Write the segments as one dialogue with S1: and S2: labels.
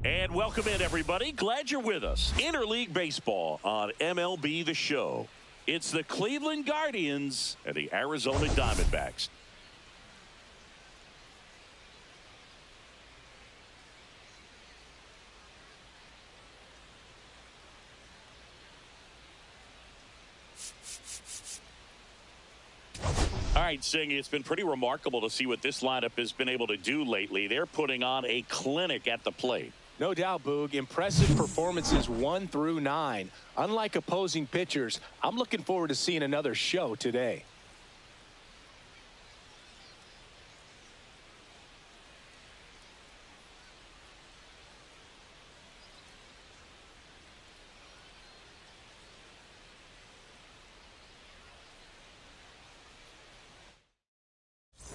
S1: And welcome in, everybody. Glad you're with us. Interleague Baseball on MLB The Show. It's the Cleveland Guardians and the Arizona Diamondbacks. All right, Singh, it's been pretty remarkable to see what this lineup has been able to do lately. They're putting on a clinic at the plate.
S2: No doubt, Boog. Impressive performances 1 through 9. Unlike opposing pitchers, I'm looking forward to seeing another show today.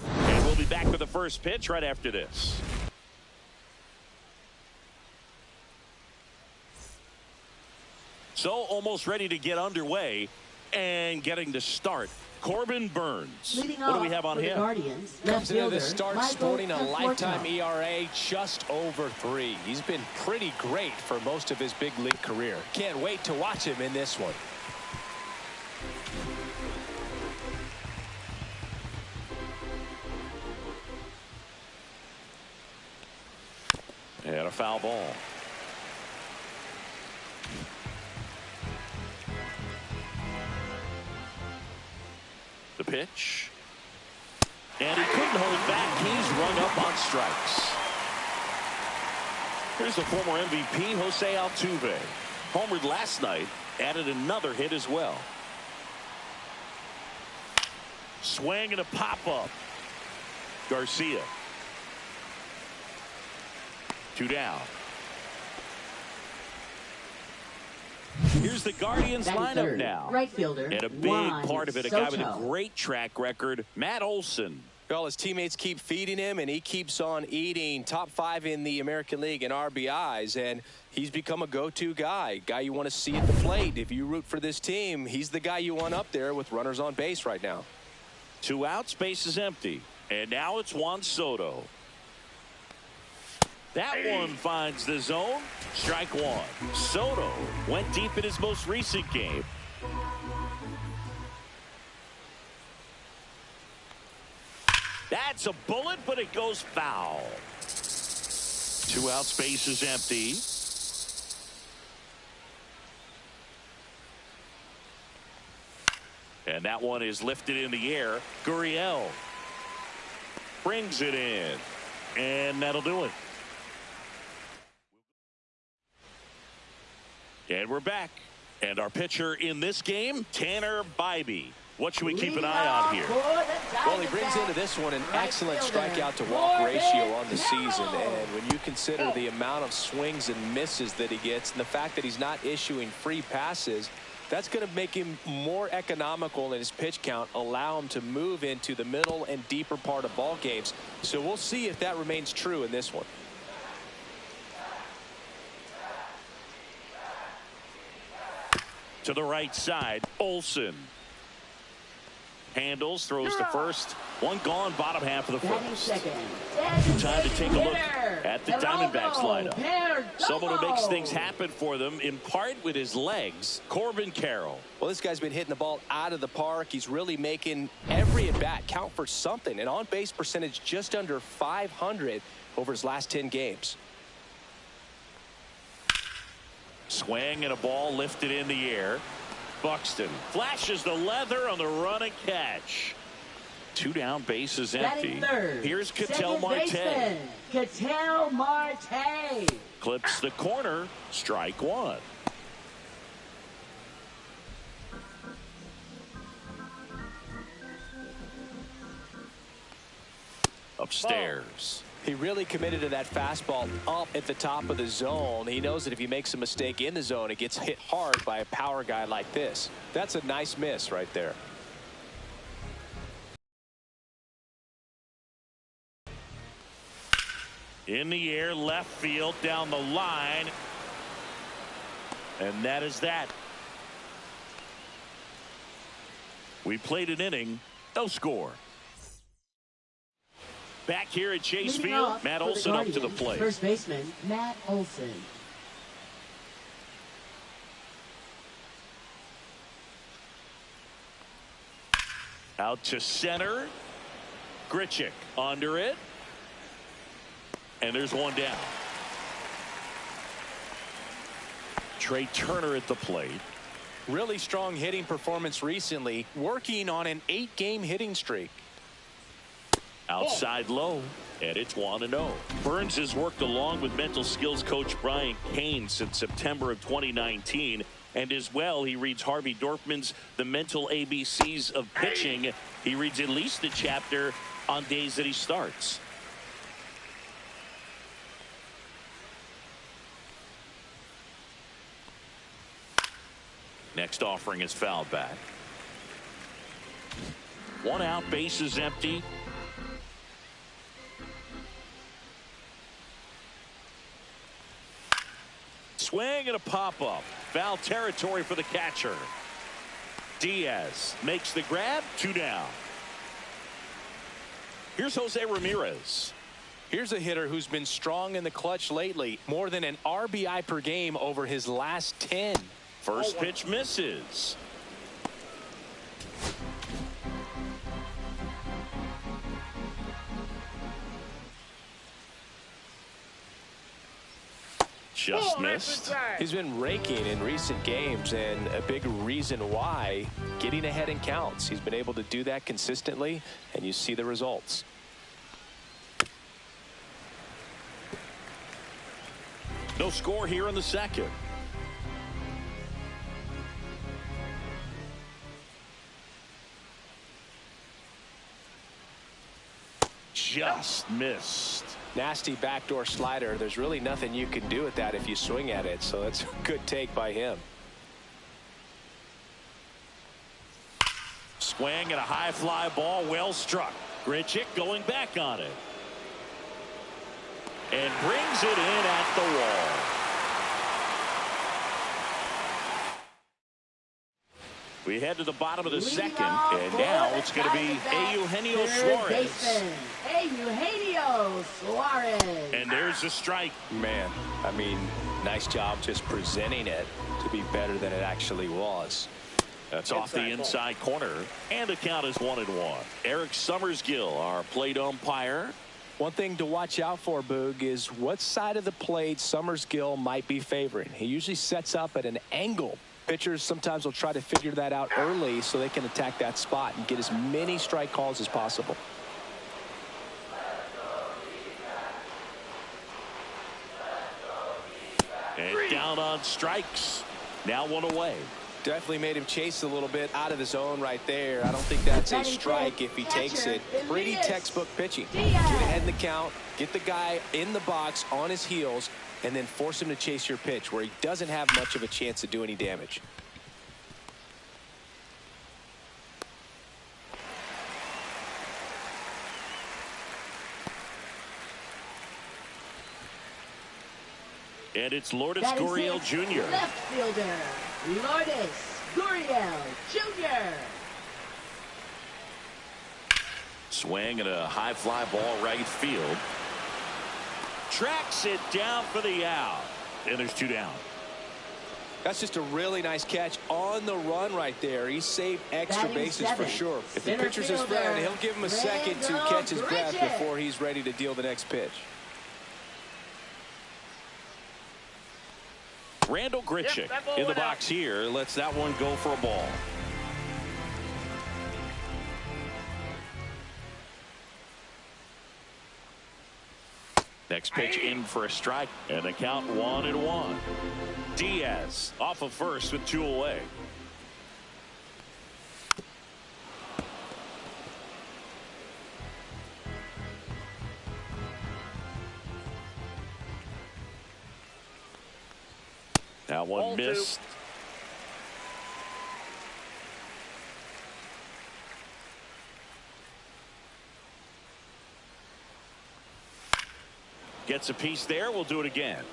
S1: And we'll be back with the first pitch right after this. So almost ready to get underway and getting to start. Corbin Burns. What do we have on him?
S2: Comes into this start sporting a lifetime ERA just over 3. He's been pretty great for most of his big league career. Can't wait to watch him in this one.
S1: And a foul ball. The pitch. And he couldn't hold back. He's run up on strikes. Here's the former MVP, Jose Altuve. Homered last night, added another hit as well. Swing and a pop-up. Garcia. 2 down. Here's the Guardians lineup now.
S3: Right fielder.
S1: And a big part of it, a guy with a great track record, Matt Olson.
S2: Well, his teammates keep feeding him, and he keeps on eating. Top 5 in the American League in RBIs, and he's become a go-to guy you want to see at the plate. If you root for this team, he's the guy you want up there with runners on base right now.
S1: 2 outs, base is empty. And now it's Juan Soto. That one finds the zone. Strike 1. Soto went deep in his most recent game. That's a bullet, but it goes foul. 2 outs, base is empty. And that one is lifted in the air. Gurriel brings it in. And that'll do it. And we're back. And our pitcher in this game, Tanner Bybee. What should we keep an eye on here?
S2: Well, he brings into this one an excellent strikeout to walk ratio on the season. And when you consider the amount of swings and misses that he gets and the fact that he's not issuing free passes, that's going to make him more economical in his pitch count, allow him to move into the middle and deeper part of ball games. So we'll see if that remains true in this one.
S1: To the right side, Olson. Handles, throws to first. One gone, bottom half of the first. Time to take a look at the Diamondbacks lineup. Someone who makes things happen for them, in part with his legs, Corbin Carroll.
S2: Well, this guy's been hitting the ball out of the park. He's really making every at-bat count for something. An on-base percentage just under 500 over his last 10 games.
S1: Swing and a ball lifted in the air. Buxton flashes the leather on the run and catch. 2 down, base is empty. Here's Ketel Marte.
S3: Ketel Marte.
S1: Clips the corner. Strike 1. Upstairs.
S2: He really committed to that fastball up at the top of the zone. He knows that if he makes a mistake in the zone, it gets hit hard by a power guy like this. That's a nice miss right there.
S1: In the air, left field, down the line. And that is that. We played an inning, no score. Back here at Chase Field, Matt Olson up to the plate.
S3: First baseman, Matt Olson.
S1: Out to center. Grichuk under it. And there's one down. Trey Turner at the plate.
S2: Really strong hitting performance recently, working on an 8-game hitting streak.
S1: Outside low, and it's 1-0. Burns has worked along with mental skills coach Brian Kane since September of 2019. And as well, he reads Harvey Dorfman's The Mental ABCs of Pitching. He reads at least a chapter on days that he starts. Next offering is fouled back. 1 out, base is empty. Swing and a pop-up. Foul territory for the catcher. Diaz makes the grab. 2 down. Here's Jose Ramirez.
S2: Here's a hitter who's been strong in the clutch lately. More than an RBI per game over his last 10.
S1: First pitch misses. Just missed.
S2: He's been raking in recent games, and a big reason why, getting ahead in counts. He's been able to do that consistently, and you see the results.
S1: No score here in the second. Just missed.
S2: Nasty backdoor slider. There's really nothing you can do with that if you swing at it, so that's a good take by him.
S1: Swing and a high fly ball, well struck. Grichuk going back on it. And brings it in at the wall. We head to the bottom of the second, and now it's going to be Eugenio Suarez.
S3: Eugenio Suarez.
S1: And there's a strike.
S2: Man, I mean, nice job just presenting it to be better than it actually was.
S1: That's off the inside corner, and the count is 1-1. Eric Summersgill, our plate umpire.
S2: One thing to watch out for, Boog, is what side of the plate Summersgill might be favoring. He usually sets up at an angle. Pitchers sometimes will try to figure that out early so they can attack that spot and get as many strike calls as possible.
S1: And down on strikes. Now 1 away.
S2: Definitely made him chase a little bit out of the zone right there. I don't think that's a strike if he takes it. Pretty textbook pitching. Get ahead in the count, get the guy in the box on his heels, and then force him to chase your pitch where he doesn't have much of a chance to do any damage.
S1: And it's Lourdes Gurriel Jr.
S3: Left fielder, Lourdes Gurriel Jr.
S1: Swing and a high fly ball right field. Tracks it down for the out. And there's 2 down.
S2: That's just a really nice catch on the run right there. He saved extra bases for sure. If the pitcher's his friend, he'll give him a second to catch his breath before he's ready to deal the next pitch.
S1: Randall Grichuk in the box here. Lets that one go for a ball. Next pitch in for a strike, and the count 1-1. Diaz off of first with 2 away. Now one missed. Gets a piece there. We'll do it again.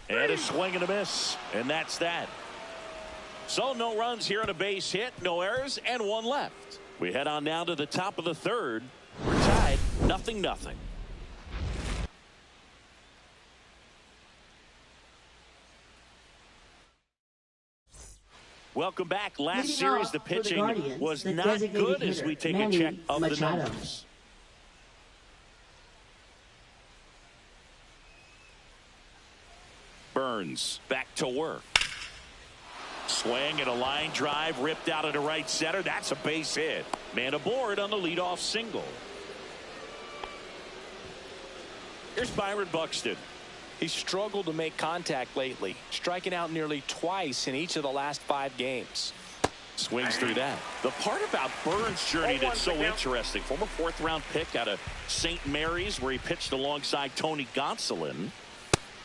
S1: And And a swing and a miss. And that's that. So no runs here on a base hit, no errors, and one left. We head on down to the top of the third. We're tied 0-0. Welcome back. Last series, the pitching was not good as we take a check of the numbers. Burns back to work. Swing and a line drive ripped out into right center. That's a base hit. Man aboard on the leadoff single. Here's Byron Buxton.
S2: He's struggled to make contact lately, striking out nearly twice in each of the last 5 games.
S1: Swings through that. The part about Burns' journey that's so interesting, former 4th-round pick out of St. Mary's, where he pitched alongside Tony Gonsolin.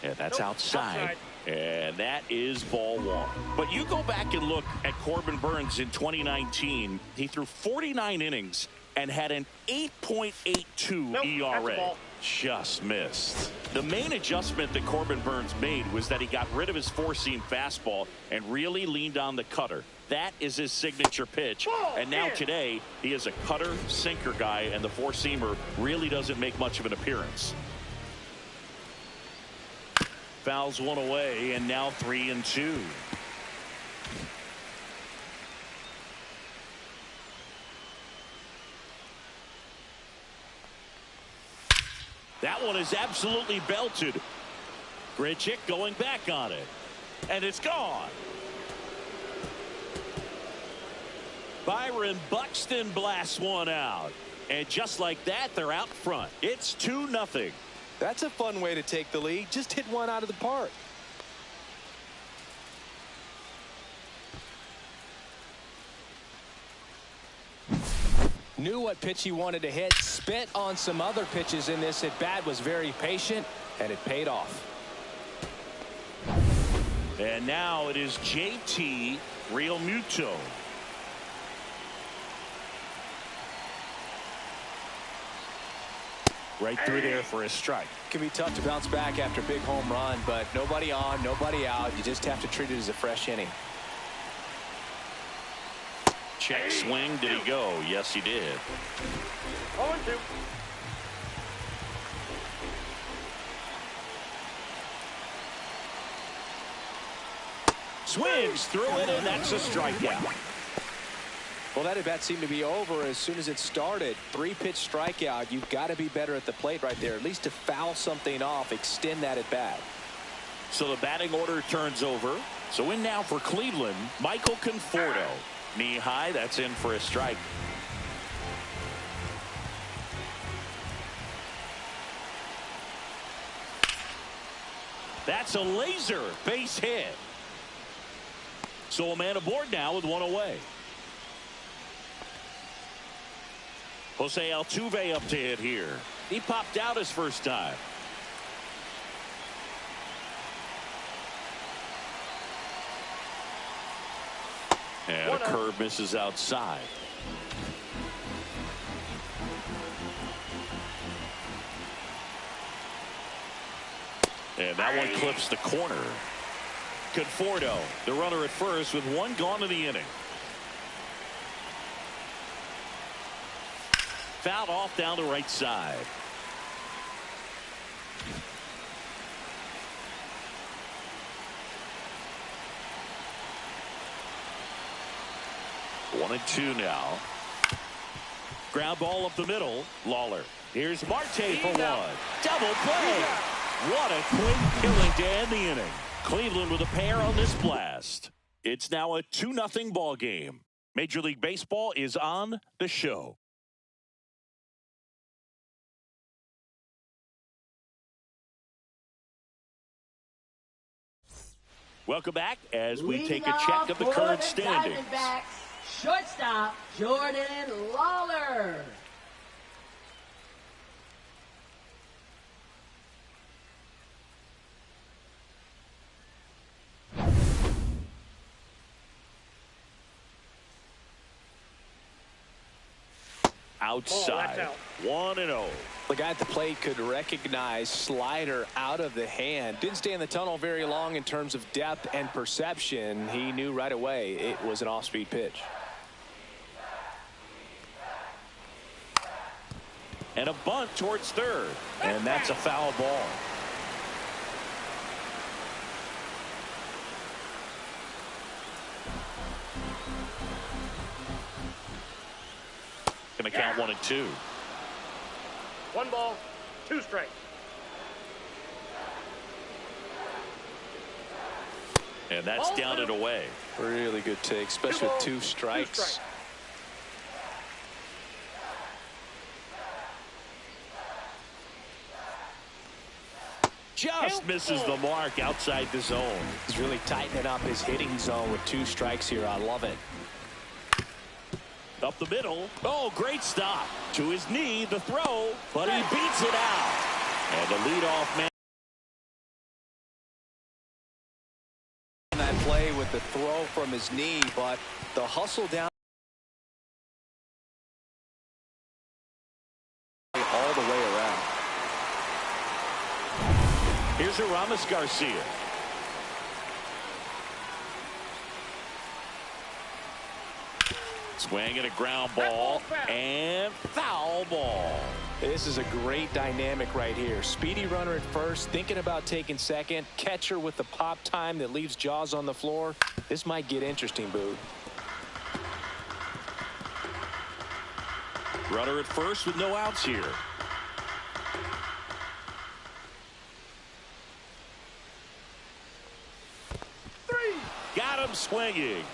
S1: And that's outside. And that is ball 1. But you go back and look at Corbin Burns in 2019. He threw 49 innings and had an 8.82 ERA. Just missed. The main adjustment that Corbin Burns made was that he got rid of his 4-seam fastball and really leaned on the cutter. That is his signature pitch. And now today, he is a cutter sinker guy, and the 4-seamer really doesn't make much of an appearance. Fouls one away, and now 3-2. That one is absolutely belted. Grichuk going back on it. And it's gone. Byron Buxton blasts one out. And just like that, they're out front. It's 2-0.
S2: That's a fun way to take the lead. Just hit one out of the park. Knew what pitch he wanted to hit. Spit on some other pitches in this at bat. Was very patient, and it paid off.
S1: And now it is JT Realmuto. Right through there for a strike.
S2: Can be tough to bounce back after a big home run, but nobody on, nobody out. You just have to treat it as a fresh inning.
S1: Check swing. Did he go? Yes, he did.
S4: 0-2.
S1: Swings through it, and that's a strikeout.
S2: Well, that at bat seemed to be over as soon as it started. 3-pitch strikeout. You've got to be better at the plate right there, at least to foul something off, extend that at bat.
S1: So the batting order turns over. So in now for Cleveland, Michael Conforto. Knee high, that's in for a strike. That's a laser base hit. So a man aboard now with one away. Jose Altuve up to hit here. He popped out his first time. And a curve misses outside. And that one clips the corner. Conforto, the runner at first, with one gone in the inning. Fouled off down the right side. One and two now. Ground ball up the middle. Lawler. Here's Marte for one. Double play. What a quick killing to end the inning. Cleveland with a pair on this blast. It's now a 2-0 ball game. Major League Baseball is on the show. Welcome back as we take a check of the current standings.
S3: Diamondbacks, shortstop Jordan Lawler.
S1: outside.
S4: Out.
S1: 1-0.
S2: The guy at the plate could recognize slider out of the hand. Didn't stay in the tunnel very long in terms of depth and perception. He knew right away it was an off-speed pitch.
S1: And a bunt towards third. And that's a foul ball. Going to count 1-2.
S4: 1 ball, 2 strikes.
S1: And that's down and away.
S2: Really good take, especially with 2 strikes.
S1: Just misses the mark outside the zone.
S2: He's really tightening up his hitting zone with 2 strikes here. I love it.
S1: Up the middle. Oh, great stop. To his knee, the throw, but he beats it out. And the leadoff man.
S2: That play with the throw from his knee, but the hustle down all the way around.
S1: Here's Aramis Garcia. Swing and a ground ball and foul ball.
S2: This is a great dynamic right here. Speedy runner at first, thinking about taking second. Catcher with the pop time that leaves Jaws on the floor. This might get interesting, Boo.
S1: Runner at first with no outs here. Got him swinging.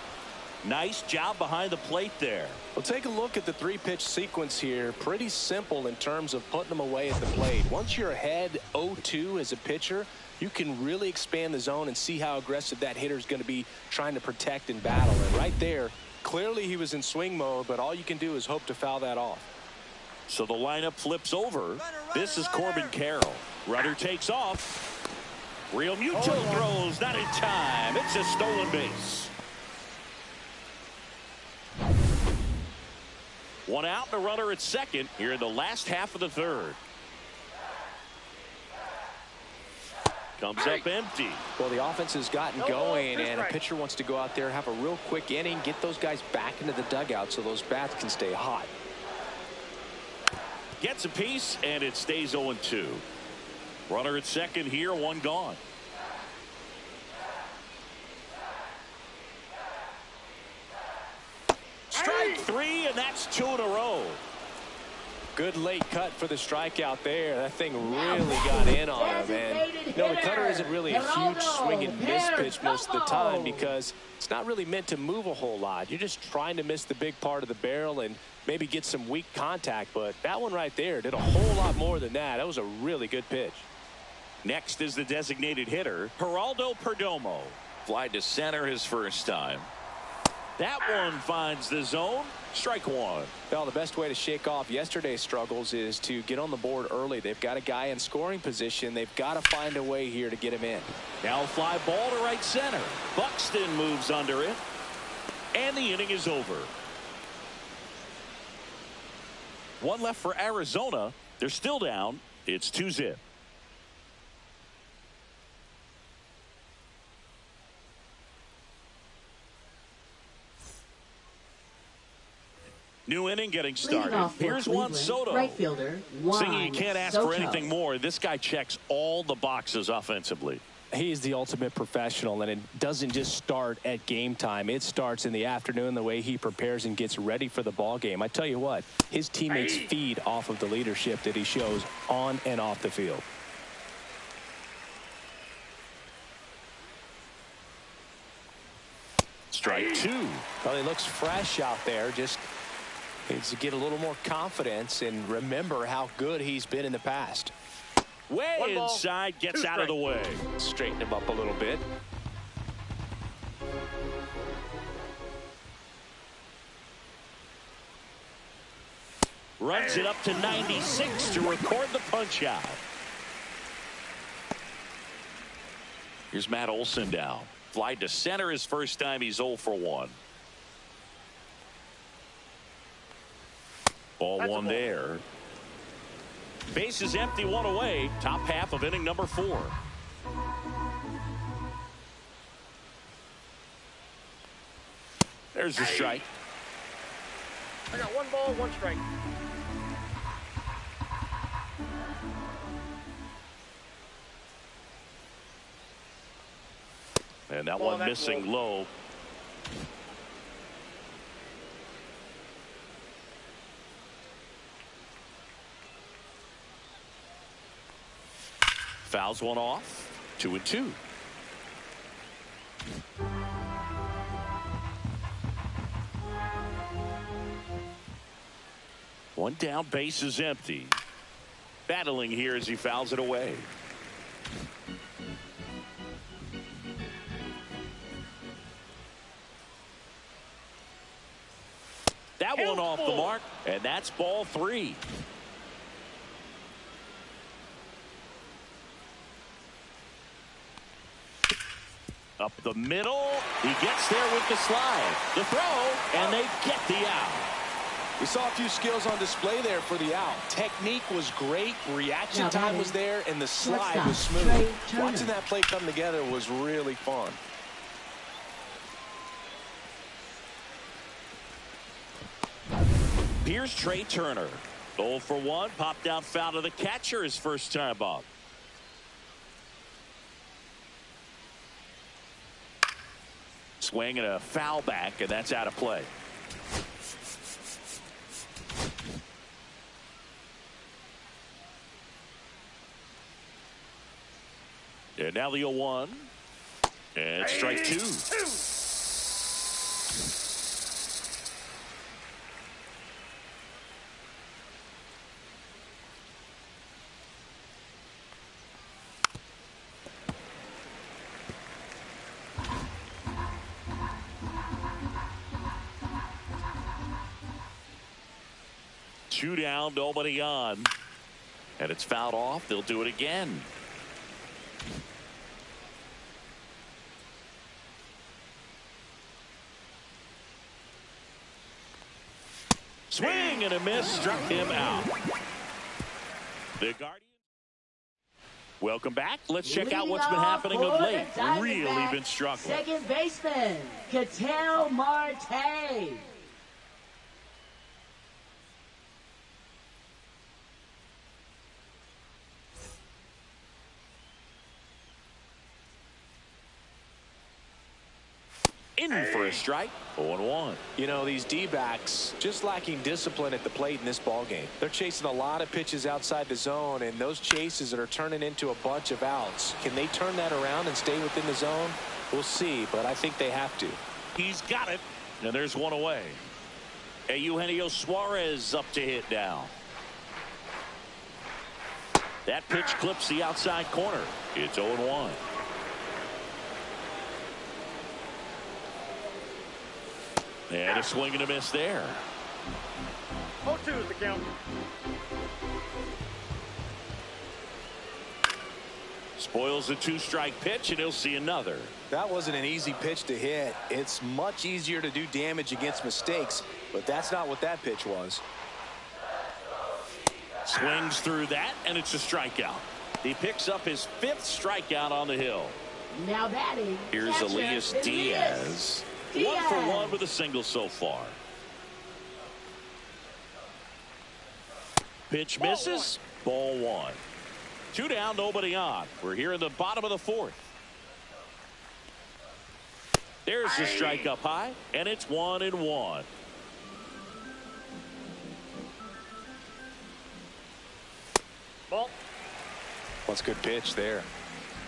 S1: Nice job behind the plate there.
S2: Well, take a look at the 3-pitch sequence here. Pretty simple in terms of putting them away at the plate. Once you're ahead 0-2 as a pitcher, you can really expand the zone and see how aggressive that hitter is going to be trying to protect and battle. And right there, clearly he was in swing mode, but all you can do is hope to foul that off.
S1: So the lineup flips over. This is Corbin Carroll. Runner takes off. Real Muto throws, not in time. It's a stolen base. 1 out and a runner at second here in the last half of the third. Comes up empty.
S2: Well, the offense has gotten going, and a pitcher wants to go out there, have a real quick inning, get those guys back into the dugout so those bats can stay hot.
S1: Gets a piece, and it stays 0-2. Runner at second here, 1 gone. Strike 3, and that's 2 in a row.
S2: Good late cut for the strikeout there. That thing really got in on him. And the cutter isn't really a huge swing and miss pitch most of the time because it's not really meant to move a whole lot. You're just trying to miss the big part of the barrel and maybe get some weak contact. But that one right there did a whole lot more than that. That was a really good pitch.
S1: Next is the designated hitter, Geraldo Perdomo. Fly to center his first time. That one finds the zone. Strike 1.
S2: Well, the best way to shake off yesterday's struggles is to get on the board early. They've got a guy in scoring position. They've got to find a way here to get him in.
S1: Now fly ball to right center. Buxton moves under it. And the inning is over. 1 left for Arizona. They're still down. It's 2-0. New inning getting started. Here's Juan Soto.
S3: Right fielder,
S1: Singing, you can't ask for anything more. This guy checks all the boxes offensively.
S2: He's the ultimate professional, and it doesn't just start at game time. It starts in the afternoon, the way he prepares and gets ready for the ball game. I tell you what, his teammates feed off of the leadership that he shows on and off the field.
S1: Strike 2.
S2: Well, he looks fresh out there. Just needs to get a little more confidence and remember how good he's been in the past.
S1: Way inside, gets out of the way.
S2: Straighten him up a little bit.
S1: Runs it up to 96 to record the punch out. Here's Matt Olson down. Fly to center his first time. He's 0 for 1. Ball one there. Base is empty, one away. Top half of inning number 4. There's a strike.
S4: I got 1 ball, 1 strike.
S1: And that one missing low. Fouls one off. 2-2. One down, base is empty. Battling here as he fouls it away. That one off the mark, and that's ball 3. Up the middle, he gets there with the slide. The throw, and they get the out.
S2: We saw a few skills on display there for the out. Technique was great, reaction time was there, and the slide was smooth. Watching that play come together was really fun.
S1: Here's Trey Turner. 0 for 1, popped out foul to the catcher his first time up. Swing and a foul back, and that's out of play. And now the 0-1. And strike 2. Two down, nobody on. And it's fouled off. They'll do it again. Swing and a miss, struck him out. The Guardian. Welcome back. Let's check out what's been happening of late. Really been struggling.
S3: Second baseman, Ketel Marte.
S1: In for a strike. 0-1.
S2: You know, these D-backs just lacking discipline at the plate in this ball game. They're chasing a lot of pitches outside the zone, and those chases that are turning into a bunch of outs. Can they turn that around and stay within the zone? We'll see, but I think they have to.
S1: He's got it, and there's one away. Eugenio Suarez up to hit now. That pitch clips the outside corner. It's 0-1. And a swing and a miss there.
S4: 0-2 is the count.
S1: Spoils a 2-strike pitch, and he'll see another.
S2: That wasn't an easy pitch to hit. It's much easier to do damage against mistakes, but that's not what that pitch was.
S1: Swings through that, and it's a strikeout. He picks up his 5th strikeout on the hill.
S3: Now batting.
S1: Here's Elias Diaz. 1 for 1 with a single so far. Pitch misses. Ball 1. 2 down, nobody on. We're here in the bottom of the 4th. There's the strike up high, and it's 1-1.
S4: Ball.
S2: That's a good pitch there.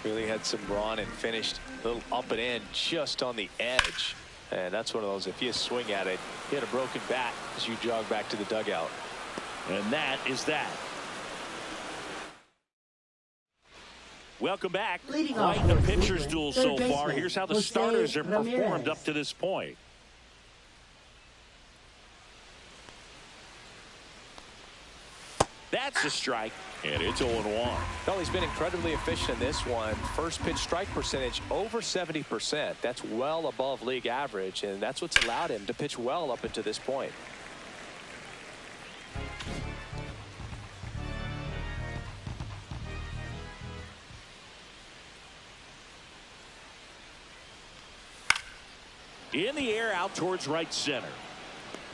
S2: Really had some brawn and finished a little up and in just on the edge. And that's one of those, if you swing at it, you hit a broken bat as you jog back to the dugout.
S1: And that is that. Welcome back. Quite the pitcher's duel so far. Here's how the starters have performed up to this point. That's a strike, and it's 0-1.
S2: Well, he's been incredibly efficient in this one. First pitch strike percentage over 70%. That's well above league average, and that's what's allowed him to pitch well up until this point.
S1: In the air out towards right center.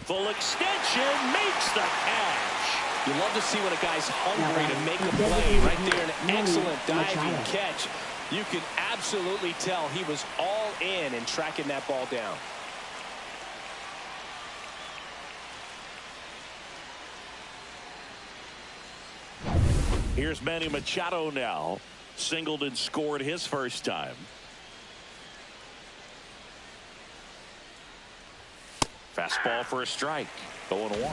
S1: Full extension makes the catch.
S2: You love to see when a guy's hungry to make a play. Right there, an excellent diving catch. You can absolutely tell he was all in tracking that ball down.
S1: Here's Manny Machado now. Singled and scored his first time. Fastball for a strike. 0-1.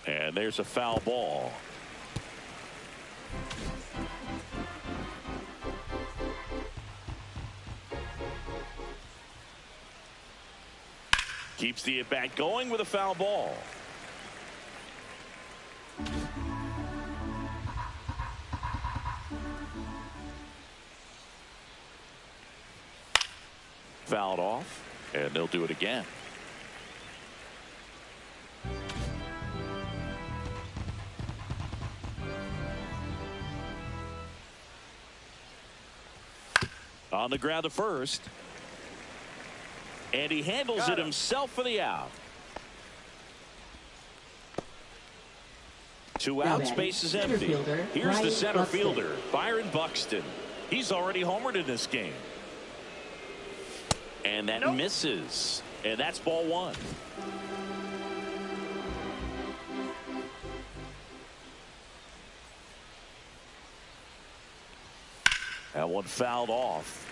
S1: And there's a foul ball. Keeps the at-bat going with a foul ball. Fouled off, and they'll do it again. On the ground to first. And he handles it himself for the out. 2 outs, base is empty. Here's the center fielder, Byron Buxton. He's already homered in this game. And that misses. And that's ball 1. That one fouled off.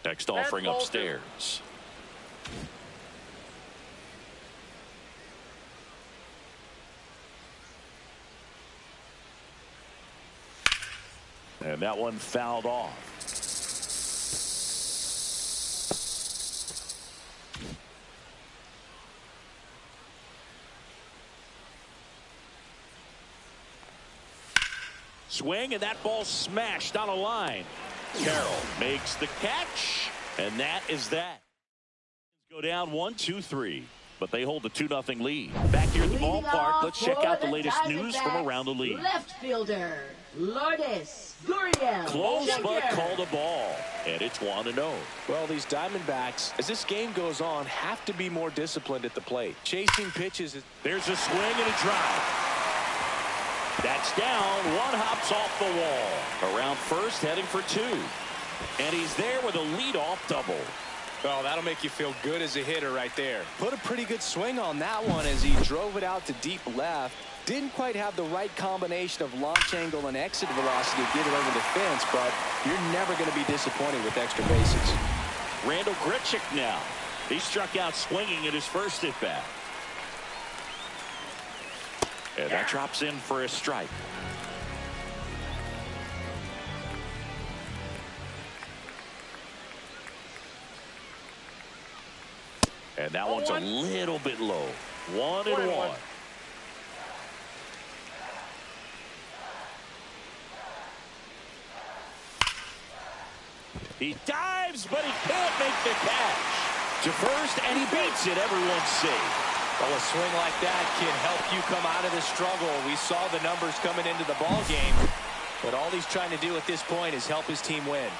S1: Next offering upstairs. And that one fouled off. Swing, and that ball smashed on a line. Carroll makes the catch, and that is that. Go down 1-2-3, but they hold the 2-0 lead. Back here at the ballpark, let's check out the latest news from around the league.
S3: Left fielder, Lourdes Gurriel.
S1: Close, but called a ball, and it's 1-0.
S2: Well, these Diamondbacks, as this game goes on, have to be more disciplined at the plate. Chasing pitches.
S1: There's a swing and a drive. That's down. One hops off the wall. Around first, heading for 2. And he's there with a leadoff double.
S2: Oh, that'll make you feel good as a hitter right there. Put a pretty good swing on that one as he drove it out to deep left. Didn't quite have the right combination of launch angle and exit velocity to get it over the fence, but you're never going to be disappointed with extra bases.
S1: Randall Grichuk now. He struck out swinging at his first at bat. And that drops in for a strike. And that one's a little bit low. 1-1. He dives, but he can't make the catch. To first, and he beats it. Everyone's safe.
S2: Well, a swing like that can help you come out of the struggle. We saw the numbers coming into the ball game, but all he's trying to do at this point is help his team win.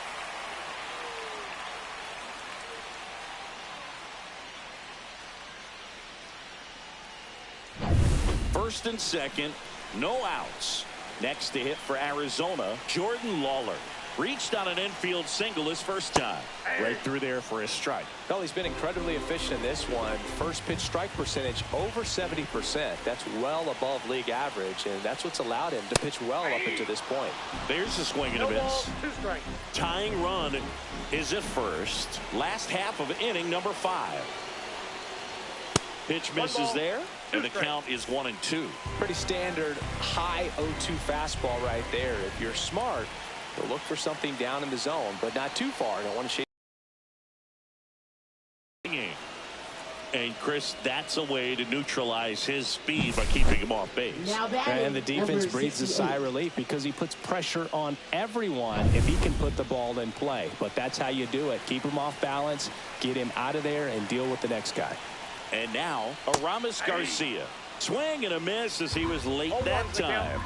S1: First and second, no outs. Next to hit for Arizona, Jordan Lawler. Reached on an infield single his first time. Right through there for a strike.
S2: Well, he's been incredibly efficient in this one. First pitch strike percentage over 70%. That's well above league average, and that's what's allowed him to pitch well up until this point.
S1: There's a swing and a miss. Tying run is at first. Last half of inning number 5. Pitch misses there, and the count is 1-2.
S2: Pretty standard high 0-2 fastball right there. If you're smart, you'll look for something down in the zone, but not too far. Don't want to shake.
S1: And Chris, that's a way to neutralize his speed by keeping him off base.
S2: And the defense breathes a sigh of relief because he puts pressure on everyone if he can put the ball in play. But that's how you do it. Keep him off balance, get him out of there, and deal with the next guy.
S1: And now, Aramis Garcia. Swing and a miss as he was late that time.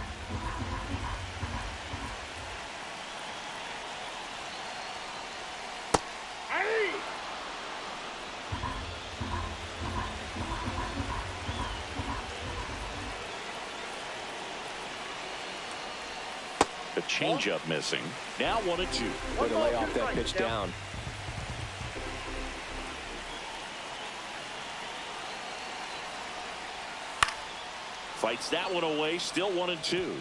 S1: A changeup missing. Now 1-2.
S2: Way to lay off that pitch down.
S1: Fights that one away. Still 1-2.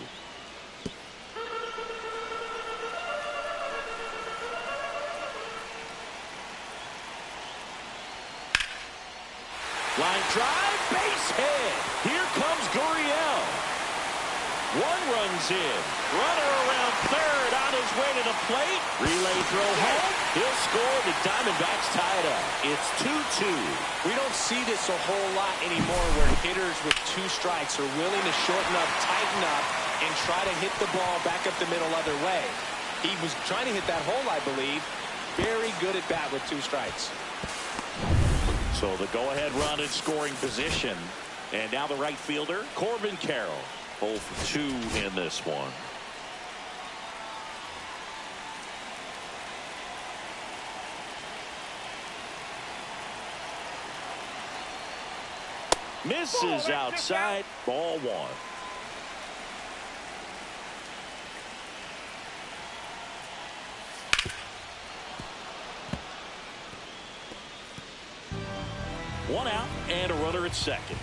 S1: Line drive, base hit. Here comes Gurriel. One runs in. Runner around third on his way to the plate. Relay throw home. He'll score. The Diamondbacks tie it up. It's 2-2.
S2: We don't see this a whole lot anymore where hitters with 2 strikes are willing to shorten up, tighten up, and try to hit the ball back up the middle other way. He was trying to hit that hole, I believe. Very good at bat with 2 strikes.
S1: So the go-ahead run in scoring position. And now the right fielder, Corbin Carroll. 0 for 2 in this one. Misses outside. Ball 1. One out and a runner at second.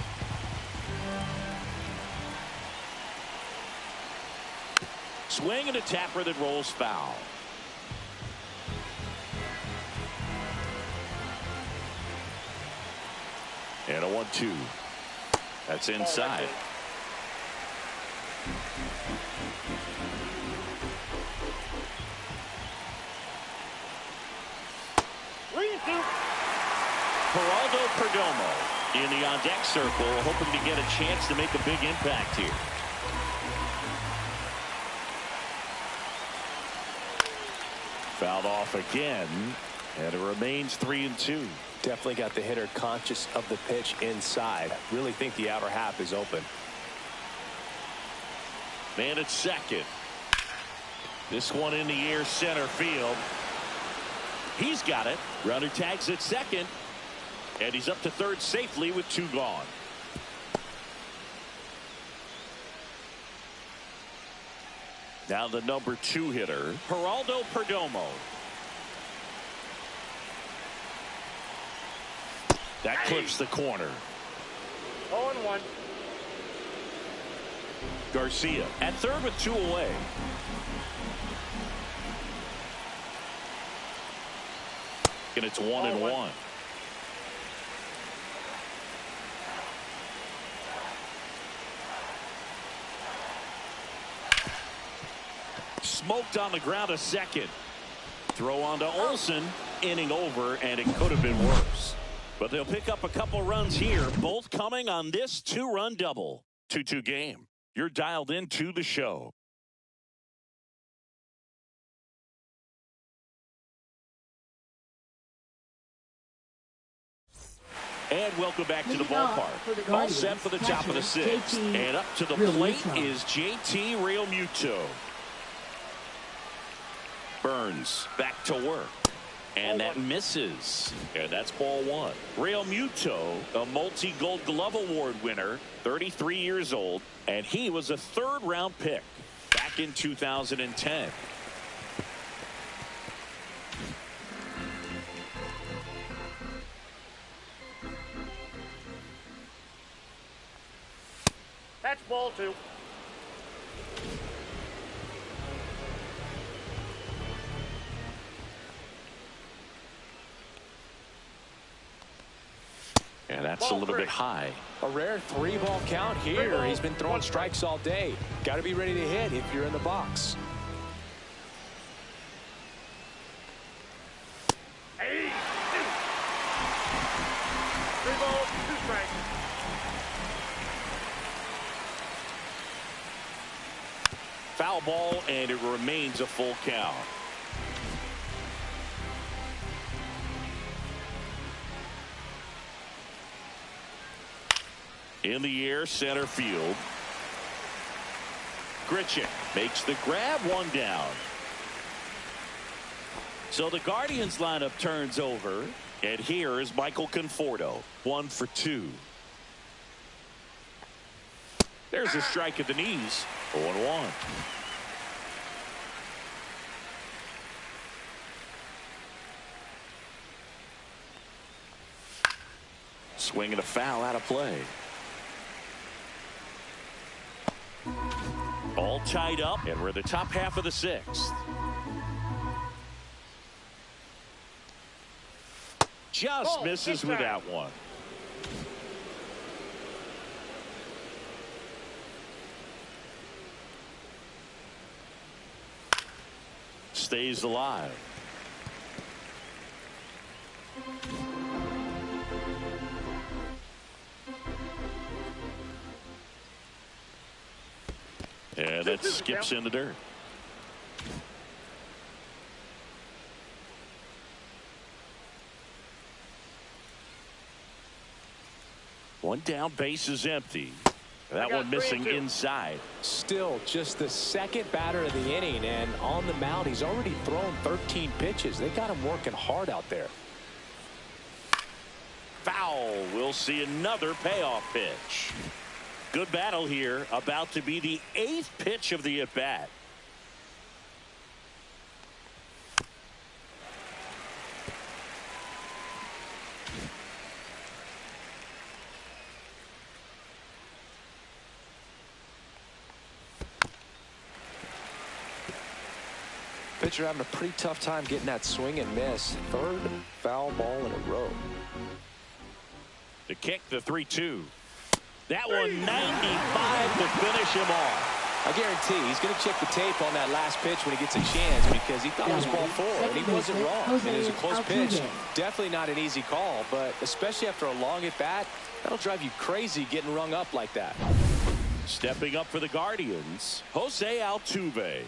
S1: Swing and a tapper that rolls foul. And a 1-2. That's inside. Geraldo Perdomo in the on-deck circle, hoping to get a chance to make a big impact here. Fouled off again, and it remains 3-2.
S2: Definitely got the hitter conscious of the pitch inside. Really think the outer half is open.
S1: Man at second. This one in the air, center field. He's got it. Runner tags at second. And he's up to third safely with 2 gone. Now the number 2 hitter, Geraldo Perdomo. That clips the corner.
S4: 0-1.
S1: Garcia at third with 2 away. And it's 1-1. Smoked on the ground a second. Throw on to Olsen. Inning over, and it could have been worse. But they'll pick up a couple runs here, both coming on this 2-run double. 2-2 game. You're dialed into the show. And welcome back to the ballpark. All set for the top of the 6th. And up to the plate is JT Realmuto. Burns back to work. And that misses. And that's ball 1. Realmuto, a multi-Gold Glove Award winner, 33 years old, and he was a 3rd-round pick back in 2010.
S4: That's ball 2.
S1: And that's a little bit high.
S2: A rare 3-ball count here. He's been throwing strikes all day. Got to be ready to hit if you're in the box.
S4: Hey. 3 balls.
S1: foul ball, and it remains a full count. In the air, center field. Grichuk makes the grab, one down. So the Guardians lineup turns over, and here is Michael Conforto, 1 for 2. There's a strike at the knees, 0-1. Swing and a foul out of play. All tied up, and we're in the top half of the 6th. Just misses with that one. Stays alive. And that skips in the dirt. One down, base is empty. That one missing inside.
S2: Still just the second batter of the inning, and on the mound he's already thrown 13 pitches. They got him working hard out there.
S1: Foul. We'll see another payoff pitch. Good battle here. About to be the 8th pitch of the at-bat.
S2: Pitcher having a pretty tough time getting that swing and miss. 3rd foul ball in a row.
S1: The kick, the 3-2. That one 95 to finish him off.
S2: I guarantee he's going to check the tape on that last pitch when he gets a chance, because he thought it was ball 4, and he wasn't wrong. And it was a close pitch. Definitely not an easy call, but especially after a long at bat, that'll drive you crazy getting rung up like that.
S1: Stepping up for the Guardians, Jose Altuve.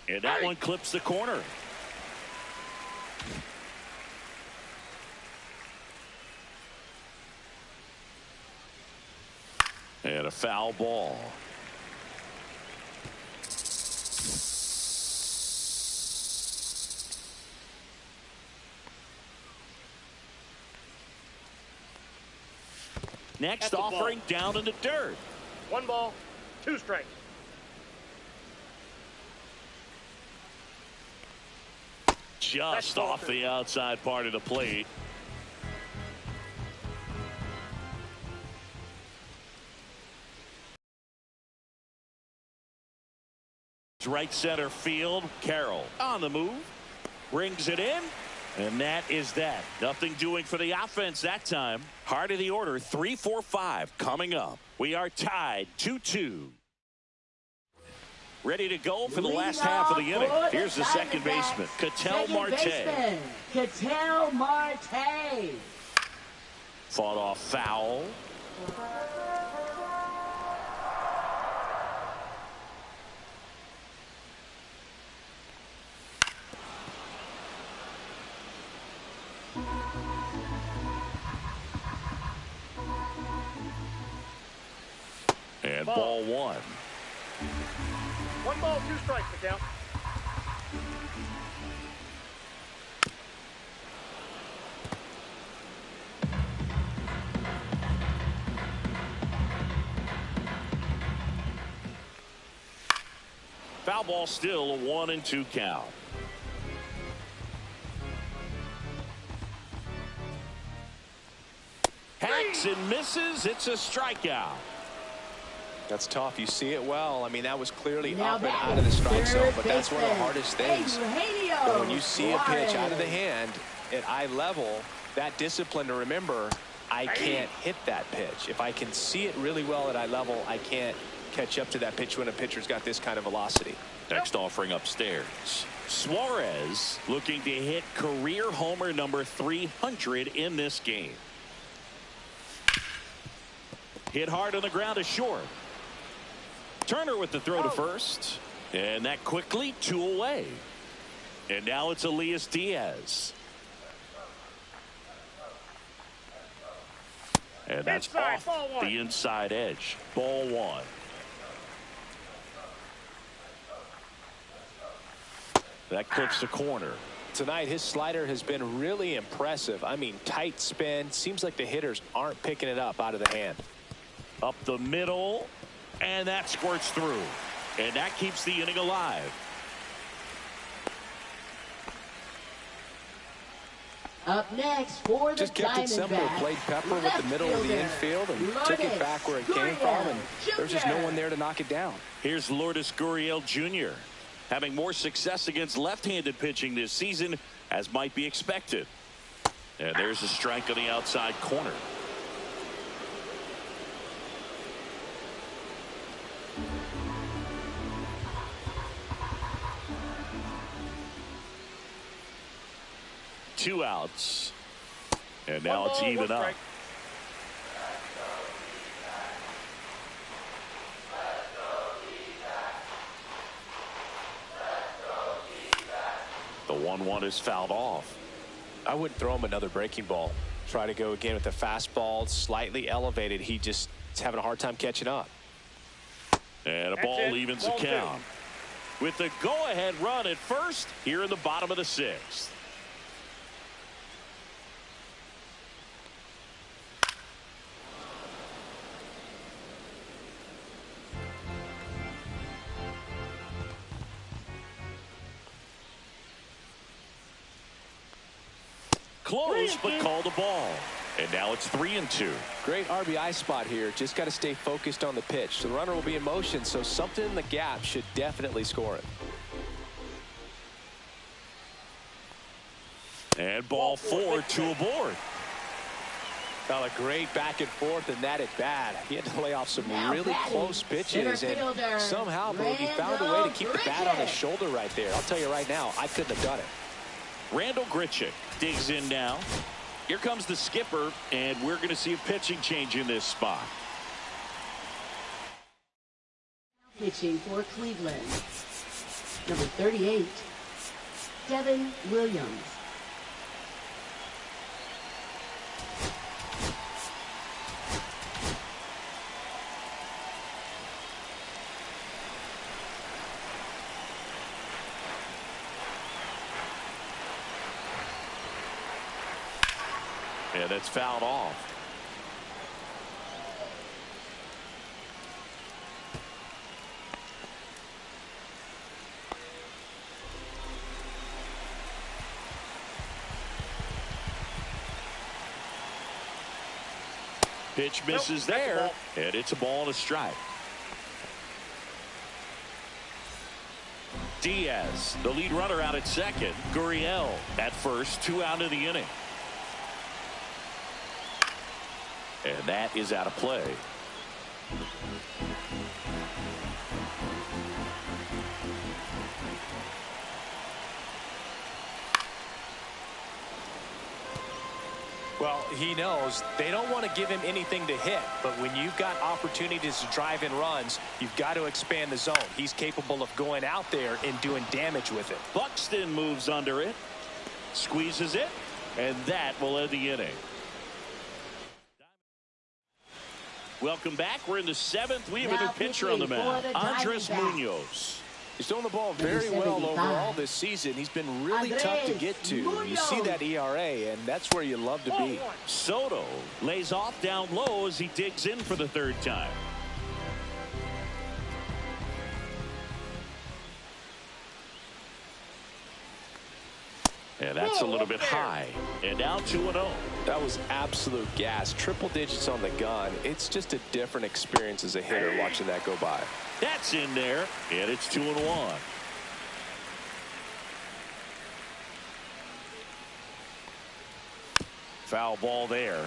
S1: And that one clips the corner. And a foul ball. Next offering down in the dirt.
S4: 1 ball, 2 strikes.
S1: Just off the outside part of the plate. Right center field. Carroll on the move. Brings it in. And that is that. Nothing doing for the offense that time. Heart of the order, 3-4-5 coming up. We are tied 2-2. Ready to go for the last half of the inning. Here's the second baseman, Ketel Marte.
S3: Ketel Marte.
S1: Fought off foul. And ball 1.
S4: 1 ball, 2 strikes, Ketel.
S1: Foul ball, still a 1-2 count. Hacks and misses. It's a strikeout.
S2: That's tough. You see it well. I mean, that was clearly up and out of the strike zone, but that's one of the hardest things. But when you see a pitch out of the hand at eye level, that discipline to remember, I can't hit that pitch. If I can see it really well at eye level, I can't catch up to that pitch when a pitcher's got this kind of velocity.
S1: Next offering upstairs. Suarez looking to hit career homer number 300 in this game. Hit hard on the ground to short. Turner with the throw to first. And that quickly 2 away. And now it's Elias Diaz. And that's
S4: Inside,
S1: off the inside edge. Ball 1. That clips the corner.
S2: Tonight, his slider has been really impressive. I mean, tight spin. Seems like the hitters aren't picking it up out of the hand.
S1: Up the middle. And that squirts through. And that keeps the inning alive.
S3: Up next for the
S2: Just kept it simple.
S3: Diamondbacks.
S2: Played Pepper with the middle of the infield and took it back where it came from. And there's just no one there to knock it down.
S1: Here's Lourdes Gurriel Jr. having more success against left-handed pitching this season, as might be expected. And there's a strike on the outside corner. Two outs. And now it's even up. The 1-1 is fouled off.
S2: I wouldn't throw him another breaking ball. Try to go again with the fastball, slightly elevated. He just is having a hard time catching up.
S1: And a ball evens the count. With the go-ahead run at first here in the bottom of the 6th. Close, but called a ball. And now it's 3-2.
S2: Great RBI spot here. Just got to stay focused on the pitch. The runner will be in motion, so something in the gap should definitely score it.
S1: And ball 4, 2 aboard.
S2: Well, a great back and forth, and that at bat. He had to lay off some really close pitches, and somehow he found a way to keep the bat on his shoulder right there. I'll tell you right now, I couldn't have done it.
S1: Randall Grichuk digs in now. Here comes the skipper, and we're going to see a pitching change in this spot.
S3: Pitching for Cleveland, number 38, Devin Williams.
S1: And that's fouled off. Pitch misses there, and it's a ball and a strike. Diaz, the lead runner, out at second. Gurriel at first, 2 out of the inning. And that is out of play.
S2: Well, he knows they don't want to give him anything to hit, but when you've got opportunities to drive in runs, you've got to expand the zone. He's capable of going out there and doing damage with it.
S1: Buxton moves under it, squeezes it, and that will end the inning. Welcome back. We're in the 7th. We have a new pitcher on the mound, Andres Munoz.
S2: He's throwing the ball very well overall this season. He's been really tough to get to. You see that ERA, and that's where you love to be.
S1: Soto lays off down low as he digs in for the 3rd time. And that's a little bit high. And now 2-0.
S2: That was absolute gas. Triple digits on the gun. It's just a different experience as a hitter watching that go by.
S1: That's in there, and it's 2-1. Foul ball there.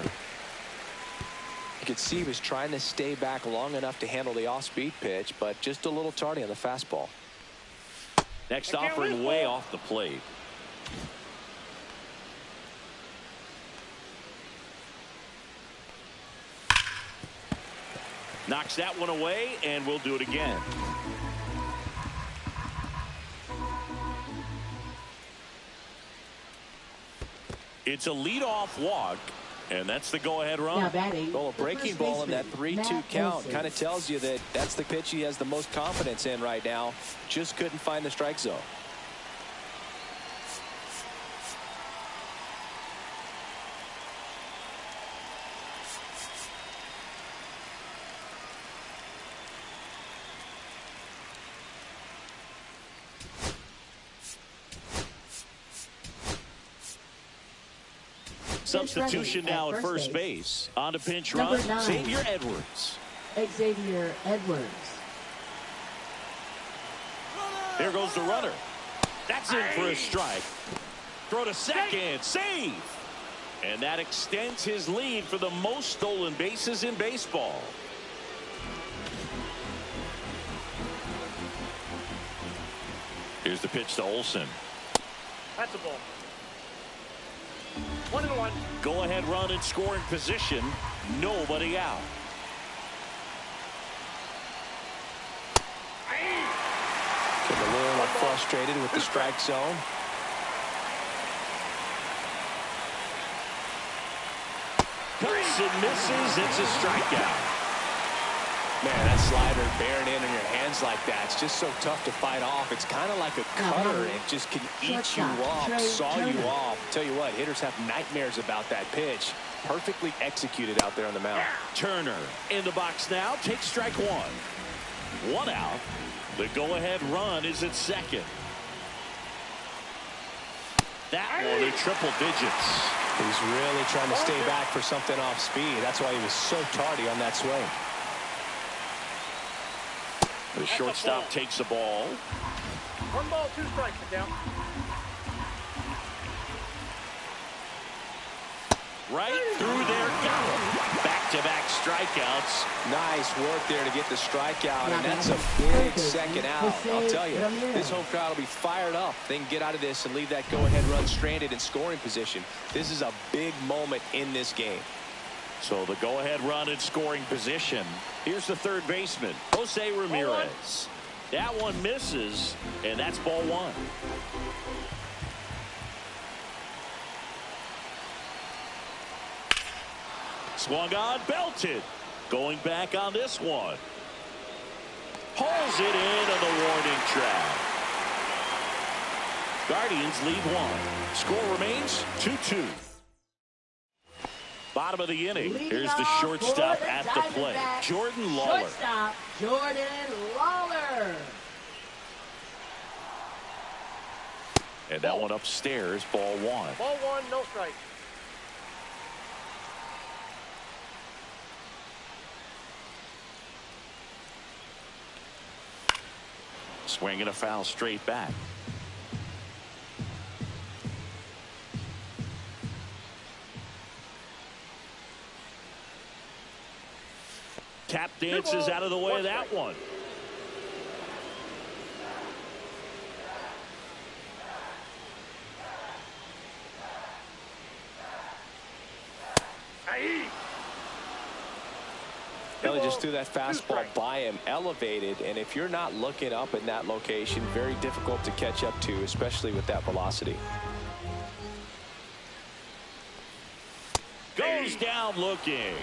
S2: You could see he was trying to stay back long enough to handle the off-speed pitch, but just a little tardy on the fastball.
S1: Next offering way off the plate. Knocks that one away, and we'll do it again. It's a leadoff walk, and that's the go-ahead run.
S3: Now batting,
S2: well, a breaking ball in that 3-2 count kind of tells you that that's the pitch he has the most confidence in right now. Just couldn't find the strike zone.
S1: Substitution now at first base. On to pinch run, Xavier Edwards.
S3: Xavier Edwards.
S1: There goes the runner. That's in for a strike. Throw to second. Save. And that extends his lead for the most stolen bases in baseball. Here's the pitch to Olsen.
S4: That's a ball. 1-1.
S1: Go ahead run in scoring position. Nobody out.
S2: Getting a little frustrated with the strike zone.
S1: Cuts and misses. It's a strikeout.
S2: Man, that slider bearing in on your hands like that, it's just so tough to fight off. It's kind of like a cutter. It just can eat you off, saw you off. Tell you what, hitters have nightmares about that pitch. Perfectly executed out there on the mound.
S1: Turner in the box now. Takes strike one. One out. The go-ahead run is at second. That one in triple digits.
S2: He's really trying to stay back for something off speed. That's why he was so tardy on that swing.
S1: The shortstop takes the ball.
S4: 1 ball, 2 strikes, McCown.
S1: Right through there, got him. Back-to-back strikeouts.
S2: Nice work there to get the strikeout, and that's a big second out. I'll tell you, this home crowd will be fired up. They can get out of this and leave that go-ahead run stranded in scoring position. This is a big moment in this game.
S1: So the go-ahead run in scoring position. Here's the third baseman, Jose Ramirez. That one misses, and that's ball one. Swung on, belted. Going back on this one. Pulls it in on the warning track. Guardians lead one. Score remains 2-2. Bottom of the inning. Here's the shortstop at the plate. Jordan Lawler.
S3: Shortstop, Jordan Lawler.
S1: And that one upstairs, ball one.
S4: Ball 1, no strike.
S1: Swinging a foul straight back. Tap dances out of the way of that one.
S2: Billy just threw that fastball by him, elevated, and if you're not looking up in that location, very difficult to catch up to, especially with that velocity.
S1: Goes down looking.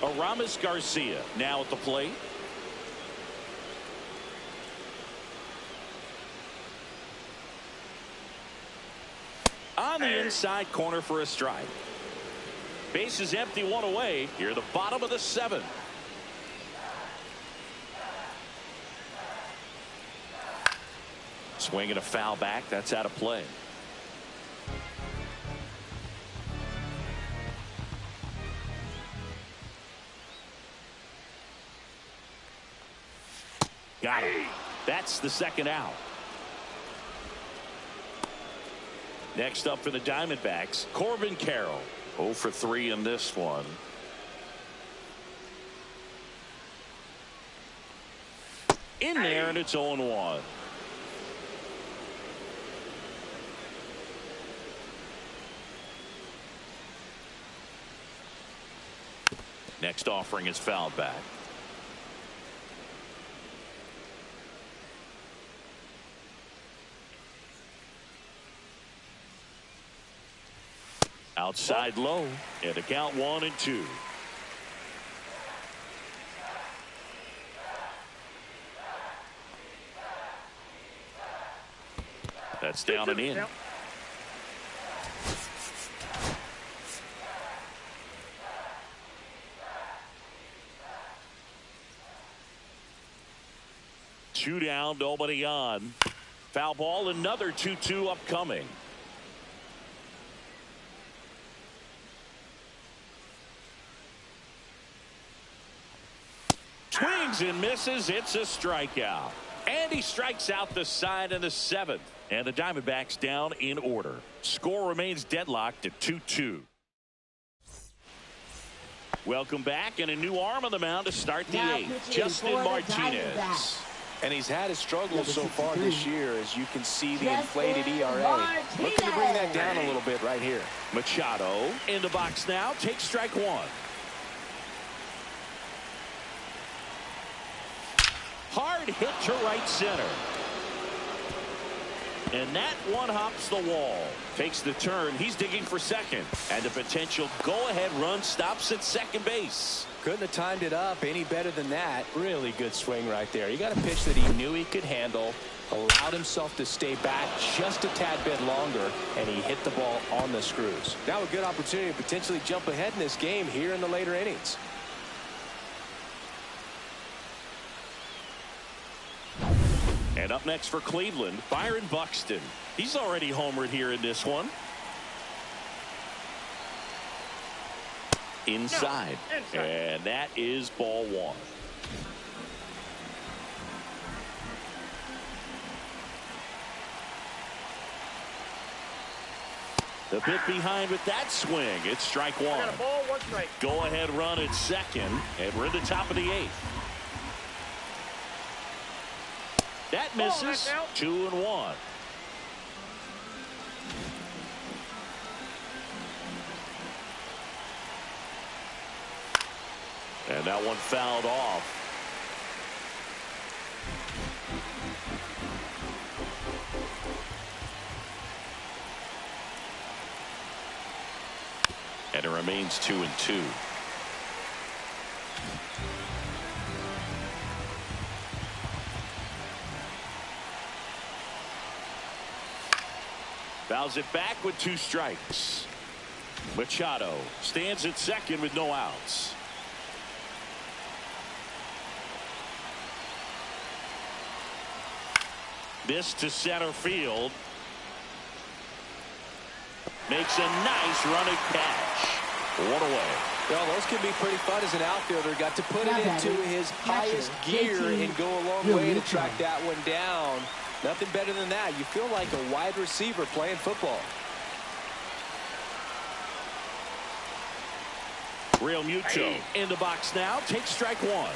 S1: Aramis Garcia now at the plate. On the inside corner for a strike. Base is empty, one away. Here, the bottom of the seventh. Swinging a foul back. That's out of play. Got him. That's the second out. Next up for the Diamondbacks, Corbin Carroll. 0 for 3 in this one. In there, and it's 0-1. Next offering is fouled back. Outside low, and a count 1-2. That's down and in. Two down, nobody on. Foul ball, another 2-2 upcoming. Swings and misses. It's a strikeout. And he strikes out the side in the 7th. And the Diamondbacks down in order. Score remains deadlocked at 2-2. Welcome back, and a new arm on the mound to start the 8th. Justin Martinez.
S2: And he's had his struggles so far this year, as you can see the inflated ERA. Looking to bring that down a little bit right here.
S1: Machado in the box now. Takes strike 1. Hard hit to right center. And that one hops the wall. Takes the turn. He's digging for second. And the potential go-ahead run stops at second base.
S2: Couldn't have timed it up any better than that. Really good swing right there. He got a pitch that he knew he could handle, allowed himself to stay back just a tad bit longer, and he hit the ball on the screws. Now a good opportunity to potentially jump ahead in this game here in the later innings.
S1: And up next for Cleveland, Byron Buxton. He's already homered here in this one. Inside. And that is ball 1. The bit behind with that swing. It's strike 1.
S4: Got a ball, 1 strike.
S1: Go ahead run at second. And we're in the top of the 8th. That misses. 2-1. And that one fouled off. And it remains 2-2. Fouls it back with 2 strikes. Machado stands at second with no outs. This to center field. Makes a nice running catch. One away.
S2: Well, those can be pretty fun as an outfielder. Got to put it into his highest gear and go a long way to track that one down. Nothing better than that. You feel like a wide receiver playing football.
S1: Real Muto in the box now. Takes strike 1.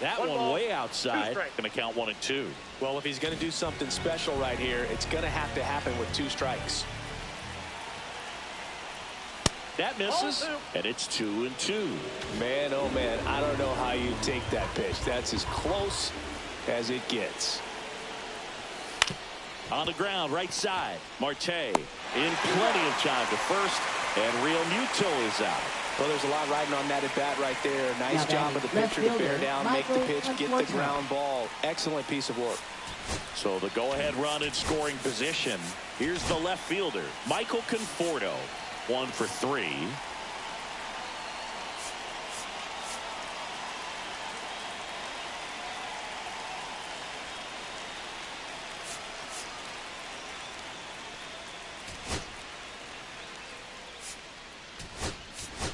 S1: That one way outside. Going to count 1-2.
S2: Well, if he's going to do something special right here, it's going to have to happen with 2 strikes.
S1: That misses, and it's 2-2.
S2: Man, oh man, I don't know how you take that pitch. That's as close as it gets.
S1: On the ground, right side. Marte in plenty of time to first, and Real Muto is out.
S2: Well, there's a lot riding on that at bat right there. Nice job of the pitcher to bear down, make the pitch, get the ground ball. Excellent piece of work.
S1: So the go-ahead run in scoring position. Here's the left fielder, Michael Conforto. 1 for 3.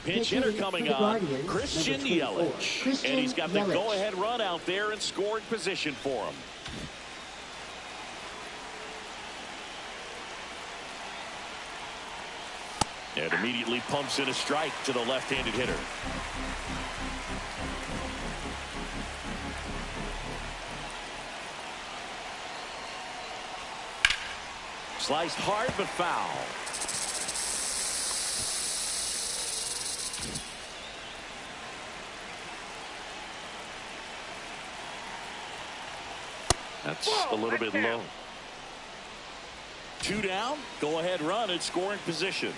S1: Pinch hitter coming on, Christian Yelich. And he's got the go-ahead run out there in scoring position for him. And immediately pumps in a strike to the left-handed hitter. Sliced hard but foul. That's a little bit low. 2 down. Go ahead run in scoring position.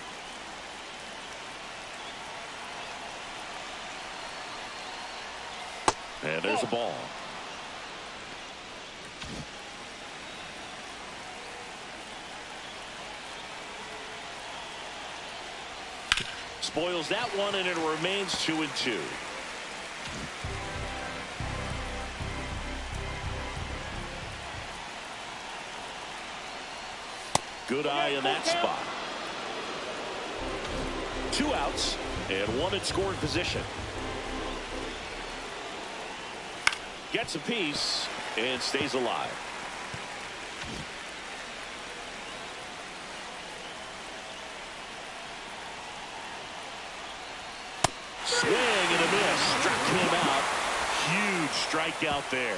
S1: And there's a ball. Spoils that one, and it remains 2-2. Good eye in that spot. 2 outs and 1 in scoring position. Gets a piece and stays alive. Swing and a miss. Struck him out. Huge strikeout there.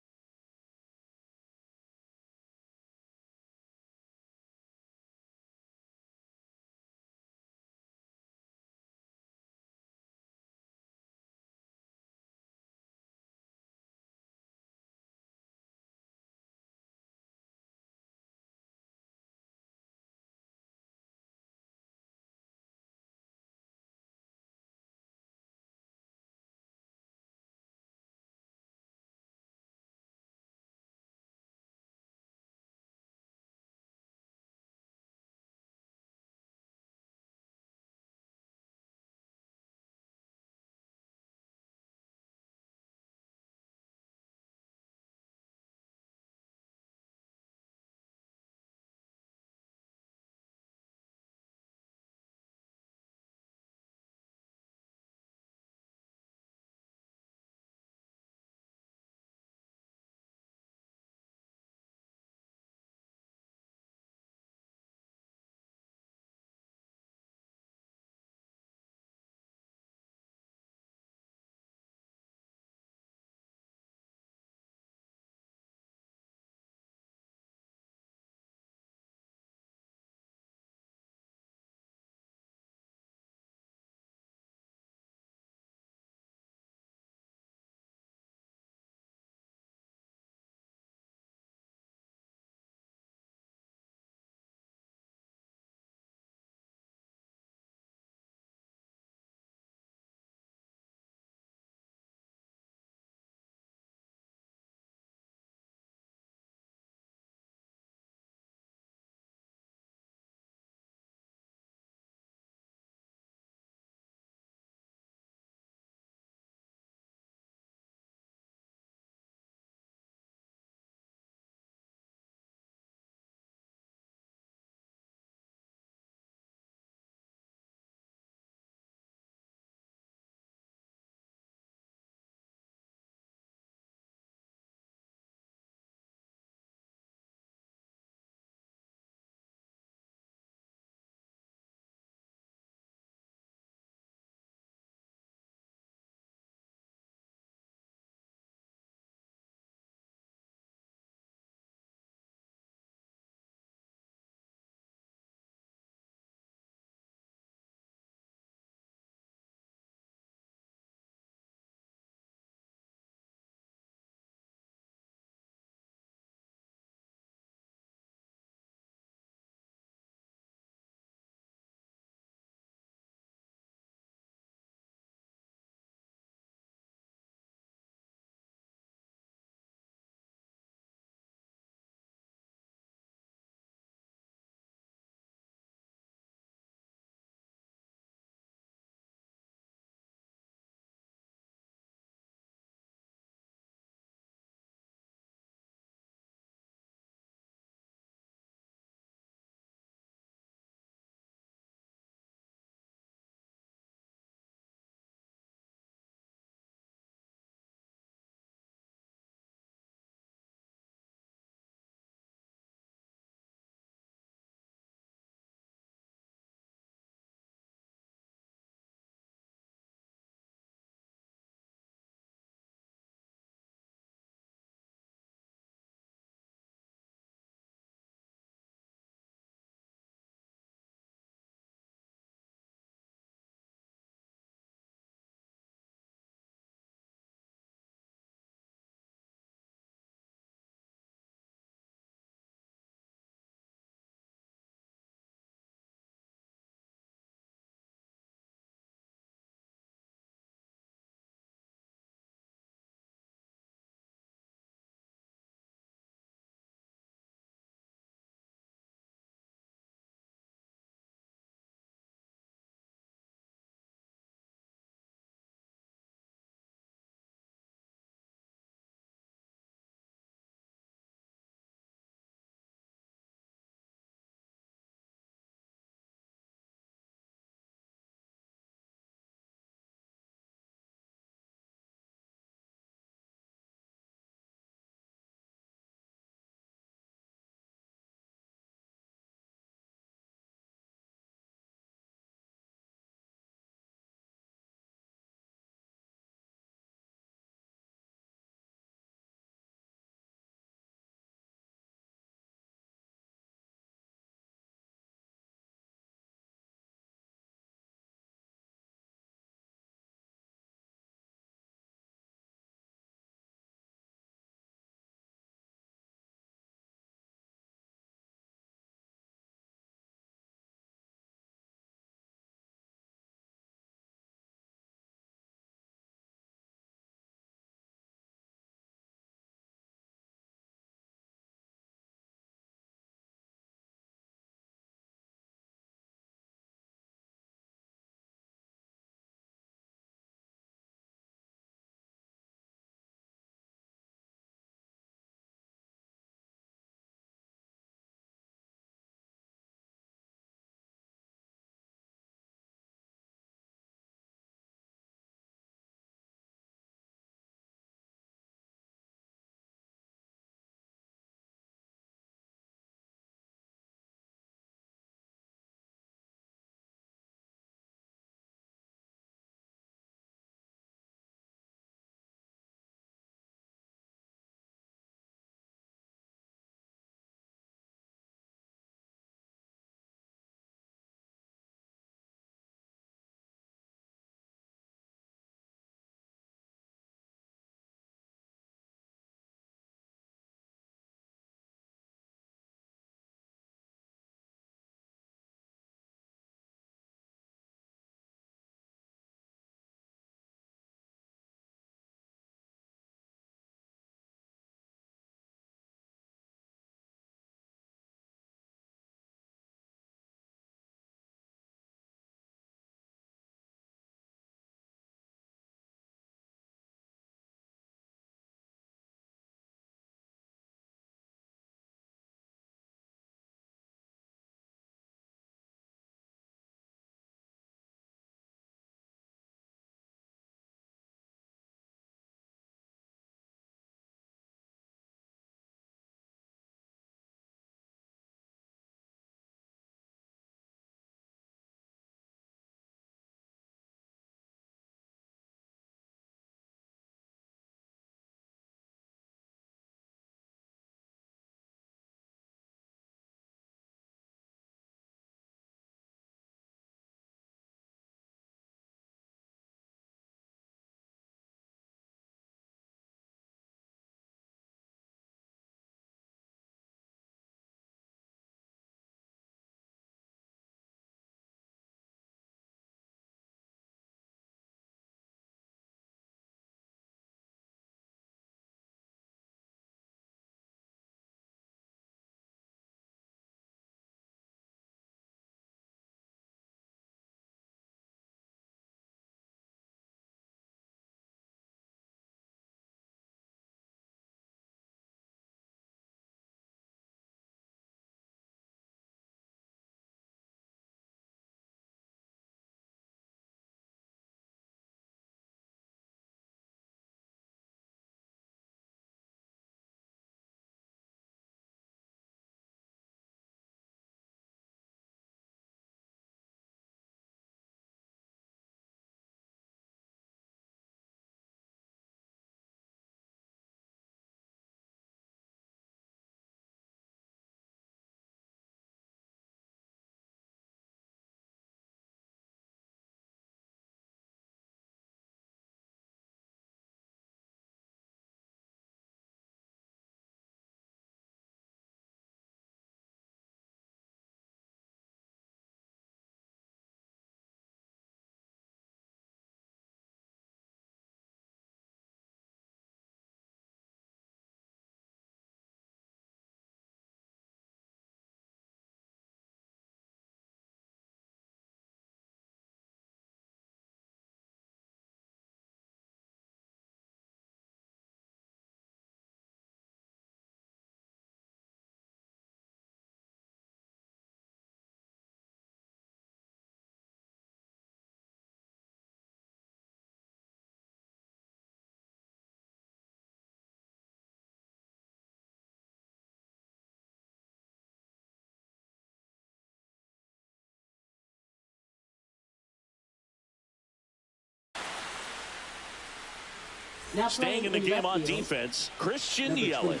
S3: Now
S1: staying in the game on defense, Christian Yelich.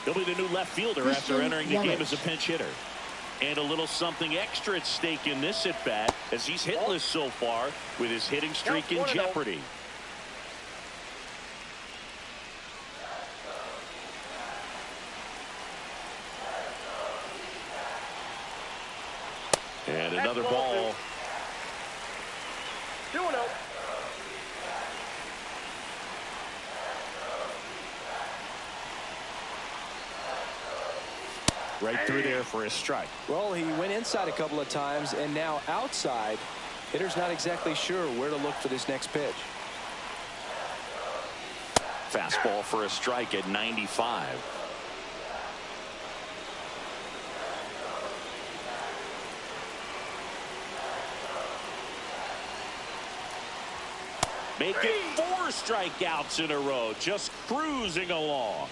S1: He'll be the new left fielder after entering the game as a pinch hitter. And a little something extra at stake in this at-bat as he's hitless so far with his hitting streak in jeopardy. And another ball.
S4: 2-0.
S1: Right through there for a strike.
S2: Well, he went inside a couple of times, and now outside. Hitter's not exactly sure where to look for this next pitch.
S1: Fastball for a strike at 95. Making 4 strikeouts in a row, just cruising along.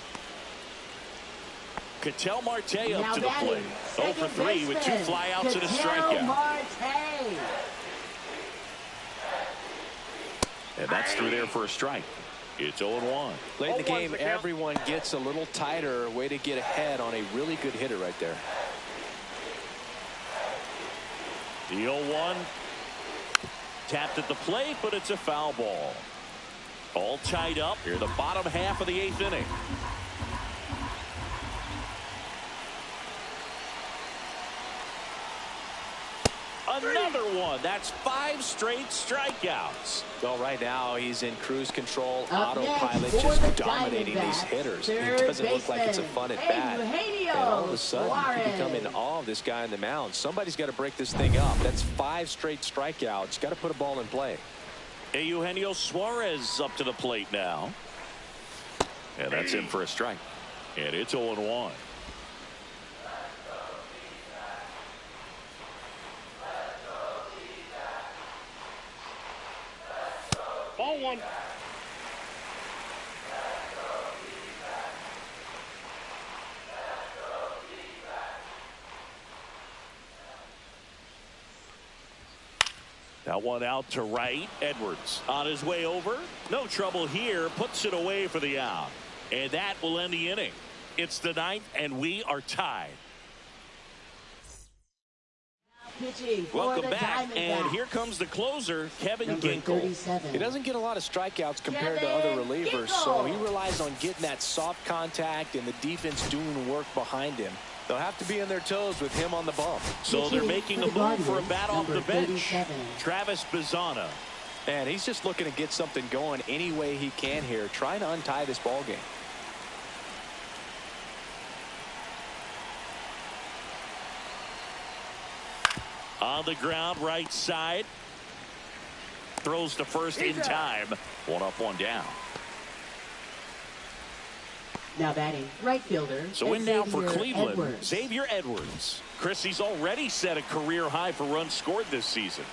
S1: Ketel Marte up to the plate. 0 for 3 with 2 flyouts and a strikeout. And that's through there for a strike. It's 0-1.
S2: Late in the game, everyone gets a little tighter. Way to get ahead on a really good hitter right there.
S1: The 0-1 tapped at the plate, but it's a foul ball. All tied up here, the bottom half of the 8th inning. Another one. That's 5 straight strikeouts.
S2: Well, right now he's in cruise control, autopilot, just dominating these hitters. It doesn't look like it's a fun at bat. And all of a sudden, you can become in awe of this guy on the mound. Somebody's got to break this thing up. That's 5 straight strikeouts. Got to put a ball in play.
S1: Eugenio Suarez up to the plate now. And that's in for a strike. And it's 0-1.
S4: Ball 1.
S1: That one out to right. Edwards on his way over. No trouble here. Puts it away for the out. And that will end the inning. It's the 9th, and we are tied. Welcome back, and here comes the closer, Kevin Ginkel.
S2: He doesn't get a lot of strikeouts compared to other relievers, so he relies on getting that soft contact and the defense doing work behind him. They'll have to be on their toes with him on the bump.
S1: So they're making a move for a bat off the bench. Travis Bazzana.
S2: And he's just looking to get something going any way he can here, trying to untie this ball game.
S1: On the ground, right side. Throws to first in time. 1 up, 1 down.
S3: Now batting, right fielder.
S1: So in now for Cleveland, Xavier Edwards. Chris, he's already set a career high for runs scored this season.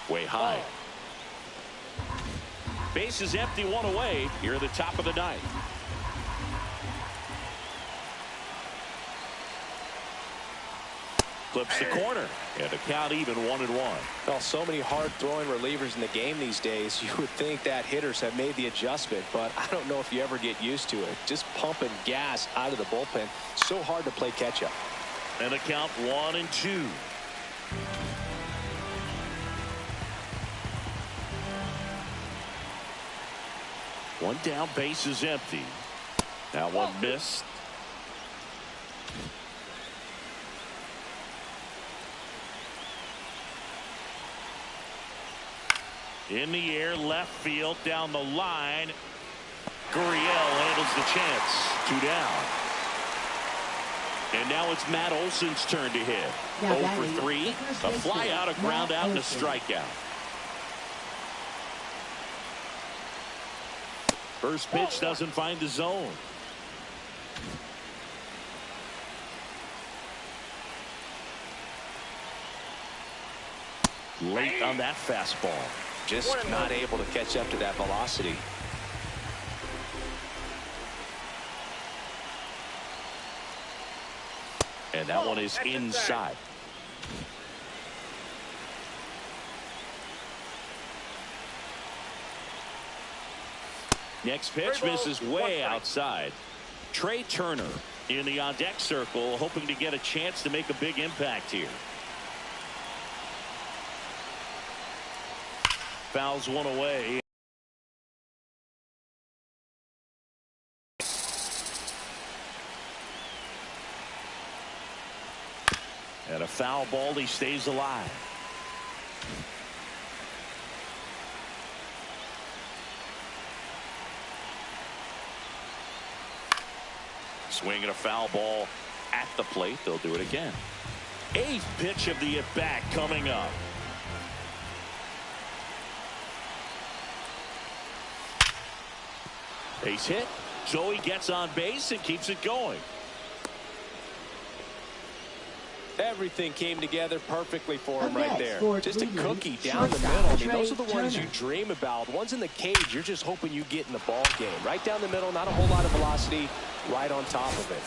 S1: Way high. Base is empty, 1 away. Here at the top of the 9th. Clips the corner, and the count even 1-1.
S2: Well, so many hard-throwing relievers in the game these days. You would think that hitters have made the adjustment, but I don't know if you ever get used to it. Just pumping gas out of the bullpen. So hard to play catch-up.
S1: And the count 1-2. One down, base is empty. Now one missed. In the air, left field, down the line. Gurriel handles the chance. 2 down. And now it's Matt Olson's turn to hit. 0 for 3. A fly out, a ground out, and a strikeout. First pitch doesn't find the zone. Late on that fastball.
S2: Just not able to catch up to that velocity.
S1: And that one is inside. Next pitch misses way outside. Trey Turner in the on-deck circle, hoping to get a chance to make a big impact here. Fouls one away. And a foul ball, he stays alive. Swinging a foul ball at the plate. They'll do it again. 8th pitch of the at-bat coming up. Base hit. Joey gets on base and keeps it going.
S2: Everything came together perfectly for him right there. Just a cookie down the
S3: Shortstop,
S2: middle. I mean,
S3: Trey
S2: those are the ones
S3: Turner.
S2: you dream about. The ones in the cage, you're just hoping you get in the ball game. Right down the middle, not a whole lot of velocity, right on top of it.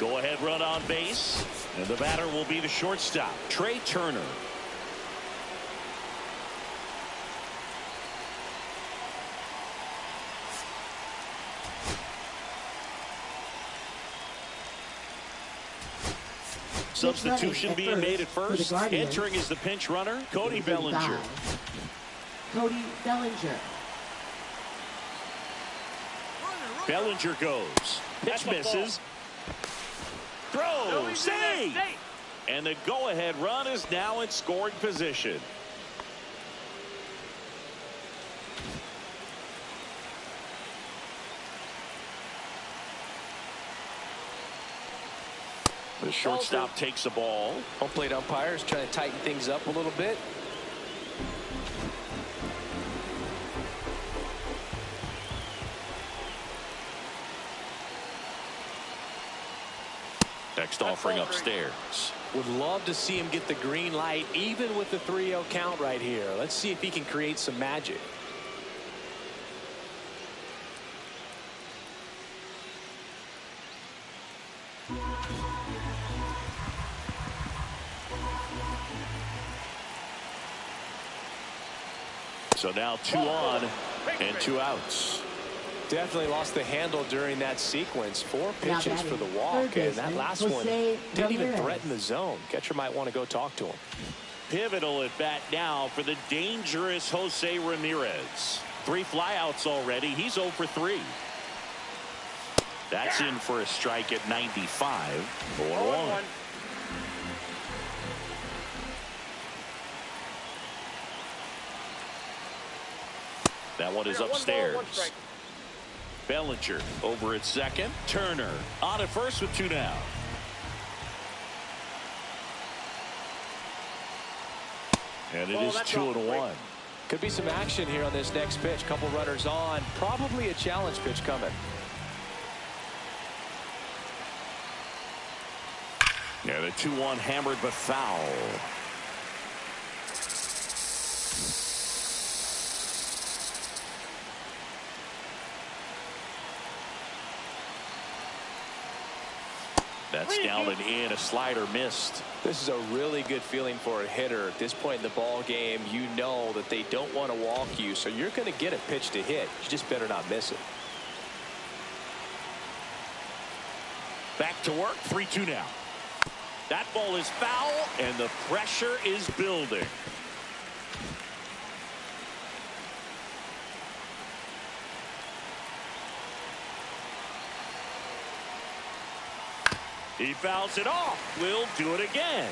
S1: Go ahead run on base. And the batter will be the shortstop, Trey Turner. Substitution being made at first. Entering is the pinch runner, Cody Bellinger.
S3: Cody Bellinger.
S1: Bellinger goes. Pitch misses. Throw. Save. And the go-ahead run is now in scoring position. The shortstop takes the ball.
S2: Home plate umpires trying to tighten things up a little bit.
S1: Next offering upstairs.
S2: Would love to see him get the green light even with the 3-0 count right here. Let's see if he can create some magic.
S1: So now 2 on and 2 outs.
S2: Definitely lost the handle during that sequence. 4 pitches for the walk, and that last one didn't even threaten the zone. Catcher might want to go talk to him.
S1: Pivotal at bat now for the dangerous Jose Ramirez. 3 flyouts already. He's 0 for 3. That's in for a strike at 95. 0-1. That one is upstairs. Bellinger over at second. Turner on at first with 2 down. And it is 2-1.
S2: Could be some action here on this next pitch. Couple runners on. Probably a challenge pitch coming.
S1: Yeah, the 2-1 hammered but foul. That's down and in. A slider missed.
S2: This is a really good feeling for a hitter. At this point in the ball game, you know that they don't want to walk you, so you're going to get a pitch to hit. You just better not miss it.
S1: Back to work. 3-2 now. That ball is foul, and the pressure is building. He fouls it off. We'll do it again.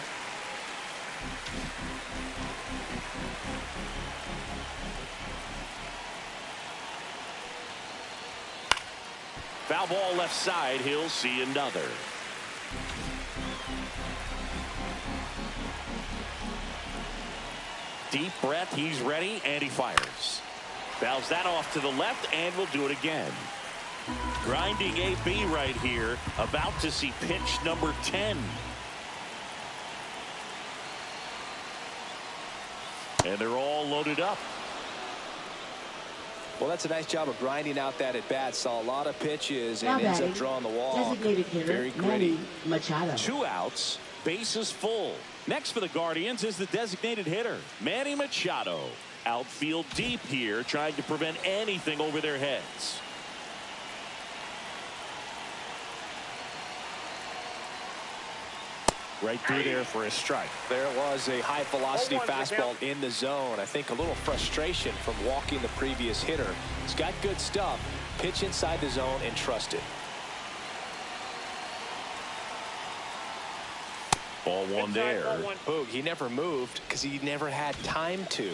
S1: Foul ball left side. He'll see another. Deep breath. He's ready, and he fires. Fouls that off to the left, and we'll do it again. Grinding AB right here, about to see pitch number 10. And they're all loaded up.
S2: Well, that's a nice job of grinding out that at bat. Saw a lot of pitches and ends up drawing the walk.
S3: Designated hitter,
S2: Very gritty.
S3: Manny Machado.
S1: 2 outs, bases full. Next for the Guardians is the designated hitter, Manny Machado. Outfield deep here, trying to prevent anything over their heads. Right through there for a strike.
S2: There was a high velocity fastball in the zone. I think a little frustration from walking the previous hitter. He's got good stuff. Pitch inside the zone and trust it.
S1: Ball one there.
S2: Boog, he never moved because he never had time to.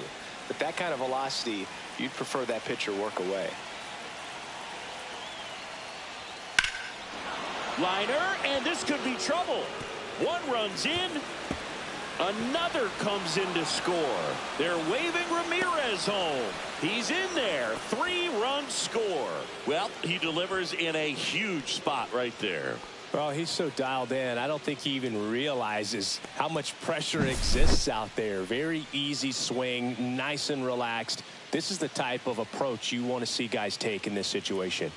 S2: But that kind of velocity, you'd prefer that pitcher work away.
S1: Liner, and this could be trouble. One runs in. Another comes in to score. They're waving Ramirez home. He's in there. 3-run score. Well, he delivers in a huge spot right there.
S5: Well, he's so dialed in. I don't think he even realizes how much pressure exists out there. Very easy swing, nice and relaxed. This is the type of approach you want to see guys take in this situation.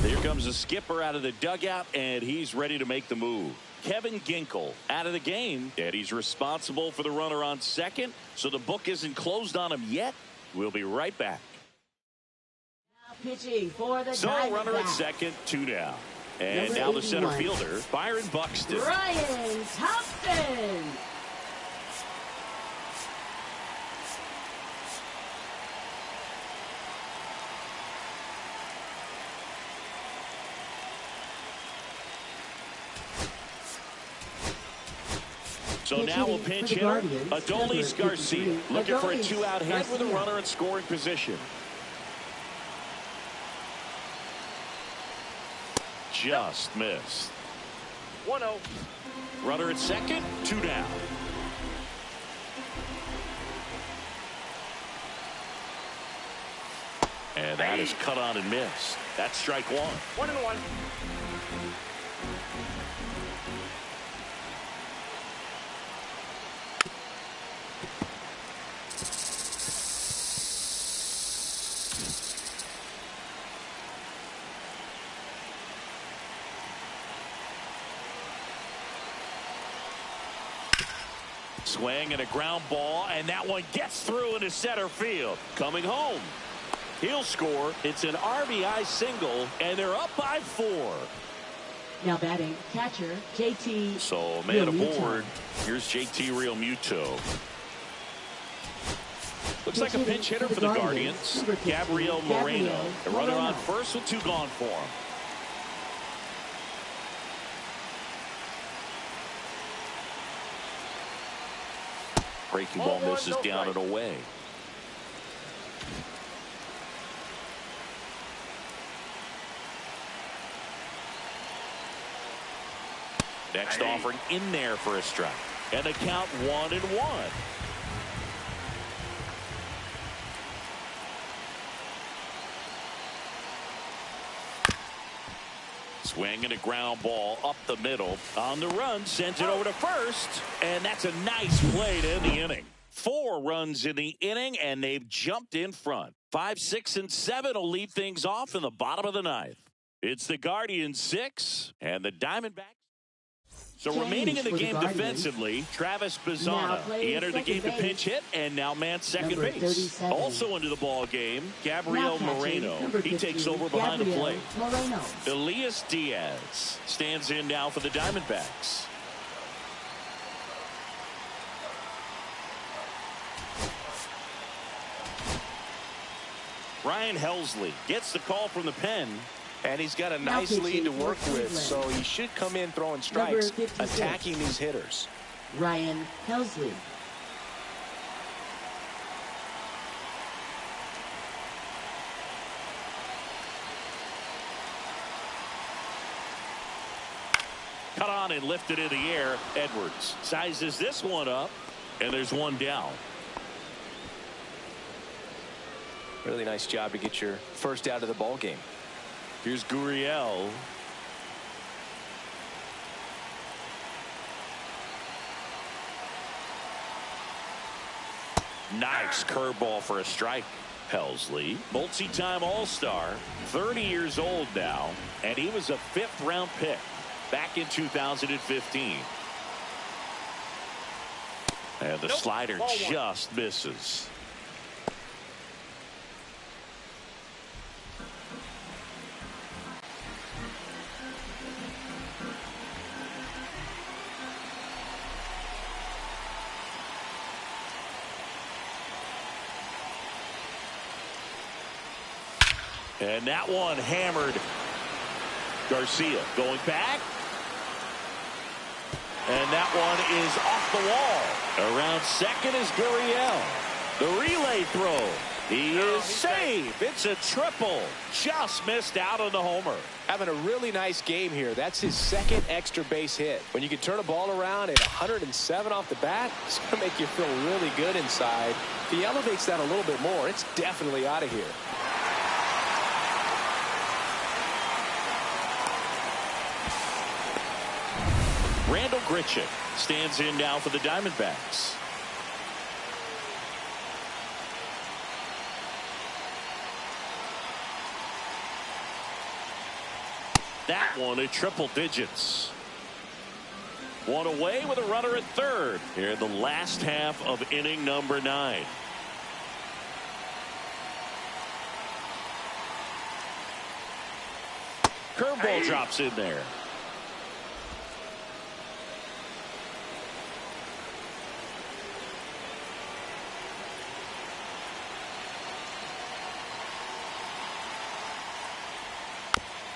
S1: Here comes the skipper out of the dugout, and he's ready to make the move. Kevin Ginkel out of the game, and he's responsible for the runner on second, so the book isn't closed on him yet. We'll be right back.
S3: Pitching for the
S1: So runner at second, 2 down. And now the center fielder, Byron Buxton.
S3: Ryan Thompson.
S1: So now a pinch hitter, Adolis Garcia, looking for a 2-out hit with a runner in scoring position. Just missed.
S4: 1-0.
S1: Runner at second, 2 down. And that is cut on and missed. That's strike 1.
S4: 1-1.
S1: Swing and a ground ball, and that one gets through into center field. Coming home. He'll score. It's an RBI single, and they're up by 4.
S3: Now batting, catcher, JT.
S1: So man aboard. Here's JT Realmuto. Looks like a pinch hitter for the Guardians. Gabriel Moreno. The runner on first with 2 gone for him. Breaking ball misses down and away. Next offering in there for a strike. And the count 1-1. Swing and a ground ball up the middle. On the run, sends it over to first. And that's a nice play to end the inning. 4 runs in the inning, and they've jumped in front. 5, 6, and 7 will lead things off in the bottom of the 9th. It's the Guardians 6 and the Diamondbacks. So remaining in the game defensively, Travis Bazzana. He entered the game to pinch hit and now man second base. Also into the ball game, Gabriel Moreno. He takes over behind the plate. Elias Diaz stands in now for the Diamondbacks. Ryan Helsley gets the call from the pen.
S2: And he's got a nice lead to work with, so he should come in throwing strikes, attacking these hitters.
S3: Ryan Helsley.
S1: Cut on and lifted in the air. Edwards sizes this one up, and there's 1 down.
S2: Really nice job to get your first out of the ball game.
S1: Here's Gurriel. Nice curveball for a strike. Helsley, multi-time All-Star, 30 years old now, and he was a 5th-round pick back in 2015. And the slider just misses. And that one hammered. Garcia going back. And that one is off the wall. Around second is Gurriel. The relay throw. He is safe. It's a triple. Just missed out on the homer.
S2: Having a really nice game here. That's his second extra base hit. When you can turn a ball around at 107 off the bat, it's going to make you feel really good inside. If he elevates that a little bit more, it's definitely out of here.
S1: Randall Grichuk stands in now for the Diamondbacks. That one at triple digits. One away with a runner at third here in the last half of inning number 9. Curveball drops in there.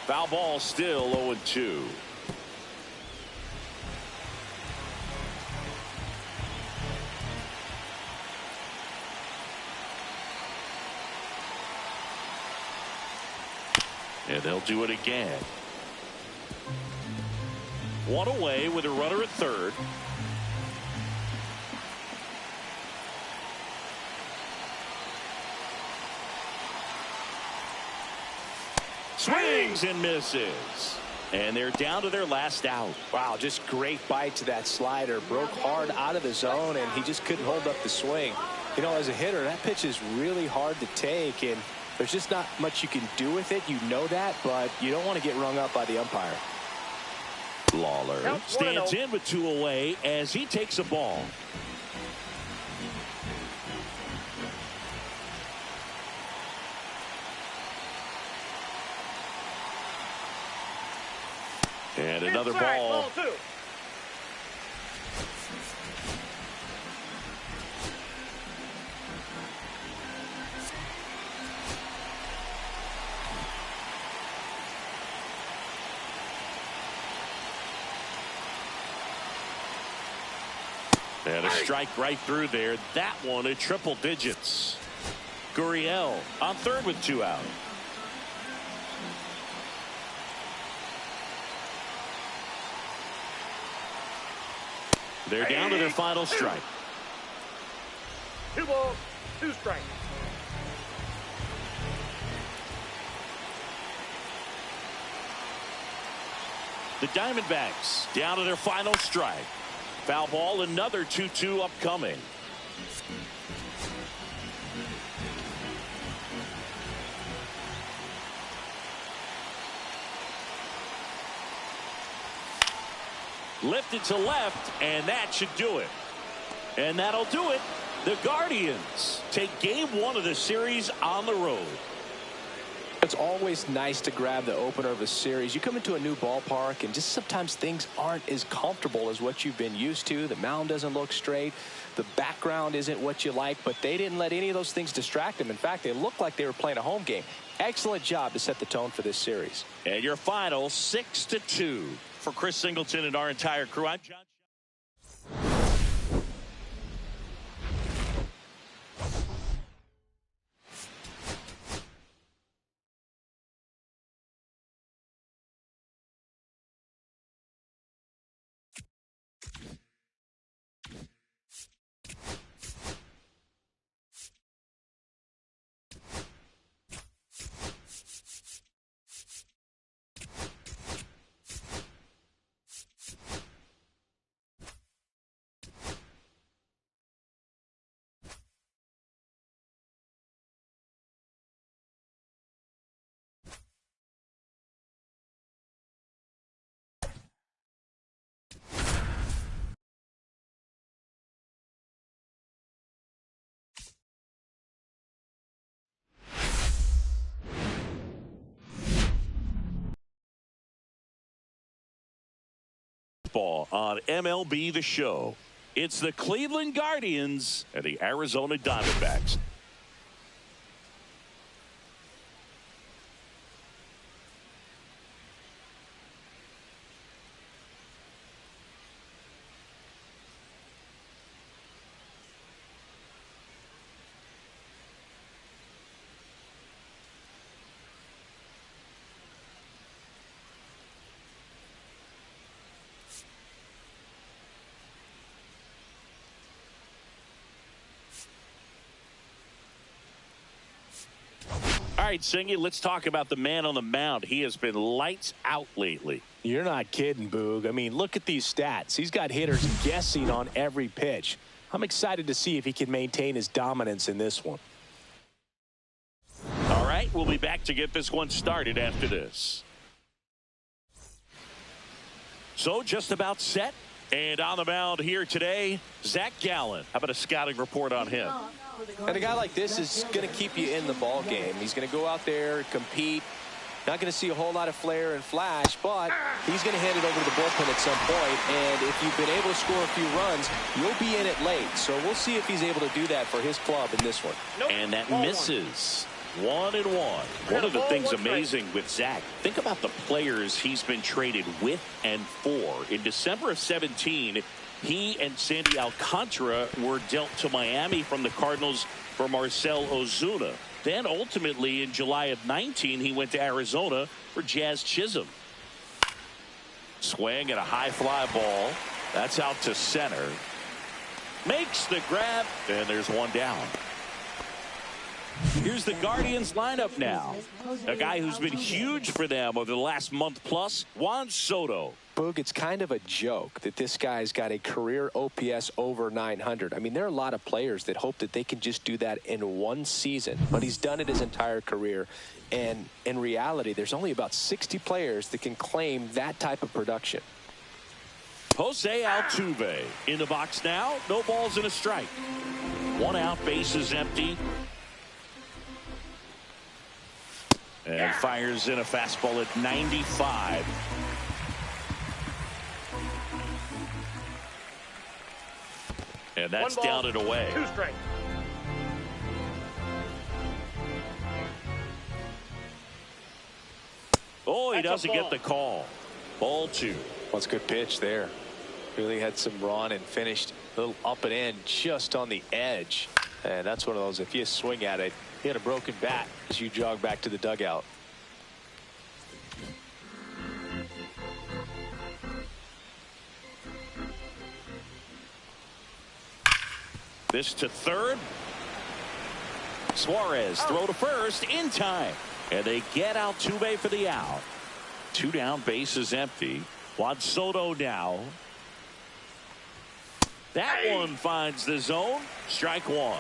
S1: Foul ball, still 0-2. And they'll do it again. One away with a runner at third. Swings and misses. And they're down to their last out.
S2: Wow, just great bite to that slider. Broke hard out of the zone, and he just couldn't hold up the swing. You know, as a hitter, that pitch is really hard to take, and there's just not much you can do with it. You know that, but you don't want to get rung up by the umpire.
S1: Lawler stands in with 2 away as he takes a ball. And another ball. And a strike right through there. That one at triple digits. Gurriel on third with 2 out. They're down to their final strike.
S4: 2 balls, 2 strikes.
S1: The Diamondbacks down to their final strike. Foul ball, another 2-2 upcoming. Lifted to left, and that should do it. And that'll do it. The Guardians take game 1 of the series on the road.
S2: It's always nice to grab the opener of a series. You come into a new ballpark, and just sometimes things aren't as comfortable as what you've been used to. The mound doesn't look straight. The background isn't what you like, but they didn't let any of those things distract them. In fact, they looked like they were playing a home game. Excellent job to set the tone for this series.
S1: And your final 6-2. For Chris Singleton and our entire crew, I'm John. Ball on MLB The Show. It's the Cleveland Guardians and the Arizona Diamondbacks. right, Singy, let's talk about the man on the mound. He has been lights out lately.
S5: You're not kidding, Boog. I mean, look at these stats. He's got hitters guessing on every pitch. I'm excited to see if he can maintain his dominance in this one.
S1: All right, we'll be back to get this one started after this. So just about set. And on the mound here today, Zach Gallen. How about a scouting report on him?
S2: And a guy like this is going to keep you in the ball game. He's going to go out there, compete. Not going to see a whole lot of flair and flash, but he's going to hand it over to the bullpen at some point. And if you've been able to score a few runs, you'll be in it late. So we'll see if he's able to do that for his club in this one.
S1: And that misses. 1-1. One of the things amazing with Zach, think about the players he's been traded with and for. In December of 17, he and Sandy Alcantara were dealt to Miami from the Cardinals for Marcell Ozuna. Then ultimately in July of 19, he went to Arizona for Jazz Chisholm. Swing at a high fly ball. That's out to center. Makes the grab, and there's one down. Here's the Guardians lineup now. A guy who's been huge for them over the last month plus, Juan Soto.
S2: Boog, it's kind of a joke that this guy's got a career OPS over 900. I mean, there are a lot of players that hope that they can just do that in one season, but he's done it his entire career. And in reality, there's only about 60 players that can claim that type of production.
S1: Jose Altuve in the box now. No balls and a strike. 1 out, bases empty. And fires in a fastball at 95. And that's down and away.
S4: 2 strikes.
S1: Oh, he doesn't get the call. Ball 2.
S2: Well, it's a good pitch there. Really had some run and finished a little up and in just on the edge. And that's one of those, if you swing at it, you had a broken bat as you jog back to the dugout.
S1: This to third. Suarez throw to first in time. And they get Altuve for the out. 2 down, bases empty. Juan Soto now. That one finds the zone. Strike 1.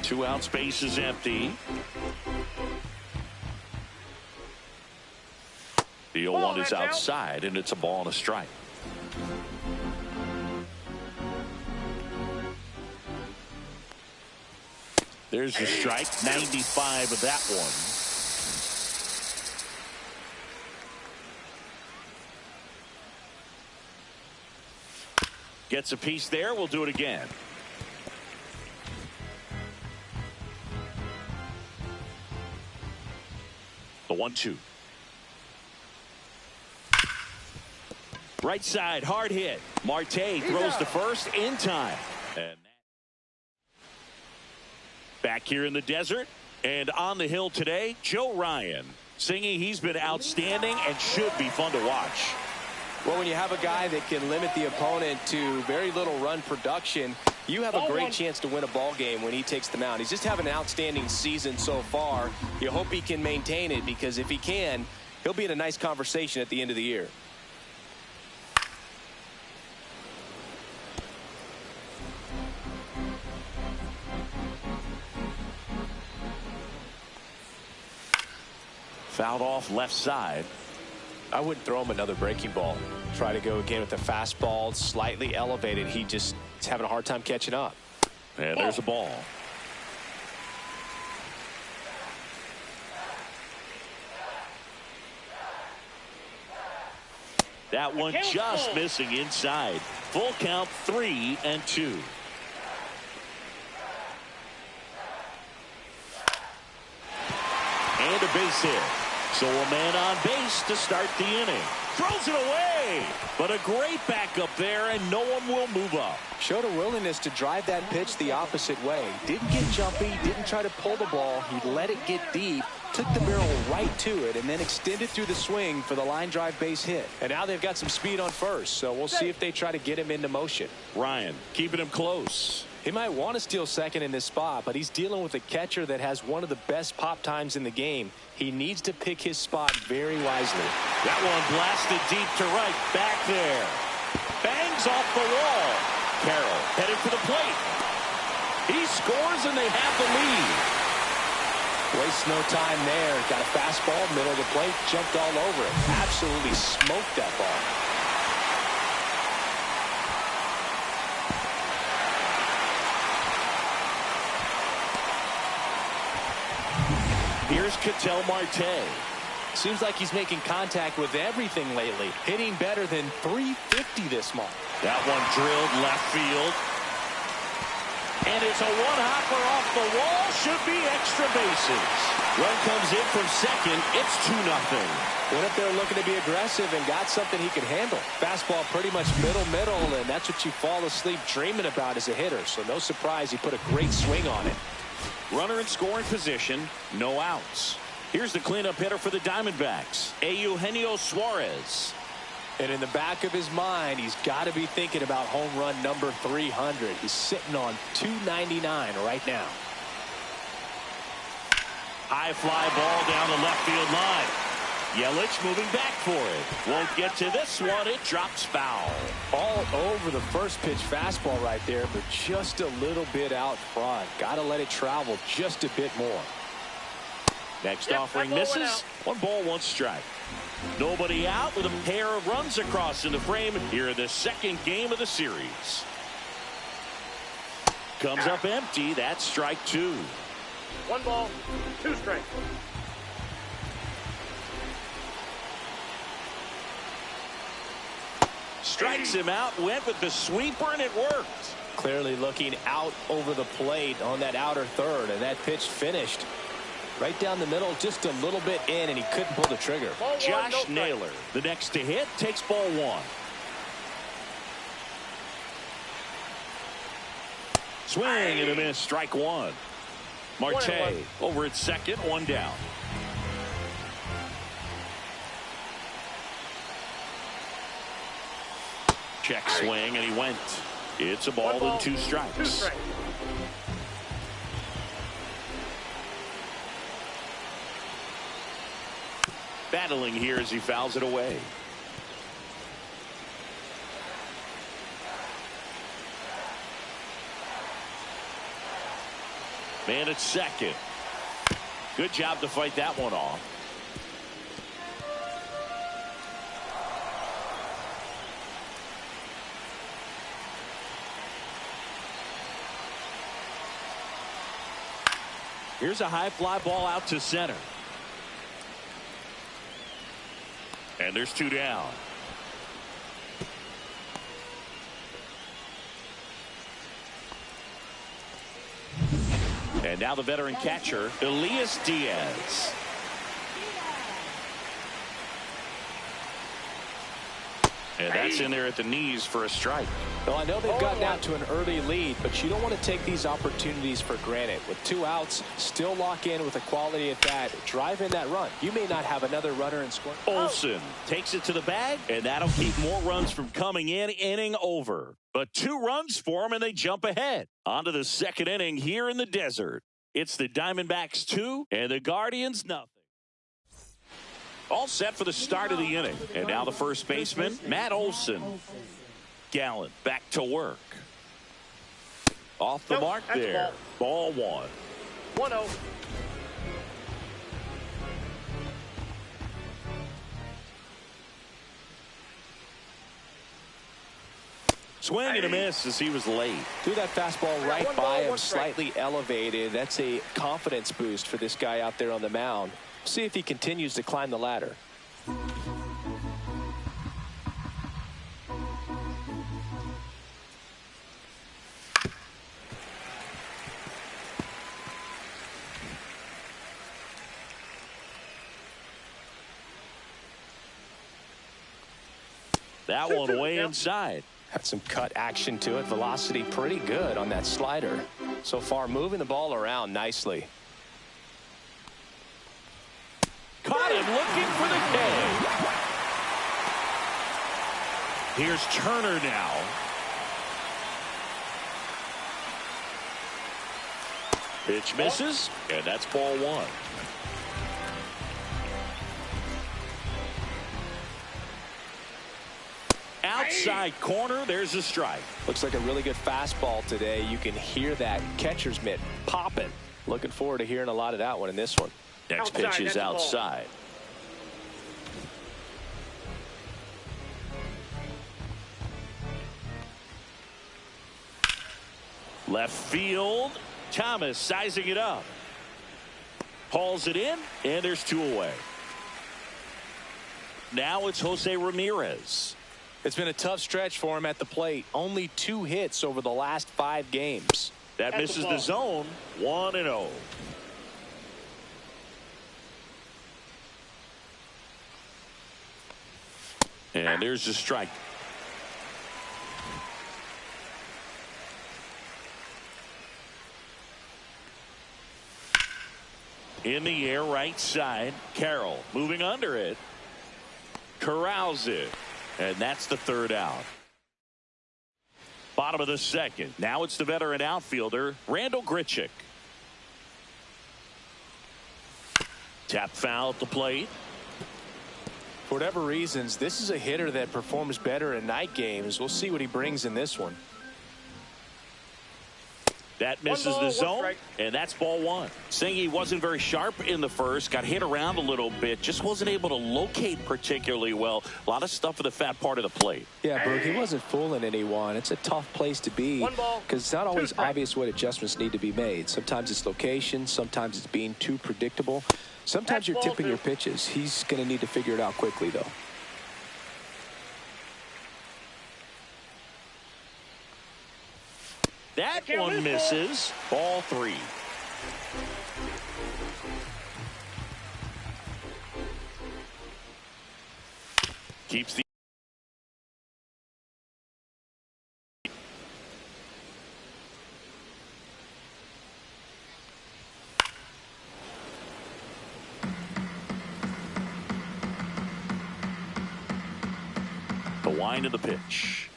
S1: 2 outs, bases empty. The 0-1 is outside, and it's a ball and a strike. There's the strike. 95 of that one. Gets a piece there. We'll do it again. The 1-2. Right side, hard hit. Marte throws to first in time. And back here in the desert and on the hill today, Joe Ryan. Singing, he's been outstanding and should be fun to watch.
S2: Well, when you have a guy that can limit the opponent to very little run production, you have a great chance to win a ball game when he takes the mound. He's just having an outstanding season so far. You hope he can maintain it, because if he can, he'll be in a nice conversation at the end of the year.
S1: Fouled off left side.
S2: I wouldn't throw him another breaking ball. Try to go again with the fastball, slightly elevated. He's having a hard time catching up.
S1: And there's a ball. That one just missing inside. Full count, 3-2. And a base hit. So a man on base to start the inning. Throws it away. But a great backup there, and no one will move up.
S2: Showed a willingness to drive that pitch the opposite way. Didn't get jumpy, didn't try to pull the ball. He let it get deep, took the barrel right to it, and then extended through the swing for the line drive base hit. And now they've got some speed on first, so we'll see if they try to get him into motion.
S1: Ryan keeping him close.
S2: He might want to steal second in this spot, but he's dealing with a catcher that has one of the best pop times in the game. He needs to pick his spot very wisely.
S1: That one blasted deep to right. Back there. Bangs off the wall. Carroll headed for the plate. He scores and they have the lead.
S2: Wastes no time there. Got a fastball, middle of the plate, jumped all over it. Absolutely smoked that ball.
S1: Here's Ketel Marte.
S2: Seems like he's making contact with everything lately. Hitting better than .350 this month.
S1: That one drilled left field. And it's a one-hopper off the wall. Should be extra bases. Run comes in from second. It's 2-0.
S2: Went up there looking to be aggressive and got something he could handle. Fastball pretty much middle, and that's what you fall asleep dreaming about as a hitter. So no surprise he put a great swing on it.
S1: Runner in scoring position, no outs. Here's the cleanup hitter for the Diamondbacks, Eugenio Suarez.
S2: And in the back of his mind, he's got to be thinking about home run number 300. He's sitting on 299 right now.
S1: High fly ball down the left field line. Yelich moving back for it. Won't get to this one. It drops foul.
S2: All over the first pitch fastball right there, but just a little bit out front. Got to let it travel just a bit more.
S1: Next offering misses. 1 ball, 1 strike. Nobody out with a pair of runs across in the frame here in the second game of the series. Comes up empty. That's strike 2.
S4: 1 ball, 2 strikes.
S1: Strikes him out, went with the sweeper, and it worked.
S2: Clearly looking out over the plate on that outer third, and that pitch finished right down the middle, just a little bit in, and he couldn't pull the trigger.
S1: Josh Naylor, the next to hit, takes ball 1. Swing and a miss, strike 1. Marte over at second, 1 down. Check swing, and he went. It's a ball and 2 strikes.
S4: 2 strikes.
S1: Battling here as he fouls it away. Man at second. Good job to fight that one off. Here's a high fly ball out to center. And there's 2 down. And now the veteran catcher, Elias Diaz. And that's in there at the knees for a strike.
S2: Well, I know they've gotten out to an early lead, but you don't want to take these opportunities for granted. With 2 outs, still lock in with a quality at bat. Drive in that run. You may not have another runner in scoring.
S1: Olsen takes it to the bag, and that'll keep more runs from coming in. Inning over. But 2 runs for them, and they jump ahead. On to the second inning here in the desert. It's the Diamondbacks 2 and the Guardians nothing. All set for the start of the inning. And now the first baseman, Matt Olson. Gallant back to work. Off the mark there. Ball 1.
S4: 1-0.
S2: Swing and a miss as he was late. Threw that fastball right by him, slightly elevated. That's a confidence boost for this guy out there on the mound. See if he continues to climb the ladder.
S1: That one way inside.
S2: Had some cut action to it. Velocity pretty good on that slider. So far moving the ball around nicely.
S1: Caught him looking for the K. Here's Turner now. Pitch misses, and that's ball one. Outside corner, there's a strike.
S2: Looks like a really good fastball today. You can hear that catcher's mitt popping. Looking forward to hearing a lot of that one in this one.
S1: Next pitch is outside. Left field. Thomas sizing it up. Hauls it in, and there's two away. Now it's Jose Ramirez.
S2: It's been a tough stretch for him at the plate. Only 2 hits over the last 5 games.
S1: That misses the zone. 1-0. And there's the strike. In the air, right side. Carroll moving under it. Corrals it. And that's the third out. Bottom of the second. Now it's the veteran outfielder, Randall Grichuk. Tap foul at the plate.
S2: For whatever reasons, this is a hitter that performs better in night games. We'll see what he brings in this one.
S1: That misses the zone, and that's ball one. Singy wasn't very sharp in the first, got hit around a little bit, just wasn't able to locate particularly well. A lot of stuff for the fat part of the plate.
S2: Yeah, Berg, he wasn't fooling anyone. It's a tough place to be because it's not always obvious what adjustments need to be made. Sometimes it's location, sometimes it's being too predictable. Sometimes you're tipping your pitches. He's going to need to figure it out quickly, though.
S1: That one misses. Ball three. Keeps the wind of the pitch.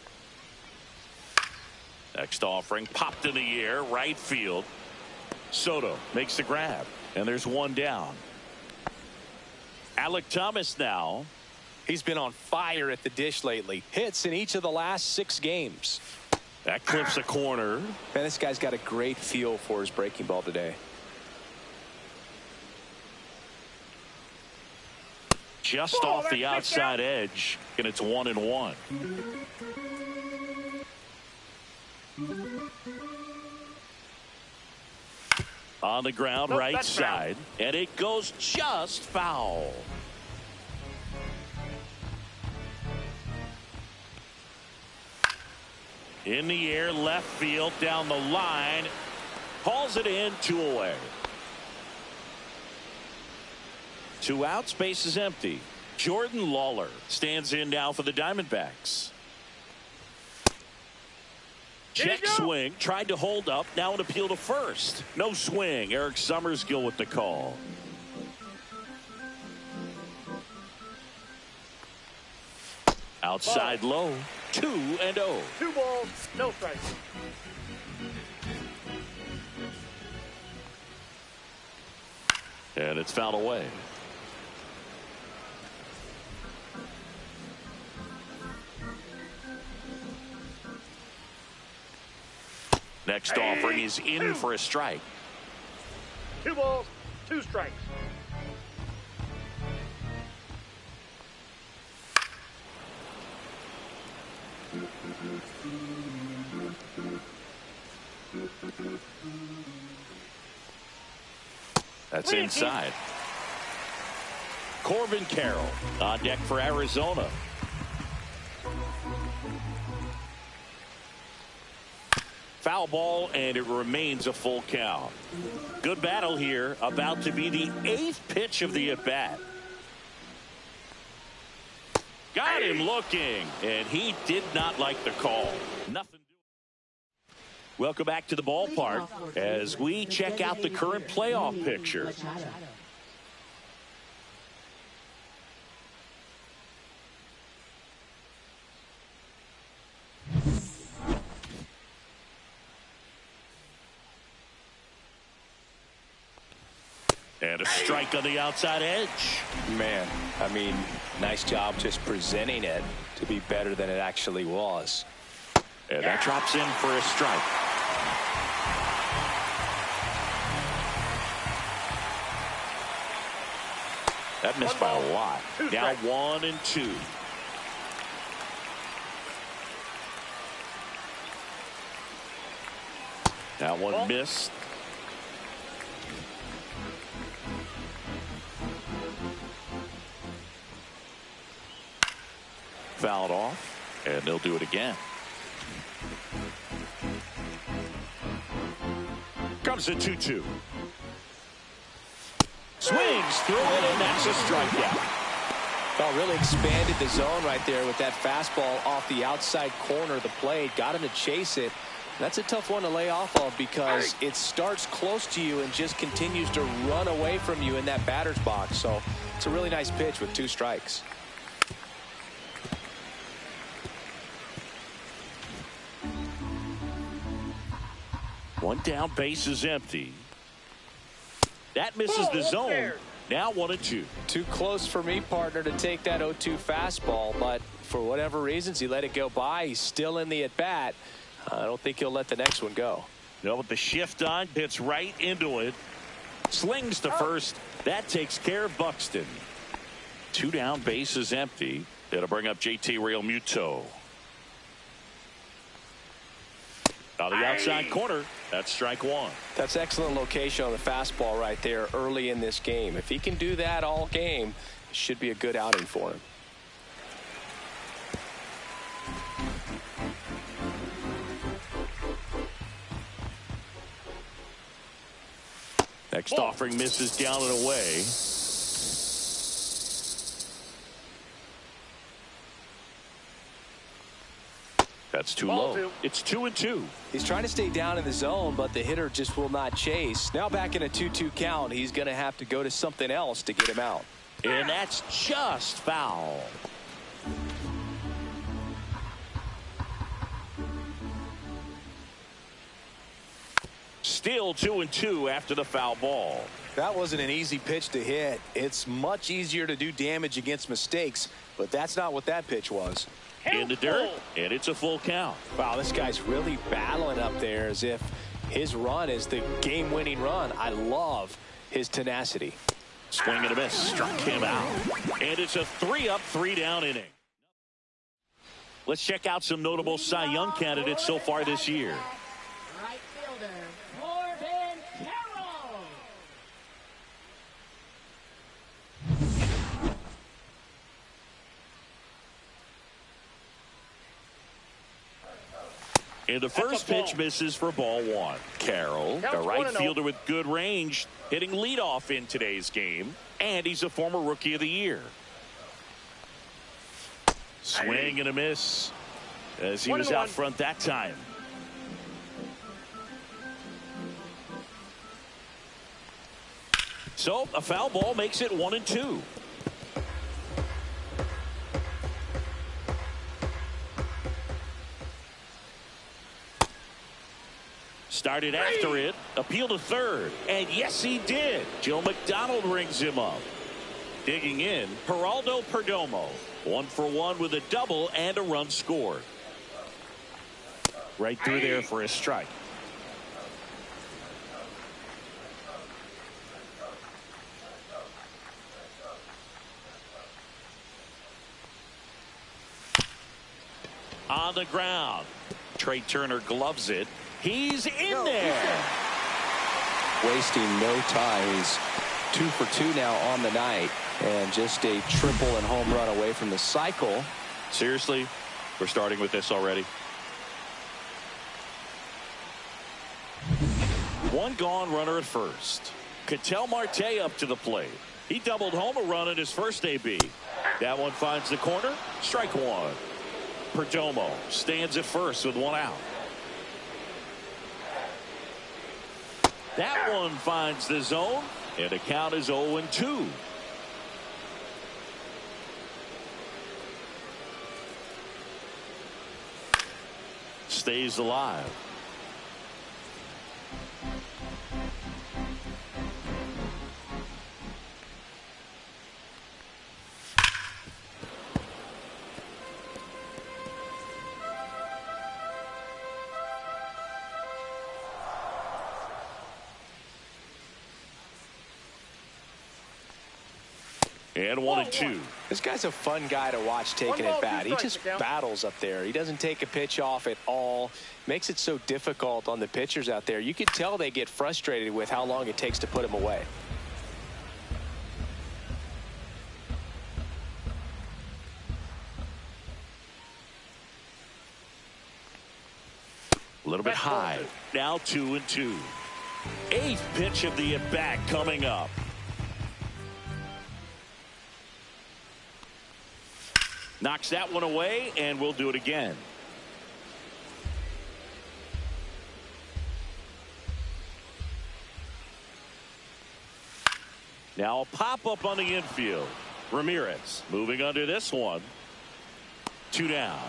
S1: Next offering popped in the air, right field. Soto makes the grab, and there's one down. Alek Thomas now.
S2: He's been on fire at the dish lately. Hits in each of the last 6 games.
S1: That clips a corner.
S2: Man, this guy's got a great feel for his breaking ball today.
S1: Just off the outside edge, and it's 1-1. On the ground, right side, and it goes just foul. In the air, left field, down the line, hauls it in, 2 away. 2 outs, base is empty. Jordan Lawler stands in now for the Diamondbacks. Check swing, tried to hold up, now an appeal to first. No swing. Eric Summerskill with the call. Outside low, 2-0.
S4: 2 balls, no strikes.
S1: And it's fouled away. Next offering is in for a strike.
S4: 2 balls, 2 strikes.
S1: That's inside. Corbin Carroll on deck for Arizona. Foul ball, and it remains a full count. Good battle here, about to be the 8th pitch of the at-bat. Got him looking, and he did not like the call. Nothing. Welcome back to the ballpark as we check out the current playoff picture. And a strike on the outside edge.
S2: Man, I mean, nice job just presenting it to be better than it actually was.
S1: And that drops in for a strike. That missed by a lot. Now 1-2. That one missed. Fouled off, and they'll do it again. Comes a 2-2. Swings through it, and that's a strikeout.
S2: Well, really expanded the zone right there with that fastball off the outside corner of the plate. Got him to chase it. That's a tough one to lay off of because it starts close to you and just continues to run away from you in that batter's box. So it's a really nice pitch with 2 strikes.
S1: One down, base is empty. That misses the zone. Now 1-2.
S2: Too close for me, partner, to take that 0-2 fastball, but for whatever reasons, he let it go by. He's still in the at-bat. I don't think he'll let the next one go.
S1: No, with the shift on, hits right into it. Slings to first. That takes care of Buxton. 2 down, base is empty. That'll bring up JT Realmuto. On the outside corner, that's strike 1.
S2: That's excellent location on the fastball right there early in this game. If he can do that all game, it should be a good outing for him.
S1: Next offering misses down and away. That's too low. It's 2-2.
S2: He's trying to stay down in the zone, but the hitter just will not chase. Now back in a 2-2 count, he's going to have to go to something else to get him out.
S1: And that's just foul. Still 2-2 after the foul ball.
S2: That wasn't an easy pitch to hit. It's much easier to do damage against mistakes, but that's not what that pitch was.
S1: In the dirt, and it's a full count.
S2: Wow, this guy's really battling up there as if his run is the game-winning run. I love his tenacity.
S1: Swing and a miss, struck him out. And it's a 3-up, 3-down inning. Let's check out some notable Cy Young candidates so far this year.
S3: Right fielder, Corbin Carroll.
S1: And the first pitch misses for ball 1. Carroll, the right fielder with good range, hitting leadoff in today's game. And he's a former Rookie of the Year. Swing and a miss as he was out front that time. So a foul ball makes it 1-2. Started after it, appeal to third, and yes he did. Joe McDonald rings him up. Digging in, Geraldo Perdomo, 1 for 1 with a double and a run scored. Right through there for a strike. On the ground, Trey Turner gloves it. He's in there.
S2: Wasting no time. He's 2 for 2 now on the night, and just a triple and home run away from the cycle.
S1: Seriously, we're starting with this already. 1 gone, runner at first. Ketel Marte up to the plate. He doubled home a run in his first AB. That one finds the corner. Strike 1. Perdomo stands at first with 1 out. That one finds the zone, and the count is 0-2. Stays alive. And 1-2.
S2: This guy's a fun guy to watch taking it bat. He just battles up there. He doesn't take a pitch off at all. Makes it so difficult on the pitchers out there. You can tell they get frustrated with how long it takes to put him away.
S1: A little bit high. Now 2-2. 8th pitch of the at-bat coming up. Knocks that one away, and we'll do it again. Now a pop-up on the infield. Ramirez moving under this one. 2 down.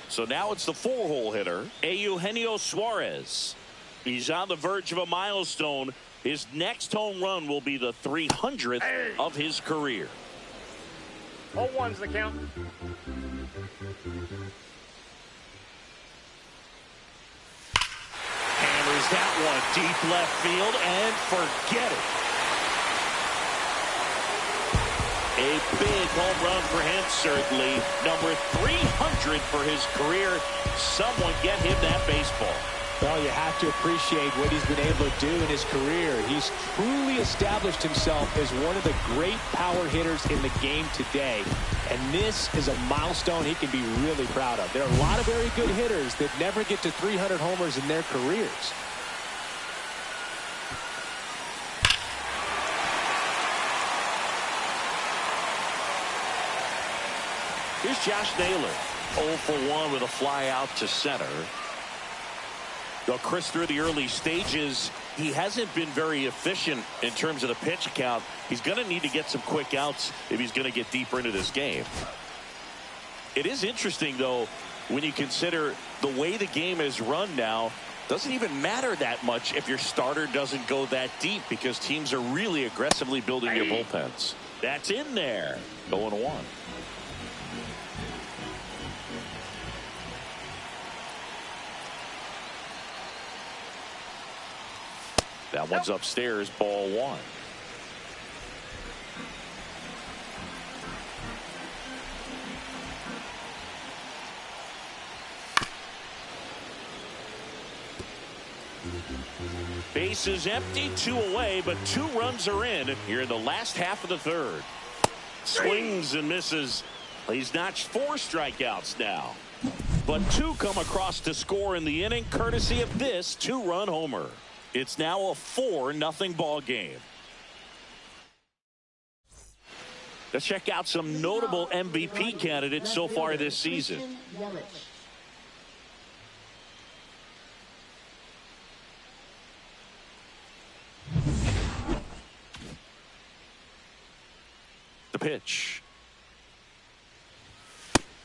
S1: So now it's the 4-hole hitter, Eugenio Suarez. He's on the verge of a milestone. His next home run will be the 300th of his career.
S4: 0-1's the count.
S1: Hammers that one deep left field and forget it. A big home run for him, certainly. Number 300 for his career. Someone get him that baseball.
S2: Well, you have to appreciate what he's been able to do in his career. He's truly established himself as one of the great power hitters in the game today. And this is a milestone he can be really proud of. There are a lot of very good hitters that never get to 300 homers in their careers.
S1: Here's Josh Naylor. 0 for 1 with a fly out to center. Though Chris, through the early stages, he hasn't been very efficient in terms of the pitch count. He's going to need to get some quick outs if he's going to get deeper into this game. It is interesting, though, when you consider the way the game is run now. Doesn't even matter that much if your starter doesn't go that deep, because teams are really aggressively building their bullpens. That's in there. 0-1. That one's upstairs, ball 1. Base is empty, 2 away, but 2 runs are in here in the last half of the 3rd. Swings and misses. He's notched 4 strikeouts now, but 2 come across to score in the inning, courtesy of this 2-run homer. It's now a 4-0 ball game. Let's check out some notable MVP candidates so far this season. The pitch.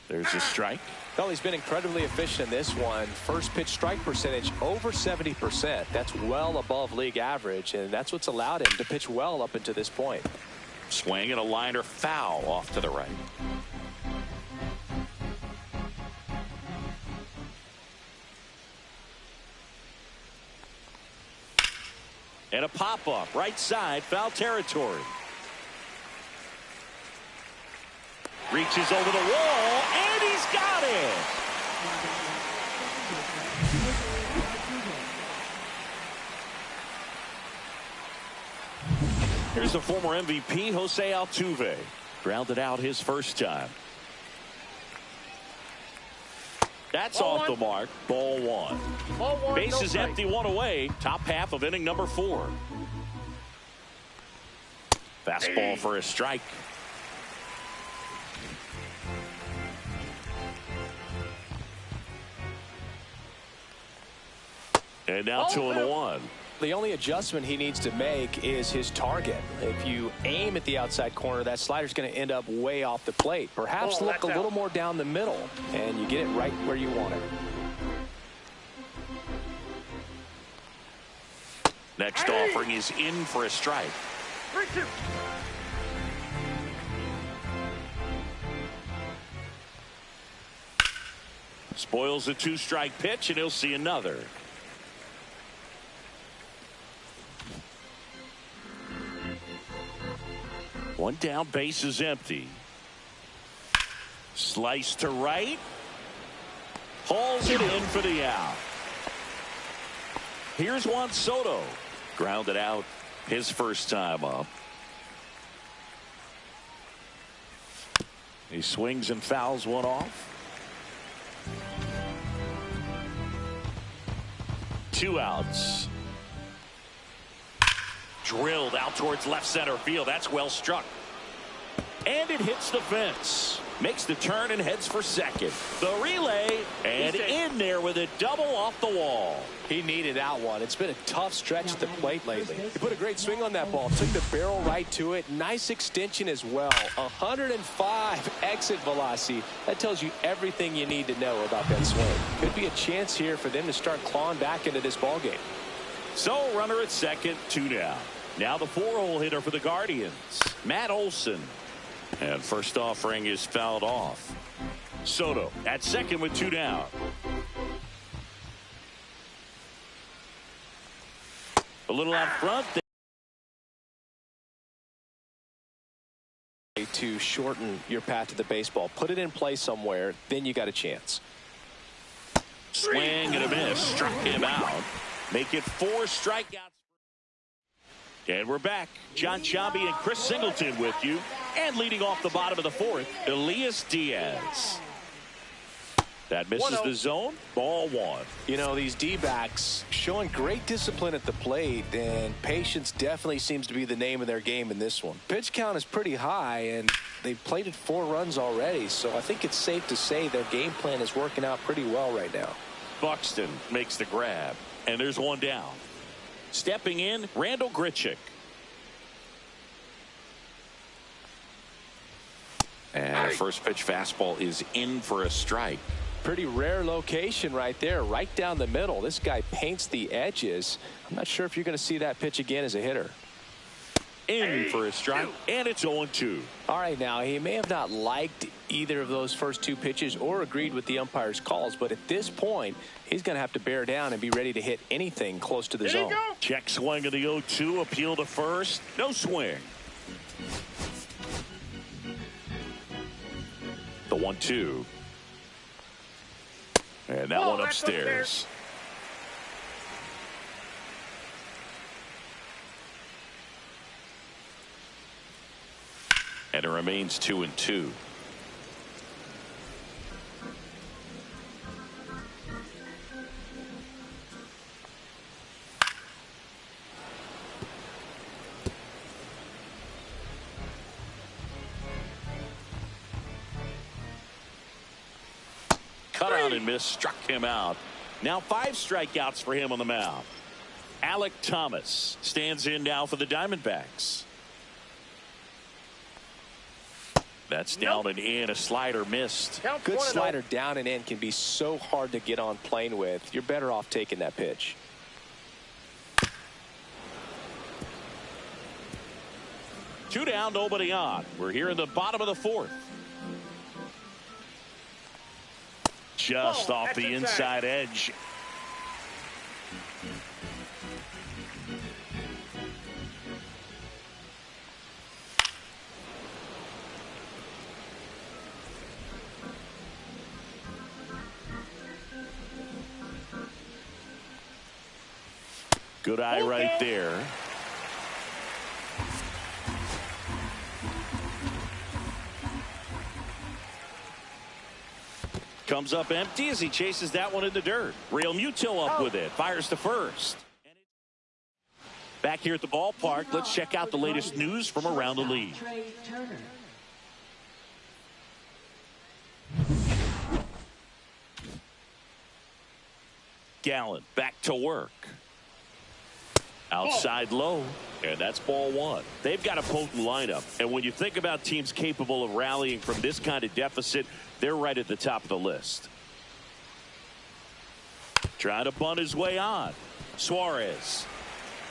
S1: There's a strike.
S2: Well, he's been incredibly efficient in this one. First pitch strike percentage over 70%. That's well above league average, and that's what's allowed him to pitch well up until this point.
S1: Swing and a liner foul off to the right. And a pop-up right side, foul territory. Reaches over the wall, and he's got it. Here's the former MVP, Jose Altuve. Grounded out his first time. That's
S4: Ball
S1: off
S4: one.
S1: the mark. Ball 1.
S4: Ball 1.
S1: Base
S4: no
S1: is
S4: strike.
S1: empty, 1 away. Top half of inning number 4. Fastball for a strike. And now 2-1.
S2: The only adjustment he needs to make is his target. If you aim at the outside corner, that slider's going to end up way off the plate. Perhaps look a little more down the middle, and you get it right where you want it.
S1: Next offering is in for a strike.
S4: 3-2.
S1: Spoils a 2-strike pitch, and he'll see another. One down, base is empty. Slice to right. Hauls it in for the out. Here's Juan Soto. Grounded out his first time up. He swings and fouls one off. 2 outs. Drilled out towards left center field. That's well struck. And it hits the fence. Makes the turn and heads for second. The relay, and in there with a double off the wall.
S2: He needed that one. It's been a tough stretch at the plate lately. He put a great swing on that ball. Took the barrel right to it. Nice extension as well. 105 exit velocity. That tells you everything you need to know about that swing. Could be a chance here for them to start clawing back into this ball game.
S1: So runner at second, 2 down. Now the 4-hole hitter for the Guardians, Matt Olson. And first offering is fouled off. Soto at second with 2 down. A little out front.
S2: To shorten your path to the baseball. Put it in play somewhere, then you got a chance.
S1: Swing and a miss. Struck him out. Make it 4 strikeouts. And we're back. John Sciambi and Chris Singleton with you. And leading off the bottom of the 4th, Elias Diaz. That misses the zone. Ball 1.
S2: You know, these D-backs showing great discipline at the plate, and patience definitely seems to be the name of their game in this one. Pitch count is pretty high, and they've plated 4 runs already, so I think it's safe to say their game plan is working out pretty well right now.
S1: Buxton makes the grab, and there's 1 down. Stepping in, Randall Grichuk. And the first pitch fastball is in for a strike.
S2: Pretty rare location right there, right down the middle. This guy paints the edges. I'm not sure if you're going to see that pitch again as a hitter.
S1: In for a strike, and it's 0-2.
S2: All right, now he may have not liked either of those first 2 pitches or agreed with the umpire's calls, but at this point, he's going to have to bear down and be ready to hit anything close to the zone.
S1: Check swing of the 0-2, appeal to first, no swing. The 1-2. And that one upstairs. And it remains 2-2. Cut out and miss, struck him out. Now 5 strikeouts for him on the mound. Alek Thomas stands in now for the Diamondbacks. That's down and in. A slider missed.
S2: Good slider down and in can be so hard to get on plane with. You're better off taking that pitch.
S1: Two down, nobody on. We're here in the bottom of the 4th. Just off the inside edge. Good eye right there. Comes up empty as he chases that one in the dirt. Real Muto up with it. Fires to first. Back here at the ballpark, let's check out the latest news from around the league. Gallen back to work. Outside low, and that's ball 1. They've got a potent lineup, and when you think about teams capable of rallying from this kind of deficit, they're right at the top of the list. Trying to bunt his way on. Suarez.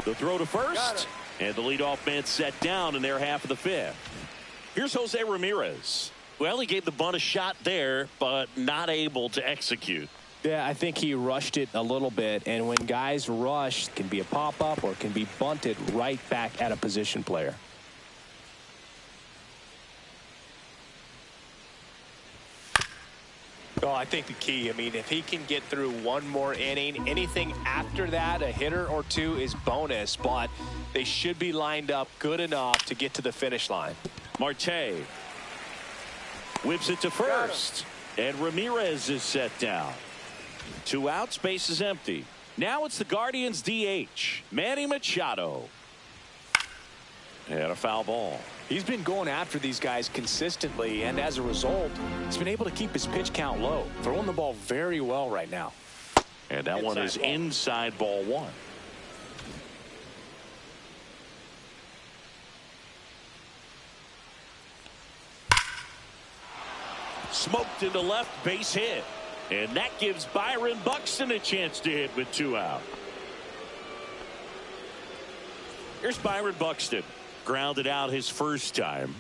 S1: The throw to first, and the leadoff man set down in their half of the 5th. Here's Jose Ramirez. Well, he gave the bunt a shot there, but not able to execute.
S2: Yeah, I think he rushed it a little bit, and when guys rush, it can be a pop-up or it can be bunted right back at a position player. Oh, I think the key, I mean, if he can get through one more inning, anything after that, a hitter or two is bonus, but they should be lined up good enough to get to the finish line.
S1: Marte whips it to first, and Ramirez is set down. 2 outs, base is empty. Now it's the Guardians DH, Manny Machado. And a foul ball.
S5: He's been going after these guys consistently, and as a result, he's been able to keep his pitch count low, throwing the ball very well right now.
S1: And that one is inside ball 1. Smoked into left, base hit. And that gives Byron Buxton a chance to hit with 2 out. Here's Byron Buxton. Grounded out his first time.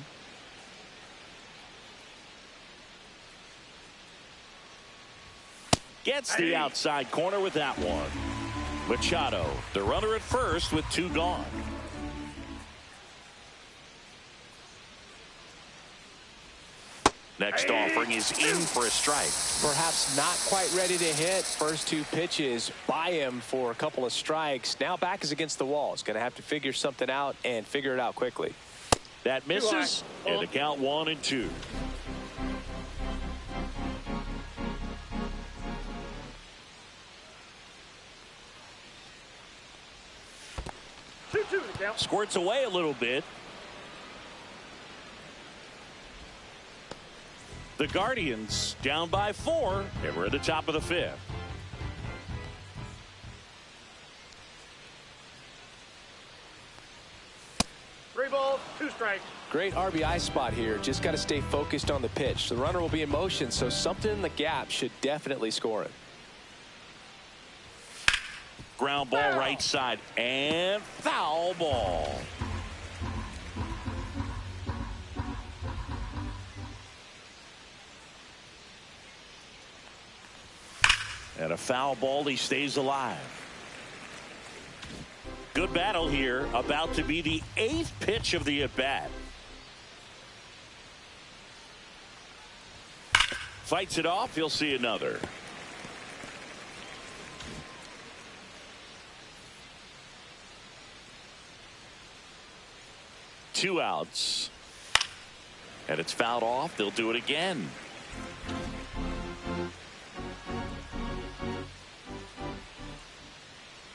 S1: Gets the outside corner with that one. Machado, the runner at first with 2 gone. Next offering is in for a strike.
S2: Perhaps not quite ready to hit. First 2 pitches by him for a couple of strikes. Now back is against the wall. He's going to have to figure something out and figure it out quickly.
S1: That misses, and the count 1-2. Squirts away a little bit. The Guardians down by 4, and we're at the top of the 5th.
S4: Three balls, 2 strikes.
S2: Great RBI spot here. Just got to stay focused on the pitch. The runner will be in motion, so something in the gap should definitely score it.
S1: Ground ball right side, and foul ball. And a foul ball, he stays alive. Good battle here, about to be the 8th pitch of the at-bat. Fights it off, he'll see another. Two outs. And it's fouled off, they'll do it again.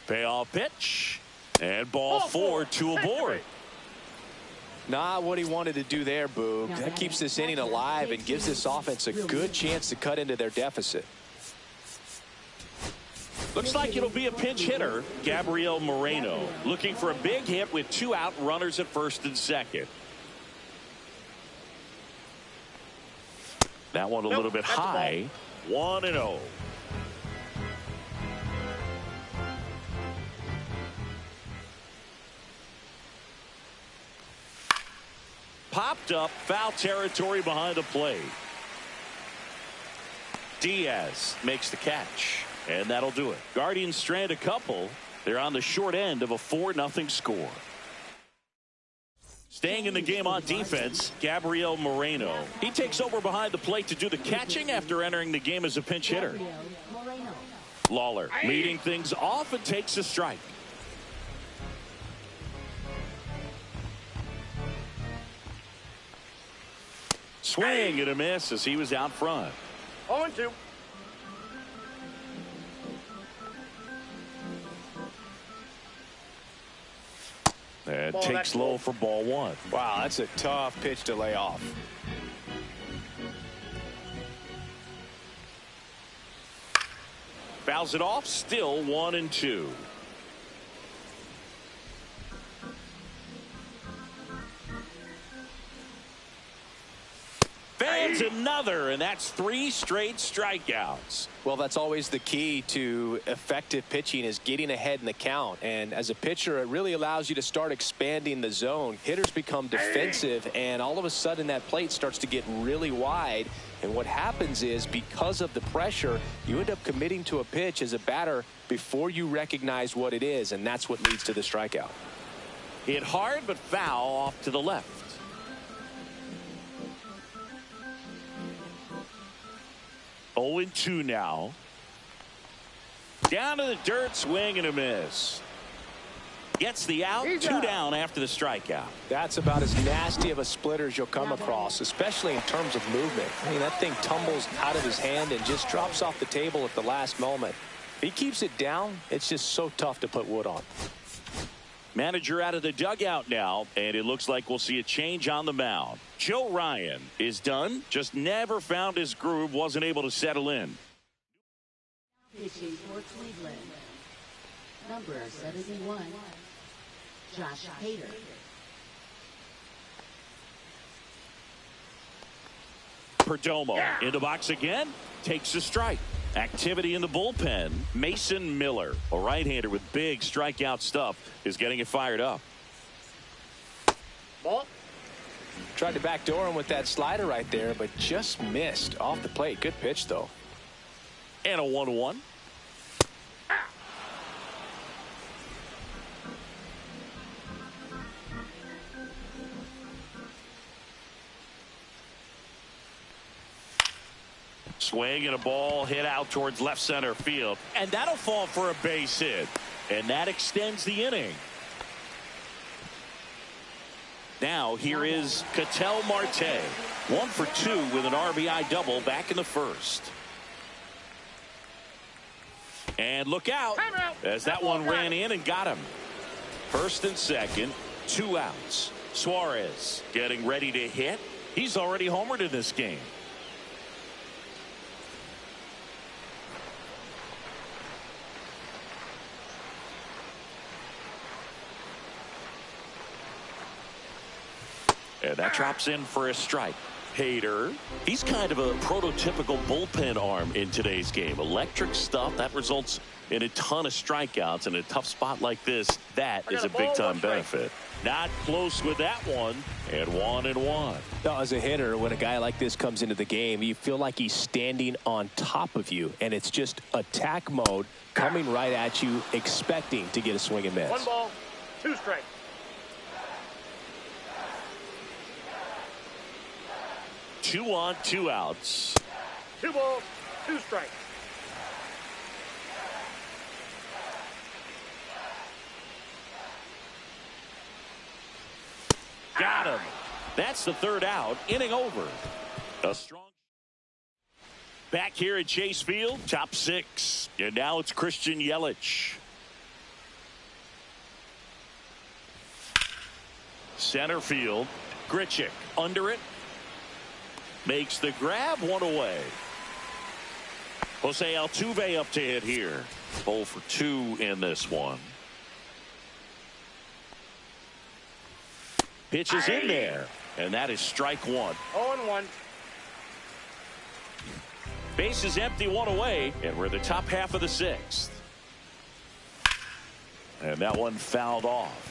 S1: Payoff pitch, and ball 4, 2 aboard.
S2: Not what he wanted to do there, Boog. That keeps this inning alive and gives this offense a good chance to cut into their deficit.
S1: Looks like it'll be a pinch hitter, Gabriel Moreno, looking for a big hit with 2 out, runners at first and second. That one a little bit high. 1-0. Popped up, foul territory behind the plate. Diaz makes the catch, and that'll do it. Guardians strand a couple. They're on the short end of a 4-0 score. Staying in the game on defense, Gabriel Moreno. He takes over behind the plate to do the catching after entering the game as a pinch hitter. Lawler leading things off and takes a strike. Swing and a miss as he was out front.
S4: 0-2.
S1: And takes low for ball 1.
S2: Wow, that's a tough pitch to lay off.
S1: Fouls it off, still 1-2. Fans another, and that's 3 straight strikeouts.
S2: Well, that's always the key to effective pitching, is getting ahead in the count. And as a pitcher, it really allows you to start expanding the zone. Hitters become defensive, and all of a sudden that plate starts to get really wide. And what happens is, because of the pressure, you end up committing to a pitch as a batter before you recognize what it is, and that's what leads to the strikeout.
S1: Hit hard, but foul off to the left. 0-2 now. Down to the dirt, swing and a miss. Gets the out, 2 down after the strikeout.
S2: That's about as nasty of a splitter as you'll come across, especially in terms of movement. I mean, that thing tumbles out of his hand and just drops off the table at the last moment. If he keeps it down, it's just so tough to put wood on.
S1: Manager out of the dugout now, and it looks like we'll see a change on the mound. Joe Ryan is done, just never found his groove, wasn't able to settle in.
S3: Pitching for Cleveland, number 71, Josh Hader.
S1: Perdomo in the box again, takes a strike. Activity in the bullpen. Mason Miller, a right-hander with big strikeout stuff, is getting it fired up.
S4: Ball.
S2: Tried to backdoor him with that slider right there, but just missed off the plate. Good pitch, though.
S1: And a 1-1. Swing and a ball hit out towards left center field. And that'll fall for a base hit. And that extends the inning. Now here is Ketel Marte. 1 for 2 with an RBI double back in the first. And look out as that one ran in and got him. First and second, 2 outs. Suarez getting ready to hit. He's already homered in this game. And that drops in for a strike. Hader, he's kind of a prototypical bullpen arm in today's game. Electric stuff that results in a ton of strikeouts in a tough spot like this. That is a big-time benefit. Not close with that one, and 1-1.
S2: Now, as a hitter, when a guy like this comes into the game, you feel like he's standing on top of you, and it's just attack mode coming right at you, expecting to get a swing and miss.
S4: 1 ball, 2 strikes.
S1: 2 on, 2 outs.
S4: 2 balls, 2 strikes.
S1: Got him. That's the 3rd out. Inning over. A strong. Back here at Chase Field, top 6. And now it's Christian Yelich. Center field. Grichuk under it. Makes the grab, 1 away. Jose Altuve up to hit here. 0 for 2 in this one. Pitch is in there, and that is strike 1.
S4: 0-1.
S1: Base is empty, 1 away, and we're the top half of the 6th. And that one fouled off.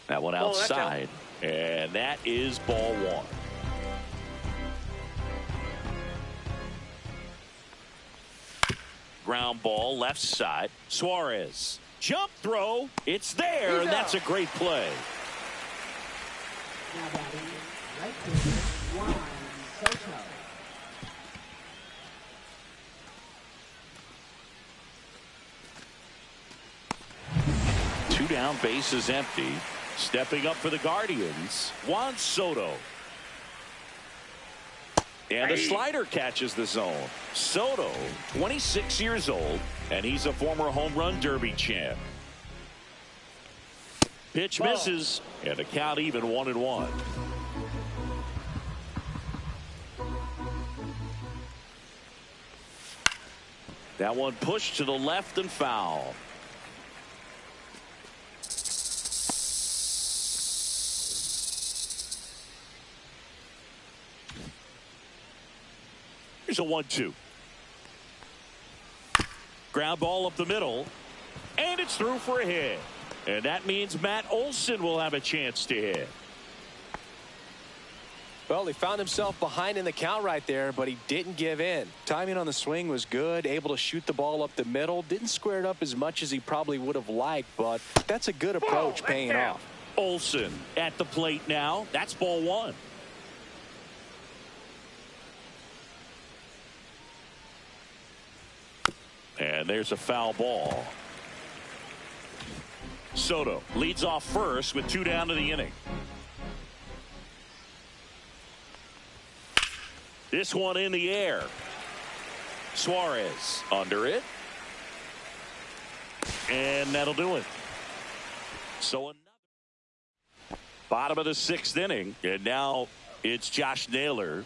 S1: That one outside, and that is ball 1. Ground ball left side. Suarez. Jump throw. It's there, and that's a great play.
S3: Now batting, right fielder, Juan Soto.
S1: Two down, base is empty. Stepping up for the Guardians, Juan Soto. And the slider catches the zone. Soto, 26 years old, and he's a former home run derby champ. Pitch misses, and the count even 1-1. That one pushed to the left and foul. Here's a 1-2. Ground ball up the middle, and it's through for a hit. And that means Matt Olson will have a chance to hit.
S2: Well, he found himself behind in the count right there, but he didn't give in. Timing on the swing was good, able to shoot the ball up the middle. Didn't square it up as much as he probably would have liked, but that's a good approach paying off.
S1: Olsen at the plate now. That's ball one. And there's a foul ball. Soto leads off first with 2 down to the inning. This one in the air. Suarez under it. And that'll do it. So another bottom of the 6th inning. And now it's Josh Naylor.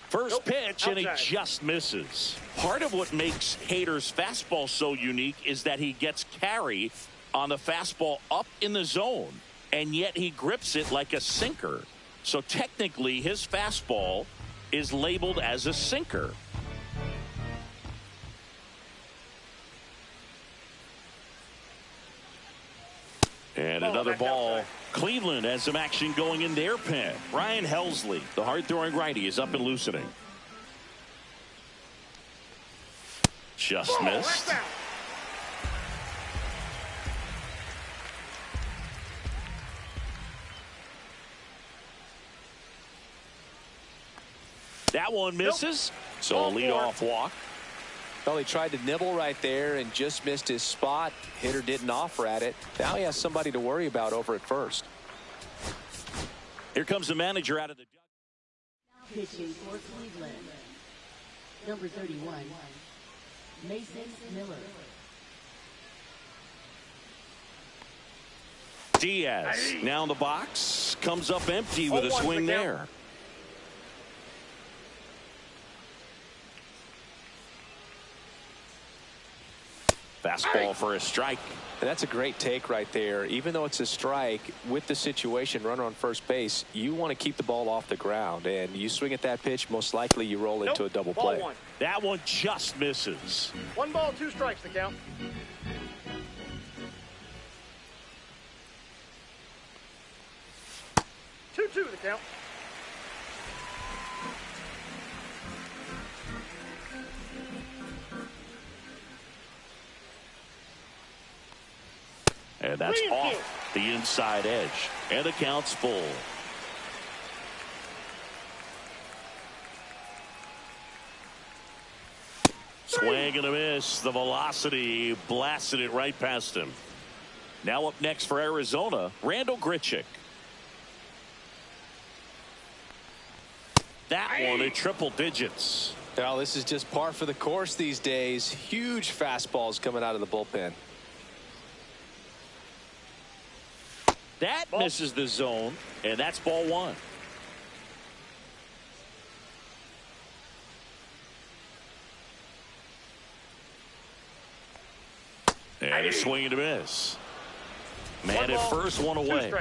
S1: First pitch, and he just misses. Part of what makes Hader's fastball so unique is that he gets carry on the fastball up in the zone, and yet he grips it like a sinker. So technically, his fastball is labeled as a sinker. And another ball. Cleveland has some action going in their pen. Ryan Helsley, the hard-throwing righty, is up and loosening. Just missed. That one misses. So a leadoff walk.
S2: Well, he tried to nibble right there and just missed his spot. Hitter didn't offer at it. Now he has somebody to worry about over at first.
S1: Here comes the manager out of the
S3: Now pitching for Cleveland, number 31, Mason Miller.
S1: Diaz now in the box. Comes up empty with a swing there. Fastball for a strike.
S2: And that's a great take right there. Even though it's a strike, with the situation, runner on first base, you want to keep the ball off the ground. And you swing at that pitch, most likely you roll into a double play.
S4: One.
S1: That one just misses.
S4: 1 ball, 2 strikes the count. Two the count.
S1: And that's off the inside edge. And the count's full. Swing and a miss. The velocity blasted it right past him. Now up next for Arizona, Randall Grichuk. That one at triple digits.
S2: Now this is just par for the course these days. Huge fastballs coming out of the bullpen.
S1: That misses the zone, and that's ball one. And a swing and a miss. Man at first, one away.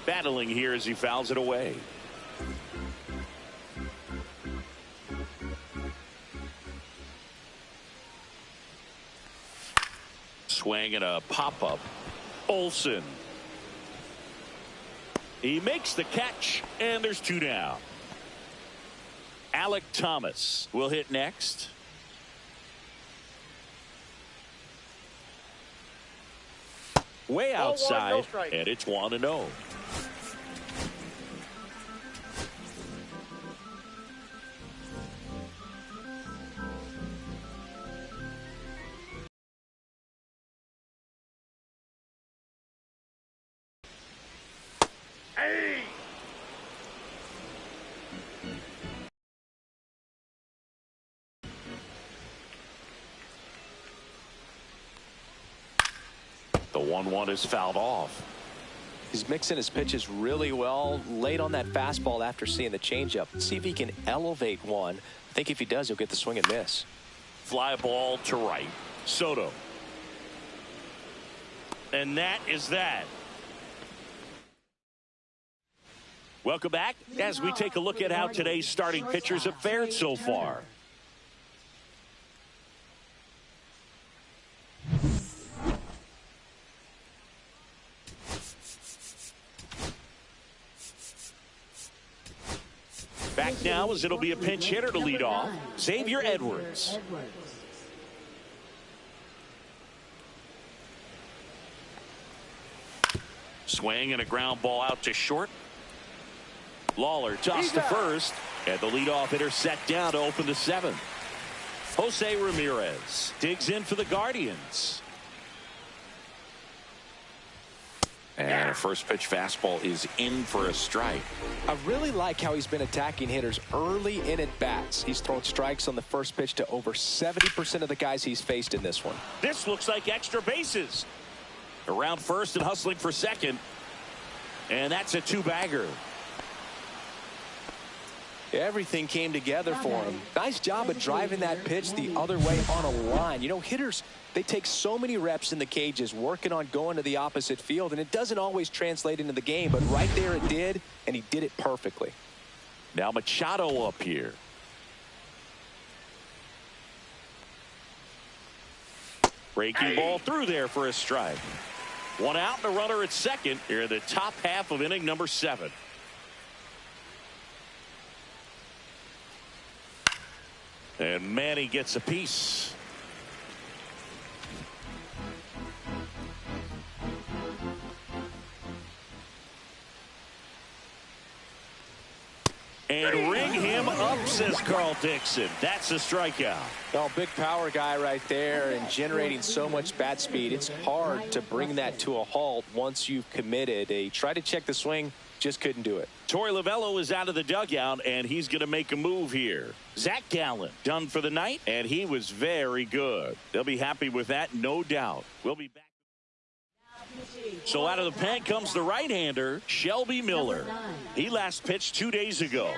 S1: Battling here as he fouls it away. Swing and a pop-up. Olsen. He makes the catch, and there's 2 down. Alec Thomas will hit next. Way outside, and it's 1-0. The 1-1 is fouled off.
S2: He's mixing his pitches really well. Late on that fastball after seeing the changeup. See if he can elevate one. I think if he does, he'll get the swing and miss.
S1: Fly ball to right. Soto. And that is that. Welcome back as we take a look at how today's starting pitchers have fared so far. Back now as it'll be a pinch hitter to lead off. Xavier Edwards. Swing and a ground ball out to short. Lawler tossed to first, and the leadoff hitter set down to open the seventh. Jose Ramirez digs in for the Guardians. And a first pitch fastball is in for a strike.
S2: I really like how he's been attacking hitters early in at bats. He's thrown strikes on the first pitch to over 70% of the guys he's faced in this one.
S1: This looks like extra bases. Around first and hustling for second. And that's a two-bagger.
S2: Everything came together for him. Nice job of driving that pitch the other way on a line. You know, hitters, they take so many reps in the cages working on going to the opposite field, and it doesn't always translate into the game, but right there it did, and he did it perfectly.
S1: Now Machado up here. Breaking ball through there for a strike. One out and a runner at second here in the top half of inning number 7. And Manny gets a piece. And ring him up, says Carl Dixon. That's a strikeout.
S2: Well, big power guy right there and generating so much bat speed. It's hard to bring that to a halt once you've committed. He tried to check the swing, just couldn't do it.
S1: Torey Lovullo is out of the dugout, and he's going to make a move here. Zach Gallen done for the night, and he was very good. They'll be happy with that, no doubt. We'll be back. So out of the pen comes the right-hander, Shelby Miller. He last pitched 2 days ago.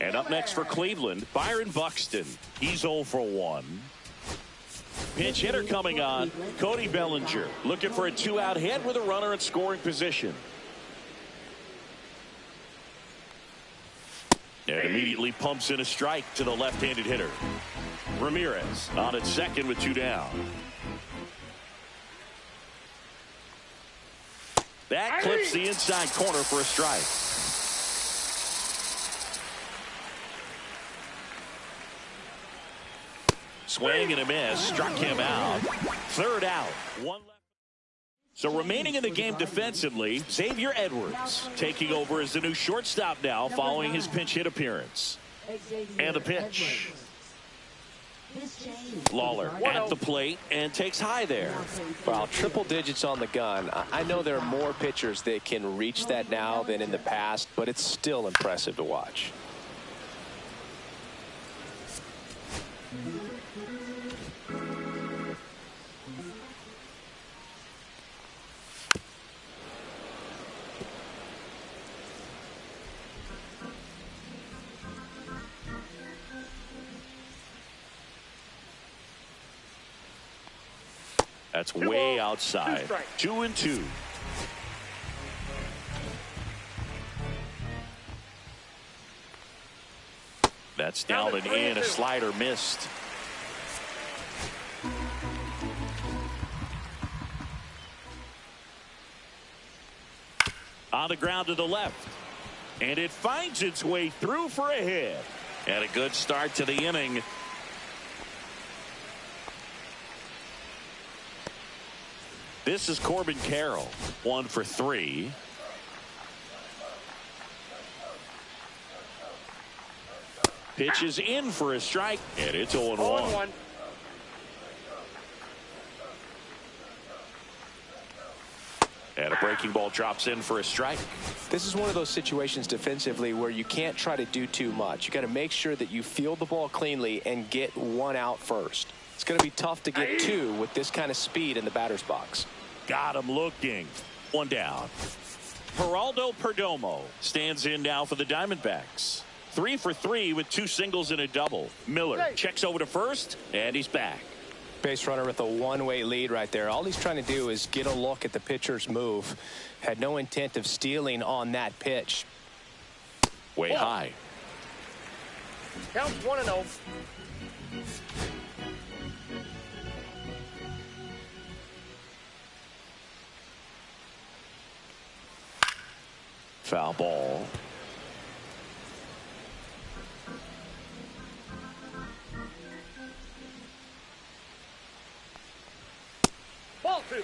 S1: And up next for Cleveland, Byron Buxton. He's 0 for 1. Pinch hitter coming on, Cody Bellinger. Looking for a 2-out hit with a runner in scoring position. And immediately pumps in a strike to the left-handed hitter. Ramirez on at second with 2 down. That clips the inside corner for a strike. Swing and a miss. Struck him out. 3rd out. 1 left. So remaining in the game defensively, Xavier Edwards taking over as the new shortstop now following his pinch hit appearance. And the pitch. Lawler at the plate and takes high there.
S2: Wow, triple digits on the gun. I know there are more pitchers that can reach that now than in the past, but it's still impressive to watch.
S1: That's way outside. 2-2. That's down and in. A slider missed. On the ground to the left. And it finds its way through for a hit. And a good start to the inning. This is Corbin Carroll, 1 for 3. Pitches in for a strike, and it's 0-1. And a breaking ball drops in for a strike.
S2: This is one of those situations defensively where you can't try to do too much. You got to make sure that you field the ball cleanly and get 1 out first. It's going to be tough to get 2 with this kind of speed in the batter's box.
S1: Got him looking. 1 down. Geraldo Perdomo stands in now for the Diamondbacks. 3 for 3 with 2 singles and a double. Miller checks over to first, and he's back.
S2: Base runner with a one-way lead right there. All he's trying to do is get a look at the pitcher's move. Had no intent of stealing on that pitch.
S1: Way high.
S4: Counts 1-0.
S1: Foul ball.
S4: 2.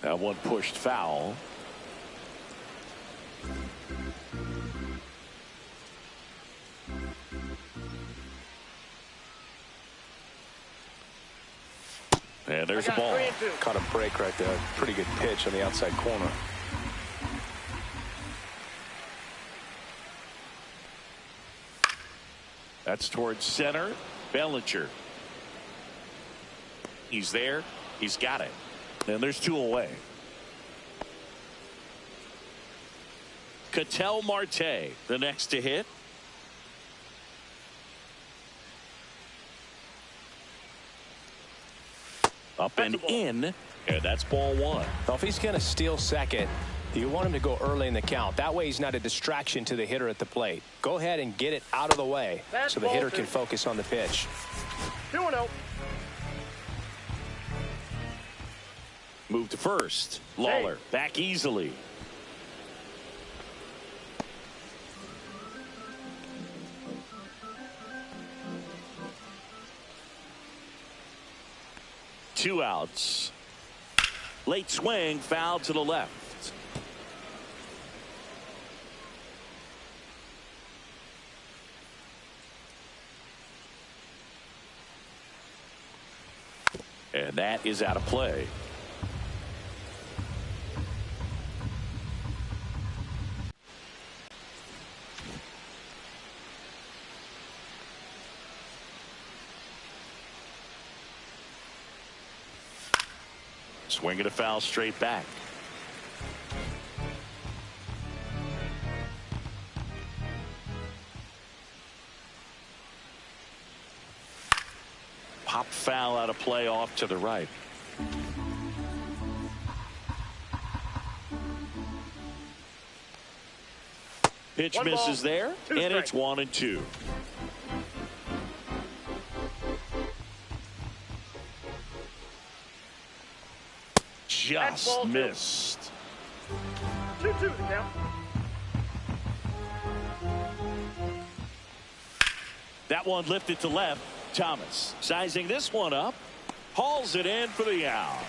S1: That one pushed foul. And there's a ball.
S2: Caught a break right there. Pretty good pitch on the outside corner.
S1: That's towards center. Bellinger. He's there. He's got it. And there's 2 away. Ketel Marte, the next to hit. Up and in. And that's ball 1.
S2: Well, if he's going to steal second, you want him to go early in the count. That way he's not a distraction to the hitter at the plate. Go ahead and get it out of the way so the hitter can focus on the pitch.
S4: 2-0.
S1: Move to first. Lawler back easily. Two outs. Late swing, foul to the left. And that is out of play. Swinging a foul straight back. Pop foul out of play off to the right. Pitch misses there, and it's 1-2. Just missed.
S4: 2-2 the count.
S1: That one lifted to left. Thomas sizing this one up. Hauls it in for the out.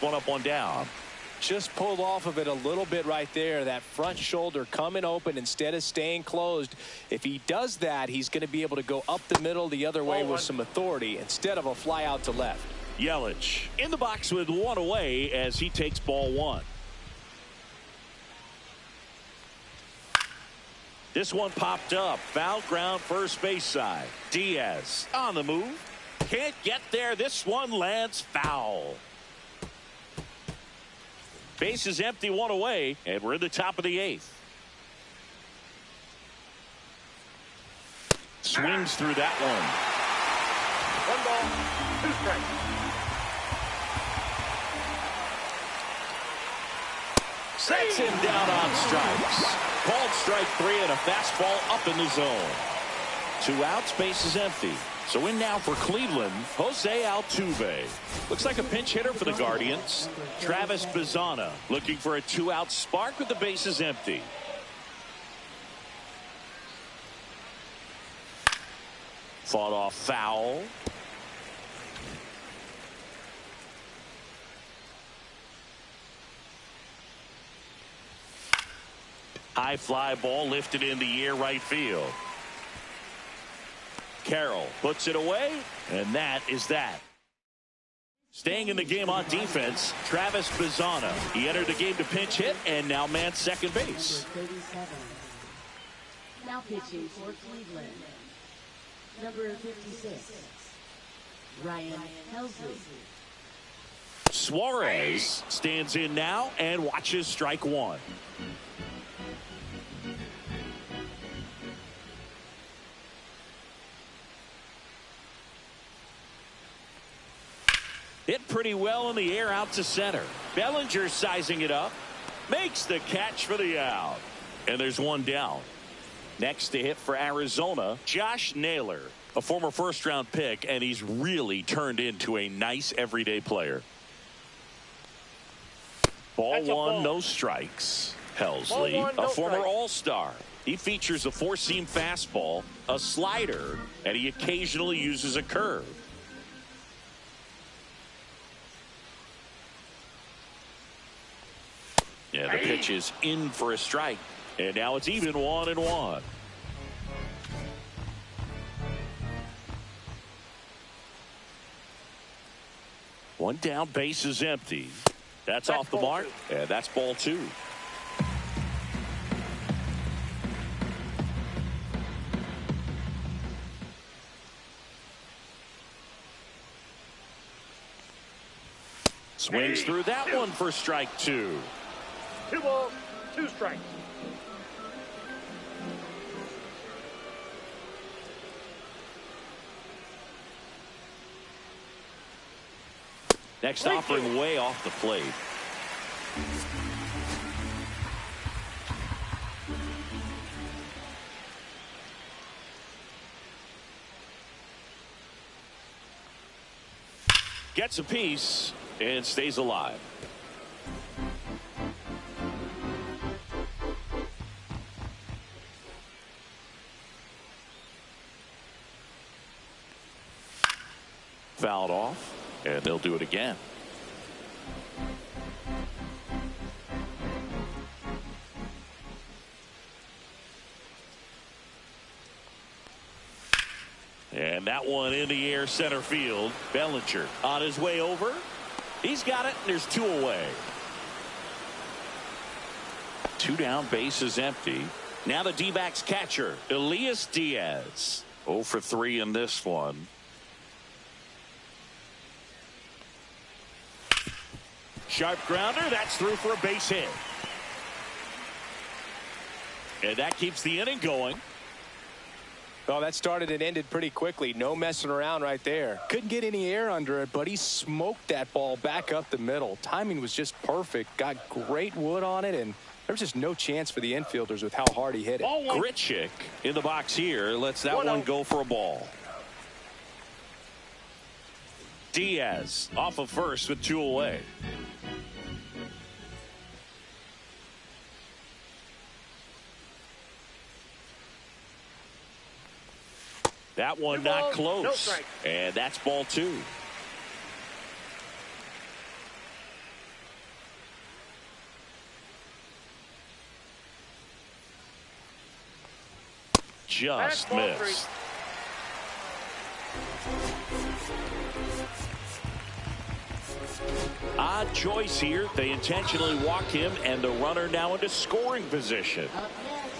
S1: 1 up, 1 down.
S2: Just pulled off of it a little bit right there. That front shoulder coming open instead of staying closed. If he does that, he's going to be able to go up the middle the other way with some authority instead of a fly out to left.
S1: Yelich in the box with 1 away as he takes ball 1. This one popped up. Foul ground first base side. Diaz on the move. Can't get there. This one lands foul. Base is empty, 1 away, and we're in the top of the 8th. Swings through that one.
S4: 1 ball, 2 strikes.
S1: Sets him down on strikes. Called strike 3 and a fastball up in the zone. 2 outs, base is empty. So in now for Cleveland, Jose Altuve. Looks like a pinch hitter for the Guardians. Travis Bazzana looking for a 2-out spark with the bases empty. Fought off foul. High fly ball lifted in the air right field. Carroll puts it away, and that is that. Staying in the game on defense, Travis Bazzana. He entered the game to pinch hit and now mans second base.
S3: Number 37. Now pitching for Cleveland. Number 56. Ryan Helsley.
S1: Suarez stands in now and watches strike 1. Hit pretty well in the air out to center. Bellinger sizing it up. Makes the catch for the out. And there's 1 down. Next to hit for Arizona, Josh Naylor. A former first-round pick, and he's really turned into a nice everyday player. Ball 1, no strikes. Helsley, a former All-Star. He features a four-seam fastball, a slider, and he occasionally uses a curve. Yeah, the pitch is in for a strike. And now it's even 1-1. One down, base is empty. That's off the mark, and that's ball 2. Swings through that one for strike 2.
S4: 2 balls, 2 strikes.
S1: Next offering way off the plate. Gets a piece and stays alive. Fouled off, and they'll do it again. And that one in the air center field. Bellinger on his way over. He's got it, and there's 2 away. 2 down, base is empty. Now the D-backs catcher, Elias Diaz. 0 for 3 in this one. Sharp grounder, that's through for a base hit. And that keeps the inning going.
S2: Well, that started and ended pretty quickly. No messing around right there. Couldn't get any air under it, but he smoked that ball back up the middle. Timing was just perfect. Got great wood on it, and there was just no chance for the infielders with how hard he hit it.
S1: Grichuk in the box here lets that one go for a ball. Diaz off of first with 2 away. That one not close. No, and that's ball 2. Just missed. Odd choice here. They intentionally walk him, and the runner now into scoring position.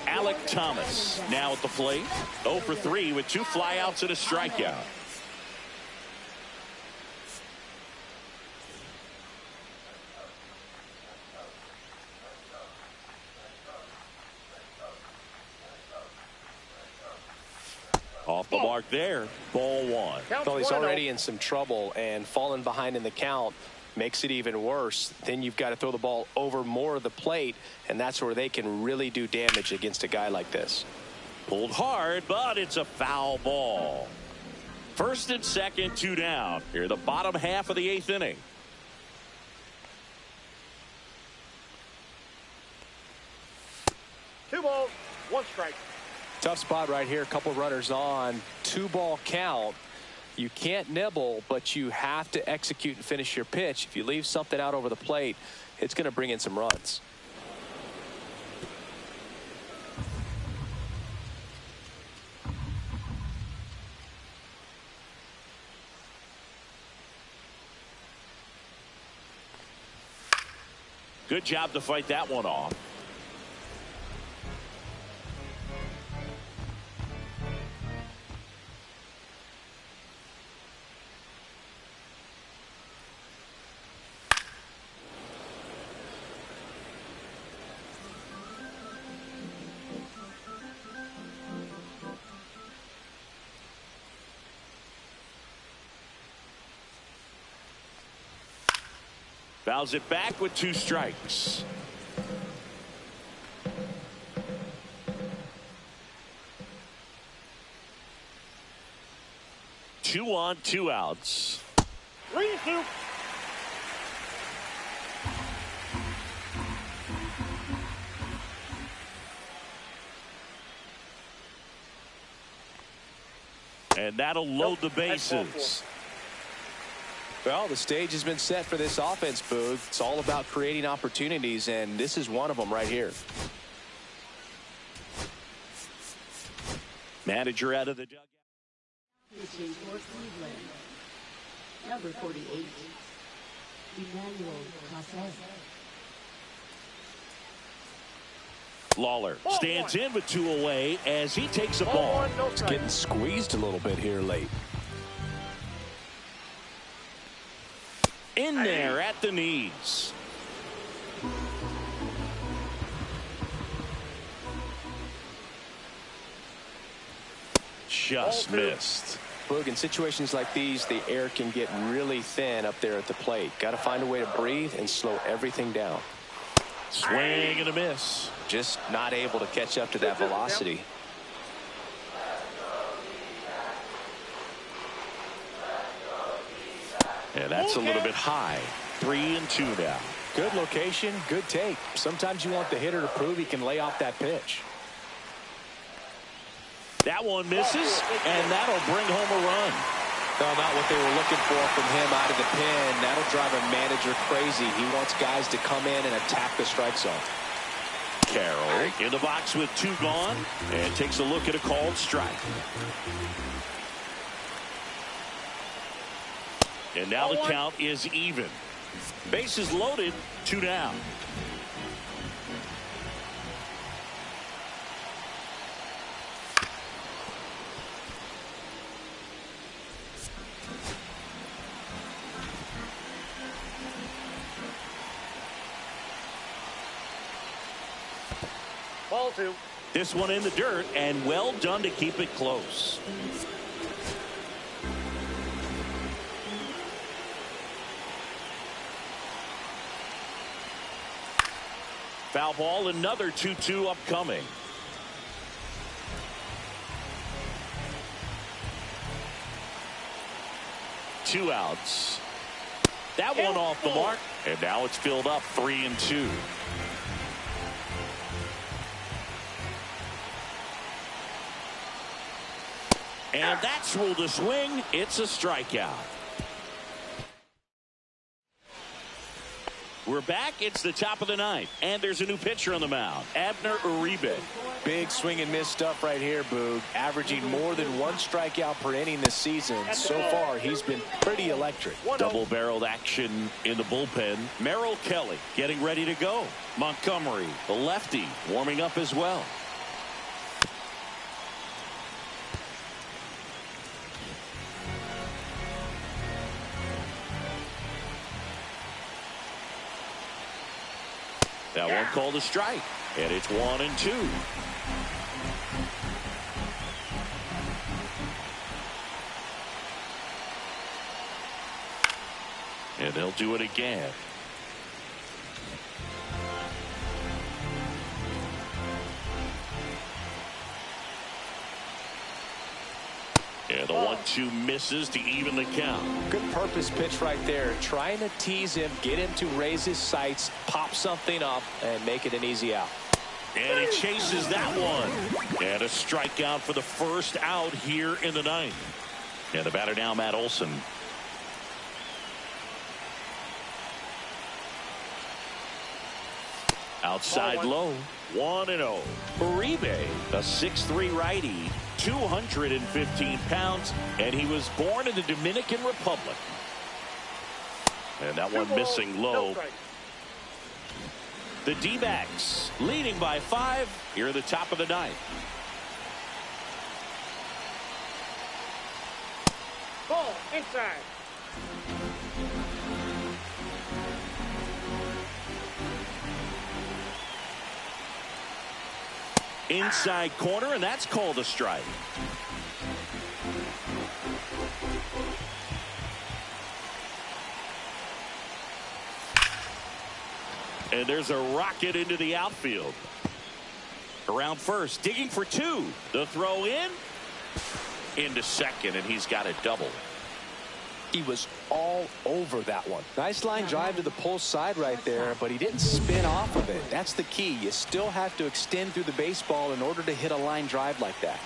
S1: Alec Thomas now at the plate. 0 for 3 with 2 flyouts and a strikeout. Off the mark there. Ball 1.
S2: Well, he's already in some trouble, and falling behind in the count makes it even worse. Then you've got to throw the ball over more of the plate, and that's where they can really do damage against a guy like this.
S1: Pulled hard, but it's a foul ball. First and second, 2 down. Here, the bottom half of the 8th inning.
S4: Two balls, 1 strike.
S2: Tough spot right here. A couple runners on. 2-ball count. You can't nibble, but you have to execute and finish your pitch. If you leave something out over the plate, it's going to bring in some runs.
S1: Good job to fight that one off. Fouls it back with 2 strikes. Two on, 2 outs.
S4: 3-2.
S1: And that'll load the bases.
S2: Well, the stage has been set for this offense, Boog. It's all about creating opportunities, and this is one of them right here.
S1: Manager out of the dugout.
S3: Pitching for Cleveland, number 48, Emmanuel Casas.
S1: Lawler stands in with 2 away as he takes a ball.
S2: It's getting squeezed a little bit here late.
S1: In there at the knees. Just missed.
S2: Boog, in situations like these, the air can get really thin up there at the plate. Got to find a way to breathe and slow everything down.
S1: Swing and a miss.
S2: Just not able to catch up to that velocity.
S1: And that's a little bit high. 3-2 now.
S2: Good location, good take. Sometimes you want the hitter to prove he can lay off that pitch.
S1: That one misses, and that'll bring home a run.
S2: No, not what they were looking for from him out of the pen. That'll drive a manager crazy. He wants guys to come in and attack the strike zone.
S1: Carroll in the box with 2 gone, and takes a look at a called strike. And now the count is even. Bases loaded, 2 down.
S4: Ball 2.
S1: This one in the dirt, and well done to keep it close. Foul ball, another 2-2 upcoming. Two outs. That one off the mark, and now it's filled up 3-2. And that's ruled a swing. It's a strikeout. We're back. It's the top of the 9th, and there's a new pitcher on the mound, Abner Uribe.
S2: Big swing and miss stuff right here, Boog. Averaging more than 1 strikeout per inning this season. So far, he's been pretty electric.
S1: Double-barreled action in the bullpen. Merrill Kelly getting ready to go. Montgomery, the lefty, warming up as well. That one called a strike, and it's 1-2. And they'll do it again. And the 1-2 misses to even the count.
S2: Good purpose pitch right there. Trying to tease him, get him to raise his sights, pop something up, and make it an easy out.
S1: And he chases that one. And a strikeout for the first out here in the 9th. And the batter now, Matt Olson. Outside low, 1-0. Uribe, a 6'3" righty, 215 pounds, and he was born in the Dominican Republic. And that one missing low. The D-backs leading by 5 here at the top of the 9th.
S4: Ball inside.
S1: Inside corner, and that's called a strike. And there's a rocket into the outfield. Around first, digging for 2. The throw in. Into second, and he's got a double.
S2: He was all over that one. Nice line drive to the pull side right there, but he didn't spin off of it. That's the key. You still have to extend through the baseball in order to hit a line drive like that.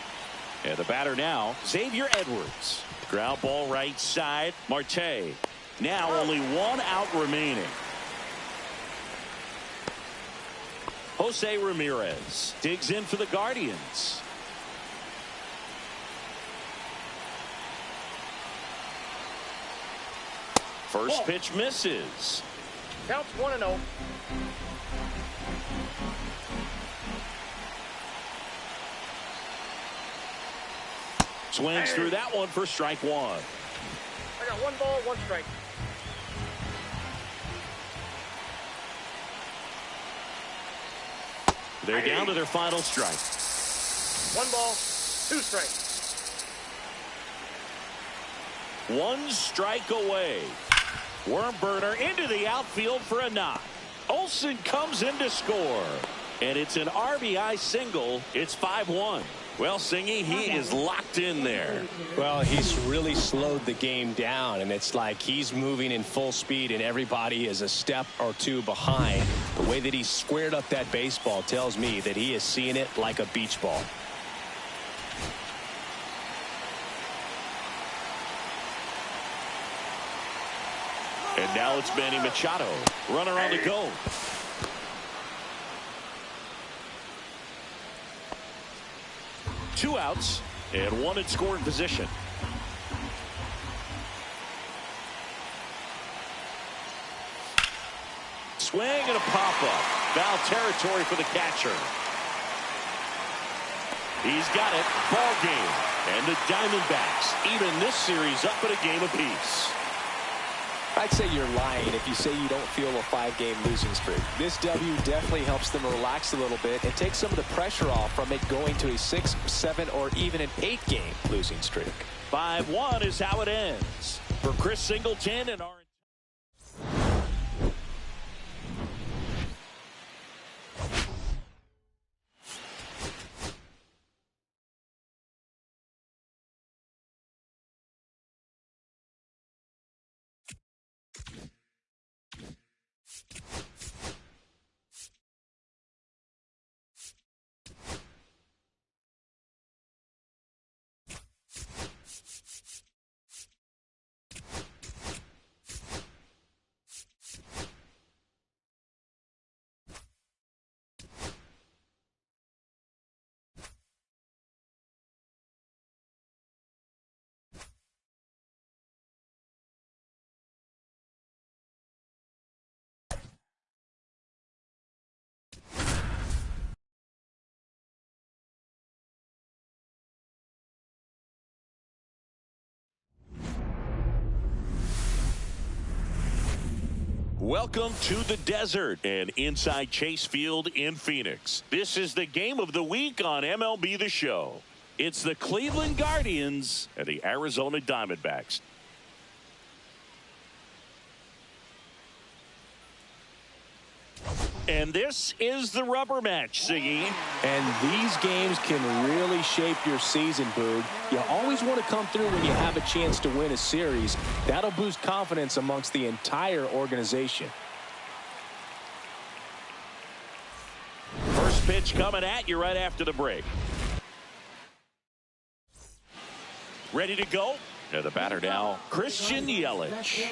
S1: And the batter now, Xavier Edwards. Ground ball right side, Marte. Now only one out remaining. Jose Ramirez digs in for the Guardians. First pitch misses.
S4: Counts 1-0.
S1: Swings through that one for strike one.
S4: I got 1 ball, 1 strike.
S1: They're down to their final strike.
S4: 1 ball, 2 strikes.
S1: 1 strike away. Worm burner into the outfield for a knock. Olsen comes in to score. And it's an RBI single. It's 5-1. Well, Singy, he is locked in there.
S5: Well, he's really slowed the game down, and it's like he's moving in full speed, and everybody is a step or two behind. The way that he squared up that baseball tells me that he is seeing it like a beach ball.
S1: And now it's Manny Machado. Runner on the go. Two outs and one in scoring position. Swing and a pop-up. Foul territory for the catcher. He's got it. Ball game. And the Diamondbacks even this series up at a game apiece.
S2: I'd say you're lying if you say you don't feel a 5-game losing streak. This W definitely helps them relax a little bit and take some of the pressure off from it going to a 6, 7, or even an 8-game losing streak.
S1: 5-1 is how it ends. For Chris Singleton and our welcome to the desert and inside Chase Field in Phoenix. This is the game of the week on MLB The Show. It's the Cleveland Guardians and the Arizona Diamondbacks. And this is the rubber match, Siggy.
S5: And these games can really shape your season, Boog. You always want to come through when you have a chance to win a series. That'll boost confidence amongst the entire organization.
S1: First pitch coming at you right after the break. Ready to go? And the batter now, Christian Yelich.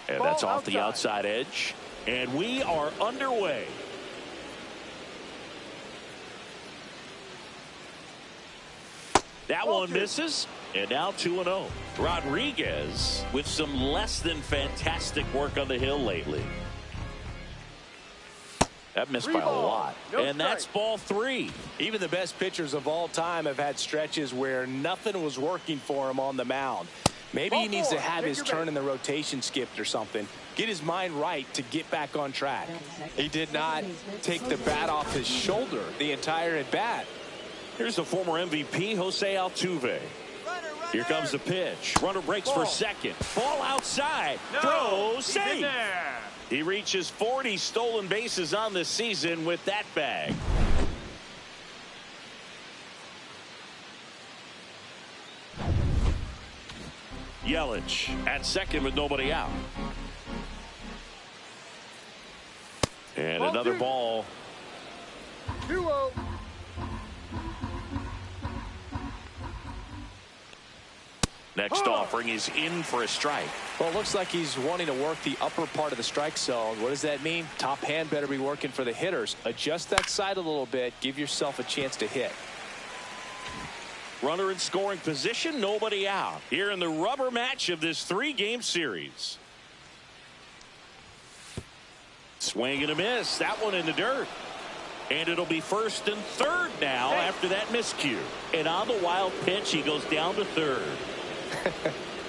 S1: And that's off the outside edge. And we are underway. That one misses. And now 2-0. Rodriguez with some less than fantastic work on the hill lately. That missed by a lot. And that's ball 3.
S5: Even the best pitchers of all time have had stretches where nothing was working for him on the mound. Maybe he needs to have his turn in the rotation skipped or something. Get his mind right to get back on track. He did not take the bat off his shoulder the entire at bat.
S1: Here's the former MVP, Jose Altuve. Here comes the pitch. Runner breaks for second. Ball outside. Throw, safe. He reaches 40 stolen bases on the season with that bag. Yelich at second with nobody out. And another ball.
S4: 2-0.
S1: Next offering is in for a strike.
S2: Well, it looks like he's wanting to work the upper part of the strike zone. What does that mean? Top hand better be working for the hitters. Adjust that side a little bit. Give yourself a chance to hit.
S1: Runner in scoring position, nobody out. Here in the rubber match of this 3-game series. Swing and a miss. That one in the dirt. And it'll be first and third now after that miscue. And on the wild pitch, he goes down to third.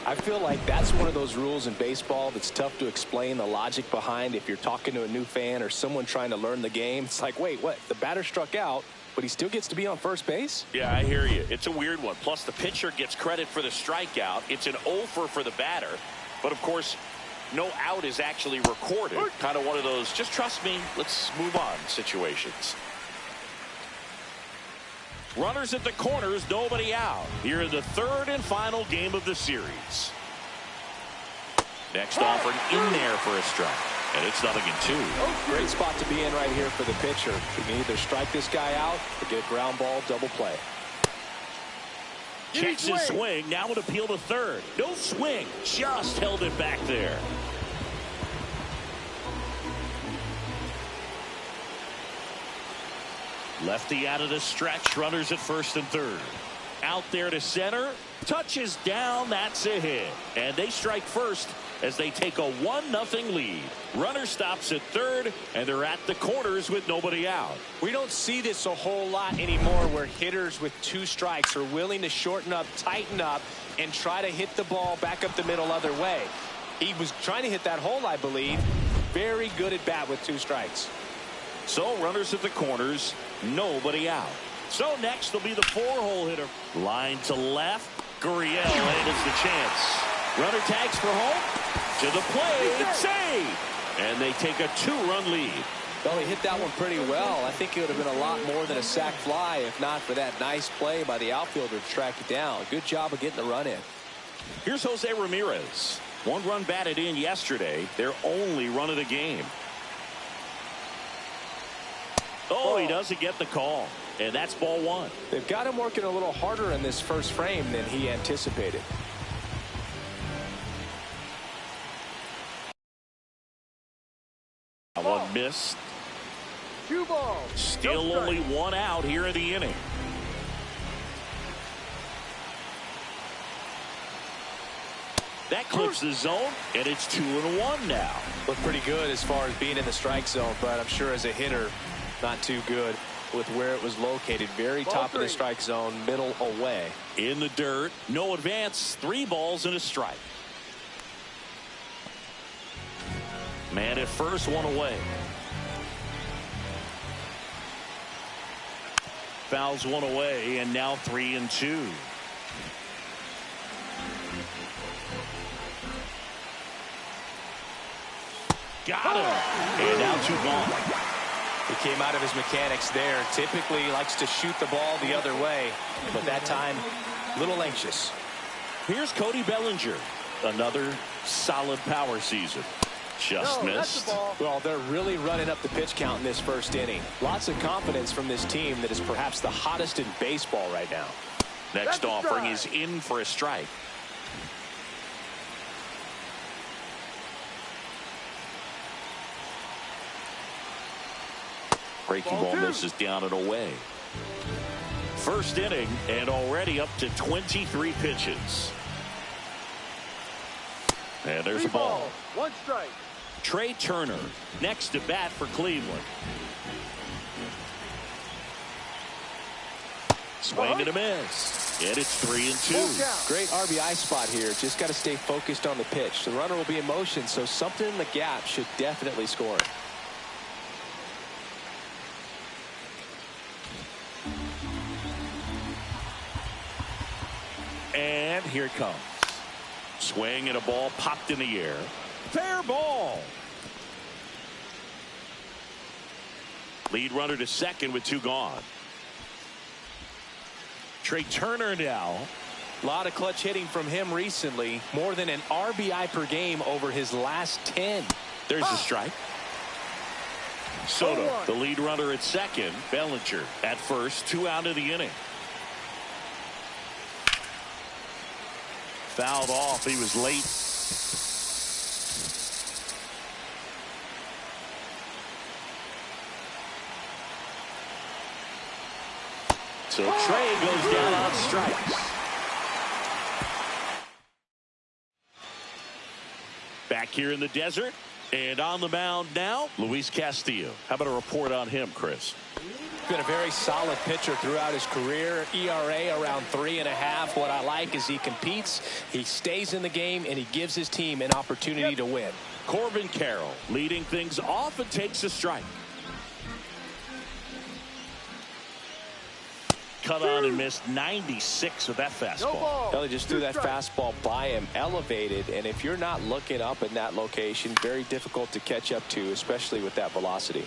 S2: I feel like that's one of those rules in baseball that's tough to explain the logic behind. If you're talking to a new fan or someone trying to learn the game, it's like, wait, what? The batter struck out, but he still gets to be on first base?
S1: Yeah, I hear you. It's a weird one. Plus, the pitcher gets credit for the strikeout. It's an over for the batter. But, of course, no out is actually recorded. Kind of one of those, just trust me, let's move on situations. Runners at the corners, nobody out. Here in the third and final game of the series. Next offering in there for a strike. And it's 0-2.
S2: Great spot to be in right here for the pitcher. You can either strike this guy out or get a ground ball double play.
S1: Checks his swing. Now an appeal to third. No swing. Just held it back there. Lefty out of the stretch. Runners at first and third. Out there to center. Touches down. That's a hit. And they strike first as they take a 1-0 lead. Runner stops at third, and they're at the corners with nobody out.
S2: We don't see this a whole lot anymore where hitters with 2 strikes are willing to shorten up, tighten up, and try to hit the ball back up the middle other way. He was trying to hit that hole, I believe. Very good at bat with 2 strikes.
S1: So runners at the corners, nobody out. So next will be the 4-hole hitter. Line to left. Gurriel handles the chance. Runner tags for home. To the plate. Save. And they take a 2-run lead.
S2: Well, he hit that one pretty well. I think it would have been a lot more than a sac fly if not for that nice play by the outfielder to track it down. Good job of getting the run in.
S1: Here's Jose Ramirez. 1 run batted in yesterday. Their only run of the game. Oh, he doesn't get the call. And that's ball 1.
S2: They've got him working a little harder in this first frame than he anticipated.
S1: One missed.
S4: 2 balls.
S1: Still only 1 out here in the inning. That clips the zone, and it's 2-1 now.
S2: Looked pretty good as far as being in the strike zone, but I'm sure as a hitter, not too good with where it was located. Very top of the strike zone, middle away.
S1: In the dirt, no advance, 3 balls and a strike. Man at first, 1 away. Fouls 1 away, and now 3-2. Got him. And now 2 gone.
S2: He came out of his mechanics there. Typically likes to shoot the ball the other way, but that time a little anxious.
S1: Here's Cody Bellinger. Another solid power season. Just missed.
S2: Well, they're really running up the pitch count in this first inning. Lots of confidence from this team that is perhaps the hottest in baseball right now.
S1: Next offering is in for a strike. Breaking ball misses down and away. First inning and already up to 23 pitches. And there's a ball.
S4: 1 strike.
S1: Trey Turner next to bat for Cleveland. Swing and a miss. And it's 3-2.
S2: Great RBI spot here. Just got to stay focused on the pitch. The runner will be in motion, so something in the gap should definitely score.
S1: And here it comes. Swing and a ball popped in the air. Fair ball. Lead runner to second with 2 gone. Trey Turner now.
S2: A lot of clutch hitting from him recently. More than an RBI per game over his last 10.
S1: There's the strike. Soto, the lead runner at second. Bellinger at first. 2 out of the inning. Fouled off. He was late. So Trey goes down on strikes. Back here in the desert. And on the mound now, Luis Castillo. How about a report on him, Chris?
S2: Been a very solid pitcher throughout his career. ERA around 3.5. What I like is he competes, he stays in the game, and he gives his team an opportunity to win.
S1: Corbin Carroll leading things off and takes a strike. Cut on and missed 96 with that fastball.
S2: They just threw that fastball by him, elevated, and if you're not looking up in that location, very difficult to catch up to, especially with that velocity.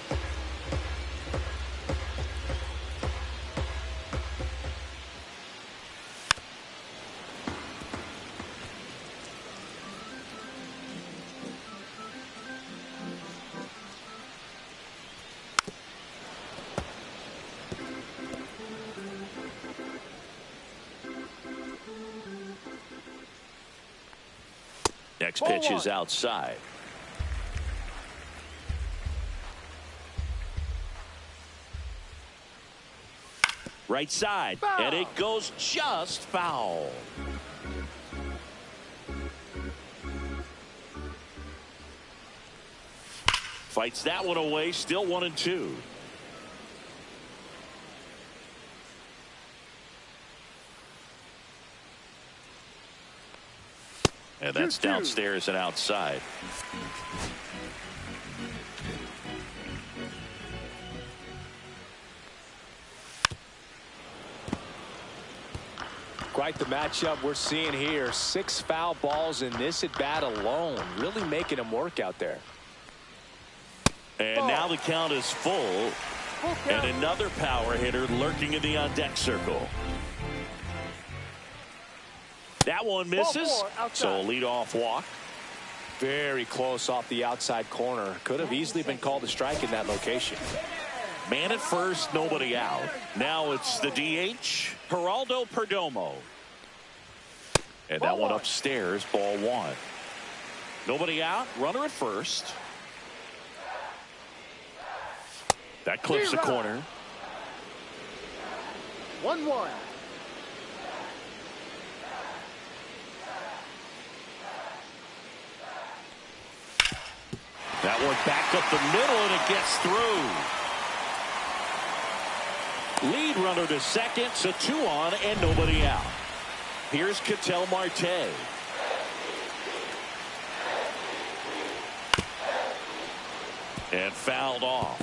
S1: Next pitch is outside. Right side, and it goes just foul. Fights that one away, still 1-2. And that's downstairs and outside.
S2: Quite the matchup we're seeing here. 6 foul balls in this at bat alone. Really making him work out there.
S1: And now the count is full. And another power hitter lurking in the on-deck circle. That one misses, so a leadoff walk.
S2: Very close off the outside corner. Could have easily been called a strike in that location.
S1: Man at first, nobody out. Now it's the DH, Geraldo Perdomo. And that one upstairs, ball 1. Nobody out, runner at first. That clips the corner.
S4: 1-1.
S1: That one back up the middle, and it gets through. Lead runner to second, so 2 on and nobody out. Here's Ketel Marte. And fouled off.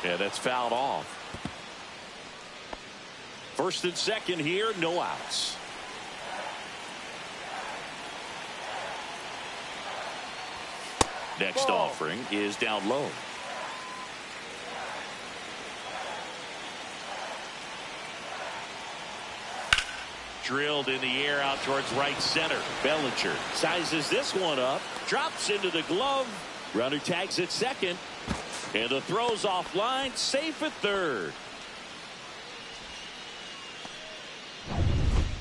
S1: Yeah, that's fouled off. First and second here, no outs. Next offering is down low. Drilled in the air out towards right center. Bellinger sizes this one up, drops into the glove. Runner tags at second, and the throw's offline, safe at third.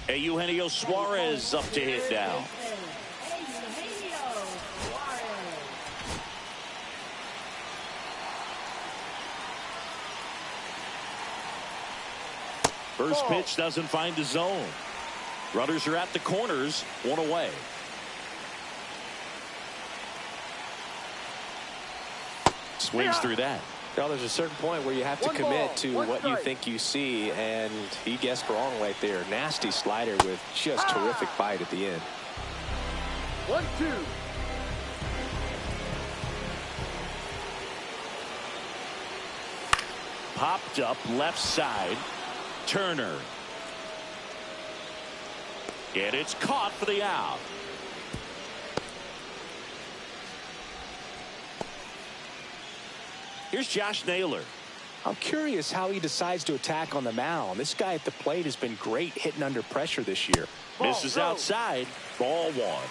S1: Eugenio Suarez up to hit now. First pitch doesn't find the zone. Runners are at the corners, 1 away. Swings through that.
S2: Well, there's a certain point where you have to commit to what you think you see, and he guessed wrong right there. Nasty slider with just terrific bite at the end.
S4: 1-2.
S1: Popped up left side. Turner. And it's caught for the out. Here's Josh Naylor.
S5: I'm curious how he decides to attack on the mound. This guy at the plate has been great hitting under pressure this year.
S1: Misses outside. Ball one.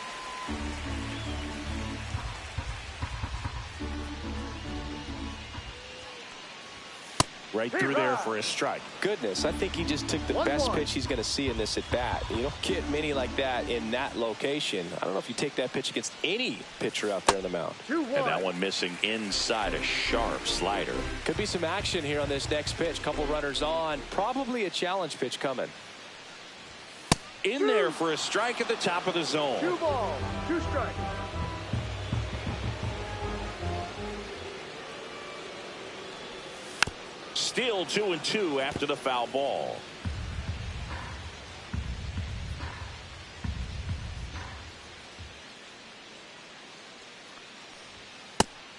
S1: Right through there for a strike.
S2: Goodness, I think he just took the best pitch he's going to see in this at bat. You don't get many like that in that location. I don't know if you take that pitch against any pitcher out there on the mound.
S1: And that one missing inside, a sharp slider.
S2: Could be some action here on this next pitch. Couple runners on. Probably a challenge pitch coming.
S1: In there for a strike at the top of the zone.
S4: 2 balls, 2 strikes.
S1: Still 2-2 after the foul ball.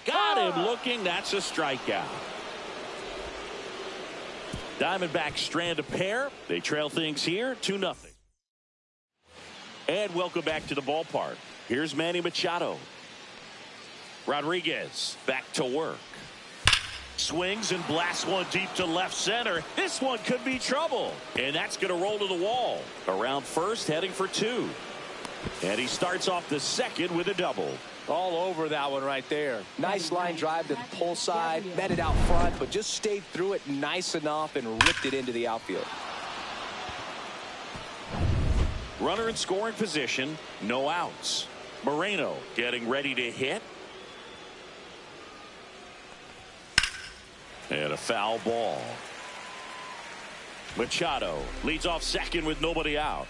S1: Got him looking. That's a strikeout. Diamondbacks strand a pair. They trail things here 2-0. And welcome back to the ballpark. Here's Manny Machado. Rodriguez back to work. Swings and blasts one deep to left center. This one could be trouble. And that's going to roll to the wall. Around first, heading for 2. And he starts off the second with a double.
S2: All over that one right there. Nice line drive to the pull side. Met it out front, but just stayed through it nice enough and ripped it into the outfield.
S1: Runner in scoring position. No outs. Moreno getting ready to hit. And a foul ball. Machado leads off second with nobody out.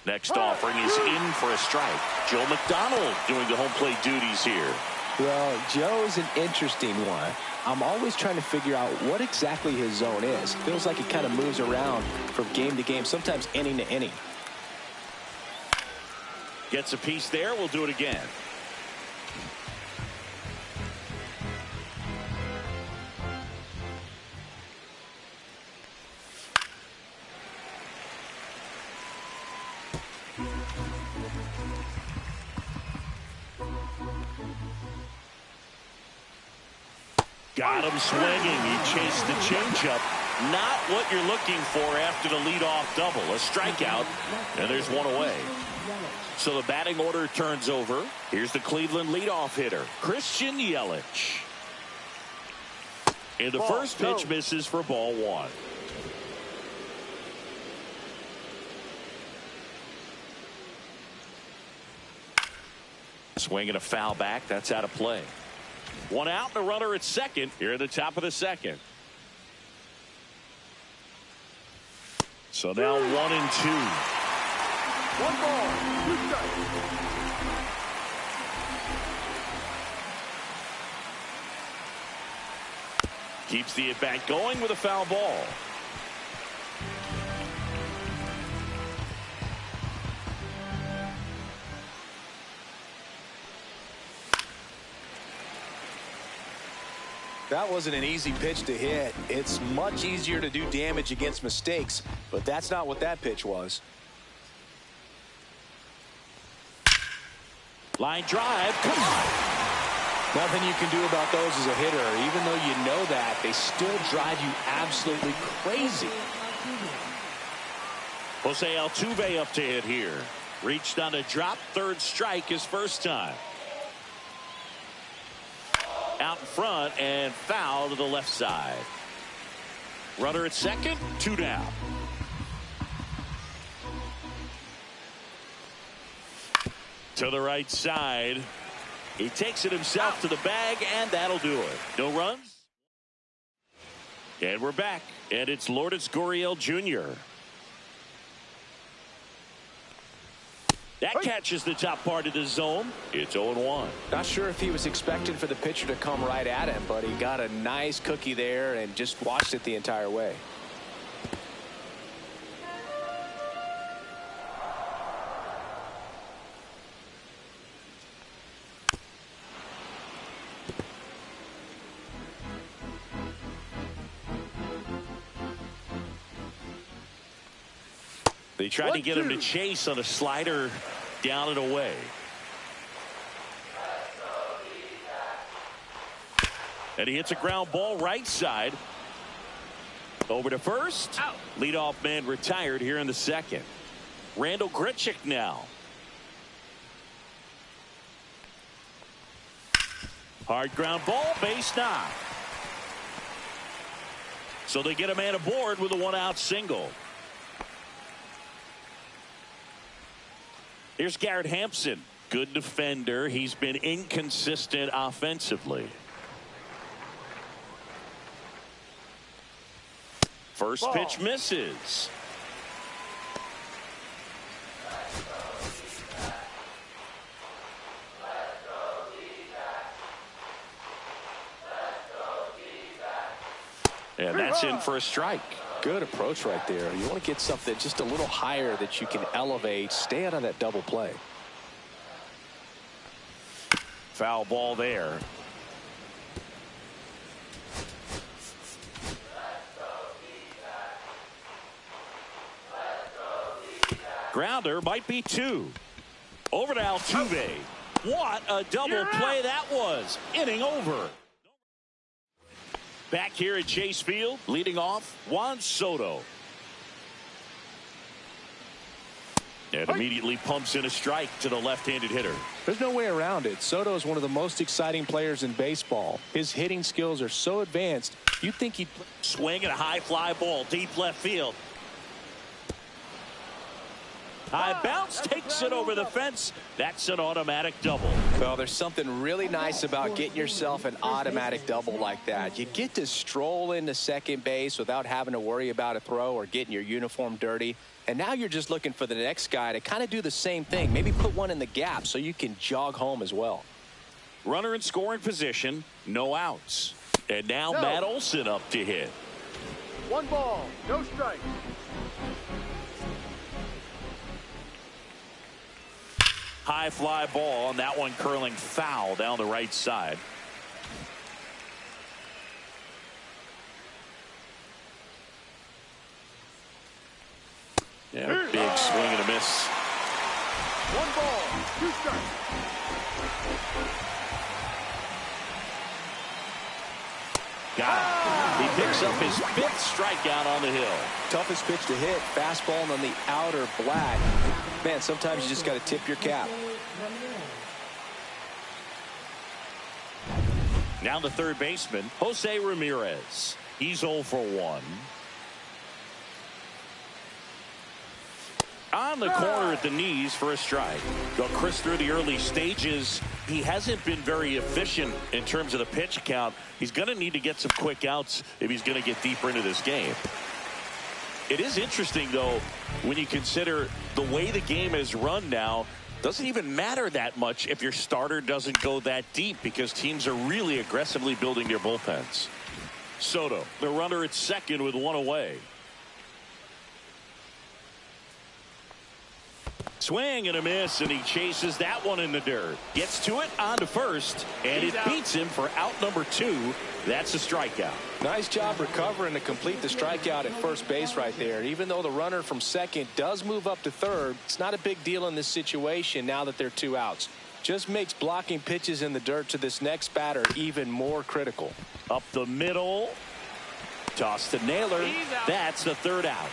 S1: Next offering is in for a strike. Joe McDonald doing the home plate duties here.
S2: Well, Joe's an interesting one. I'm always trying to figure out what exactly his zone is. Feels like it kind of moves around from game to game, sometimes inning to inning.
S1: Gets a piece there. We'll do it again. Got him swinging. He chased the changeup. Not what you're looking for after the leadoff double. A strikeout, and there's one away. So the batting order turns over. Here's the Cleveland leadoff hitter, Christian Yelich. And the first pitch misses for ball 1. Swing and a foul back. That's out of play. 1 out and a runner at second here at the top of the second. So now 1-2.
S4: 1 ball, 2 strikes.
S1: Keeps the at-bat going with a foul ball.
S2: That wasn't an easy pitch to hit. It's much easier to do damage against mistakes, but that's not what that pitch was.
S1: Line drive. Come on.
S2: Nothing you can do about those as a hitter. Even though you know that, they still drive you absolutely crazy.
S1: Jose Altuve up to hit here. Reached on a drop. Third strike his first time. Out in front and foul to the left side. Runner at second, 2 down. To the right side. He takes it himself to the bag, and that'll do it. No runs. And we're back. And it's Lourdes Gurriel Jr. That catches the top part of the zone. It's 0-1.
S2: Not sure if he was expecting for the pitcher to come right at him, but he got a nice cookie there and just watched it the entire way.
S1: They tried to get him to chase on a slider down and away. And he hits a ground ball right side. Over to first. Out. Leadoff man retired here in the second. Randall Grichuk now. Hard ground ball, base knock. So they get a man aboard with a one-out single. Here's Garrett Hampson. Good defender. He's been inconsistent offensively. First
S4: Ball.
S1: Pitch misses. And that's in for a strike.
S2: Good approach right there. You want to get something just a little higher that you can elevate. Stay out of that double play.
S1: Foul ball there. Grounder might be two. Over to Altuve. What a double play that was. Inning over. Back here at Chase Field, leading off, Juan Soto. And immediately pumps in a strike to the left-handed hitter.
S2: There's no way around it. Soto is one of the most exciting players in baseball. His hitting skills are so advanced, you'd think he'd
S1: swing and a high fly ball deep left field. High bounce takes it over the fence. That's an automatic double.
S2: Well, there's something really nice about getting yourself an automatic double like that. You get to stroll into second base without having to worry about a throw or getting your uniform dirty. And now you're just looking for the next guy to kind of do the same thing. Maybe put one in the gap so you can jog home as well.
S1: Runner in scoring position, no outs. And now Matt Olson up to hit.
S4: 1 ball, no strike.
S1: High fly ball, and that one curling foul down the right side. Yeah, big swing and a miss.
S4: 1 ball, 2 strikes.
S1: Got it. He picks up his 5th strikeout on the hill.
S2: Toughest pitch to hit, fastball on the outer black. Man, sometimes you just got to tip your cap.
S1: Now the third baseman, Jose Ramirez. He's 0 for 1. On the corner at the knees for a strike. Well, Chris, through the early stages, he hasn't been very efficient in terms of the pitch count. He's going to need to get some quick outs if he's going to get deeper into this game. It is interesting, though, when you consider the way the game is run now. Doesn't even matter that much if your starter doesn't go that deep, because teams are really aggressively building their bullpens. Soto, the runner at second with 1 away. Swing and a miss, and he chases that one in the dirt. Gets to it, on to first, and it beats him for out number 2. That's a strikeout.
S2: Nice job recovering to complete the strikeout at first base right there. Even though the runner from second does move up to third, it's not a big deal in this situation now that they're 2 outs. Just makes blocking pitches in the dirt to this next batter even more critical.
S1: Up the middle. Toss to Naylor. That's the 3rd out.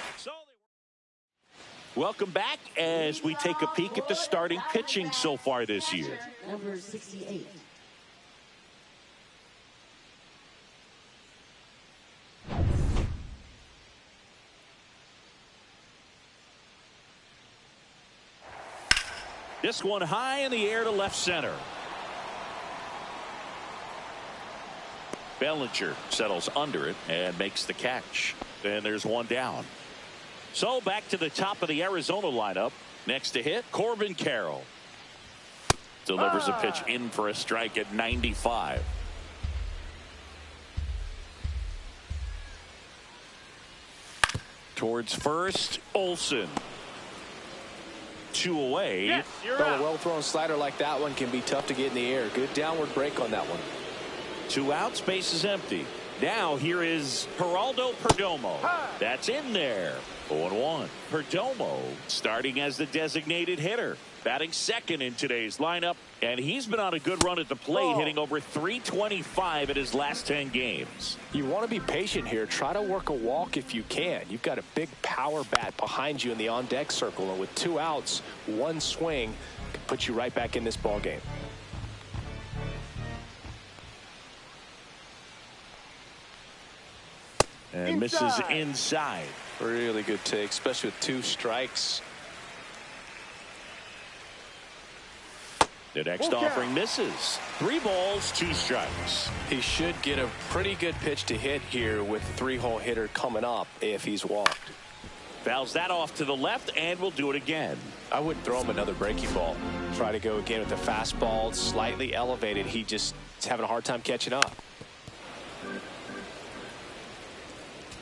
S1: Welcome back as we take a peek at the starting pitching so far this year.
S3: Number 68.
S1: This one high in the air to left center. Bellinger settles under it and makes the catch. And there's one down. So back to the top of the Arizona lineup. Next to hit, Corbin Carroll. Delivers a pitch in for a strike at 95. Towards first, Olson. 2 away.
S4: Yes, you're
S2: A
S4: out.
S2: well-thrown slider like that one can be tough to get in the air. Good downward break on that one.
S1: 2 outs, base is empty. Now here is Geraldo Perdomo. That's in there. 0-1. Perdomo starting as the designated hitter. Batting second in today's lineup. And he's been on a good run at the plate, hitting over .325 in his last 10 games.
S2: You want to be patient here. Try to work a walk if you can. You've got a big power bat behind you in the on-deck circle. And with 2 outs, 1 swing can put you right back in this ball game.
S1: And misses inside.
S2: Really good take, especially with 2 strikes.
S1: The next offering misses. 3 balls, 2 strikes.
S2: He should get a pretty good pitch to hit here with 3-hole hitter coming up if he's walked.
S1: Fouls that off to the left, and will do it again.
S2: I wouldn't throw him another breaking ball. Try to go again with the fastball, slightly elevated. He just is having a hard time catching up.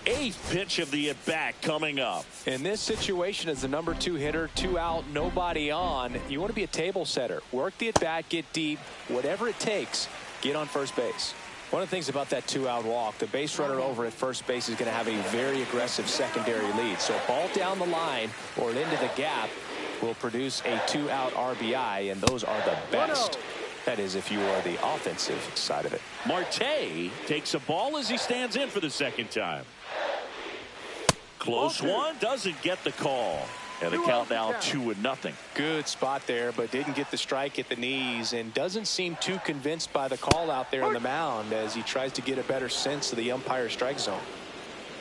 S1: 8th pitch of the at-bat coming up.
S2: In this situation, as the number 2 hitter, 2 out, nobody on, you want to be a table setter. Work the at-bat, get deep, whatever it takes, get on first base. One of the things about that 2-out walk, the base runner over at first base is going to have a very aggressive secondary lead. So a ball down the line or into the gap will produce a 2-out RBI, and those are the best. That is, if you are the offensive side of it.
S1: Marte takes a ball as he stands in for the second time. Close one, doesn't get the call. And the count now 2-0.
S2: Good spot there, but didn't get the strike at the knees, and doesn't seem too convinced by the call out there on the mound as he tries to get a better sense of the umpire's strike zone.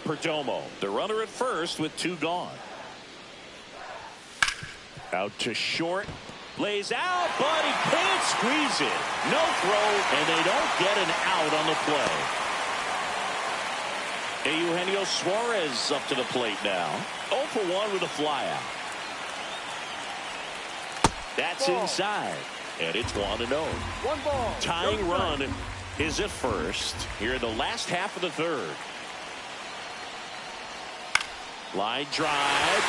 S1: Perdomo, the runner at first with 2 gone. Out to short. Lays out, but he can't squeeze it. No throw, and they don't get an out on the play. Eugenio Suarez up to the plate now. 0 for 1 with a flyout. That's inside, and it's 1-0.
S4: 1 ball.
S1: Tying run is at first here in the last half of the 3rd. Line drive,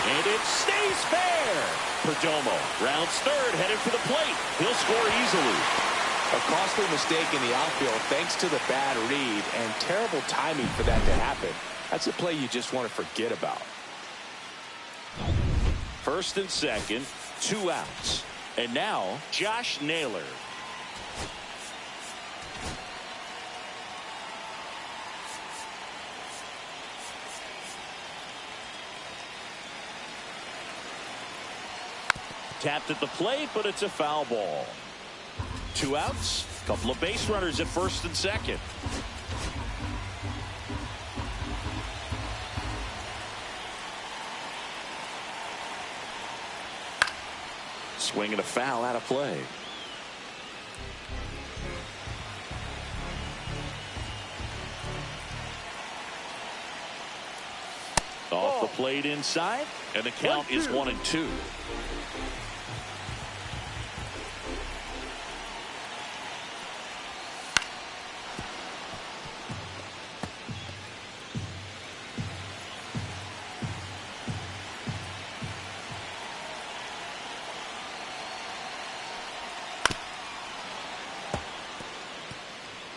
S1: and it stays fair. Perdomo rounds 3rd, headed for the plate. He'll score easily.
S2: A costly mistake in the outfield thanks to the bad read, and terrible timing for that to happen. That's a play you just want to forget about.
S1: 1st and 2nd, 2 outs. And now Josh Naylor. Tapped at the plate, but it's a foul ball. 2 outs, couple of base runners at 1st and 2nd. Swing and a foul out of play. Off the plate inside, and the count is 1-2.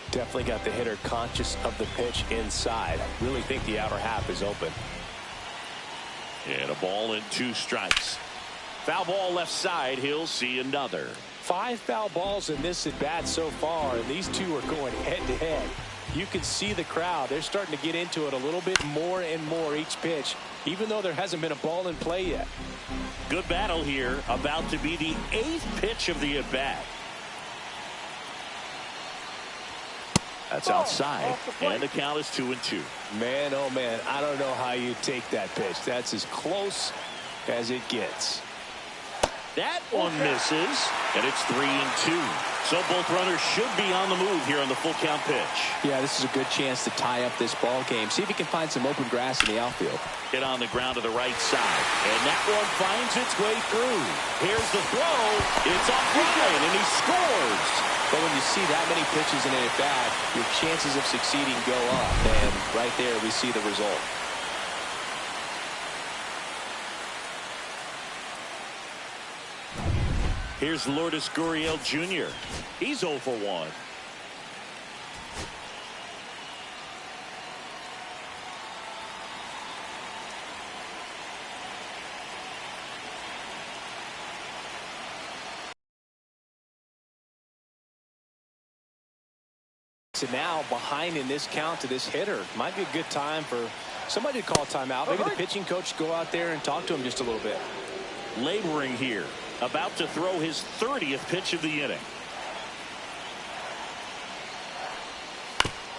S2: Definitely got the hitter conscious of the pitch inside. Really think the outer half is open.
S1: And a ball and 2 strikes. Foul ball left side. He'll see another.
S2: 5 foul balls in this at bat so far, and these 2 are going head to head. You can see the crowd. They're starting to get into it a little bit more and more each pitch, even though there hasn't been a ball in play yet.
S1: Good battle here. About to be the 8th pitch of the at bat. That's outside, and the count is 2-2.
S2: Man, oh man, I don't know how you take that pitch. That's as close as it gets.
S1: That one misses, and it's 3-2. So both runners should be on the move here on the full count pitch.
S2: Yeah, this is a good chance to tie up this ball game. See if he can find some open grass in the outfield.
S1: Hit on the ground to the right side, and that one finds its way through. Here's the throw. It's offline, and he scores.
S2: But when you see that many pitches in an at-bat, your chances of succeeding go up, and right there we see the result.
S1: Here's Lourdes Gurriel Jr. He's 0 for 1.
S2: So now behind in this count to this hitter. Might be a good time for somebody to call timeout. Maybe the pitching coach go out there and talk to him just a little bit.
S1: Laboring here. About to throw his 30th pitch of the inning.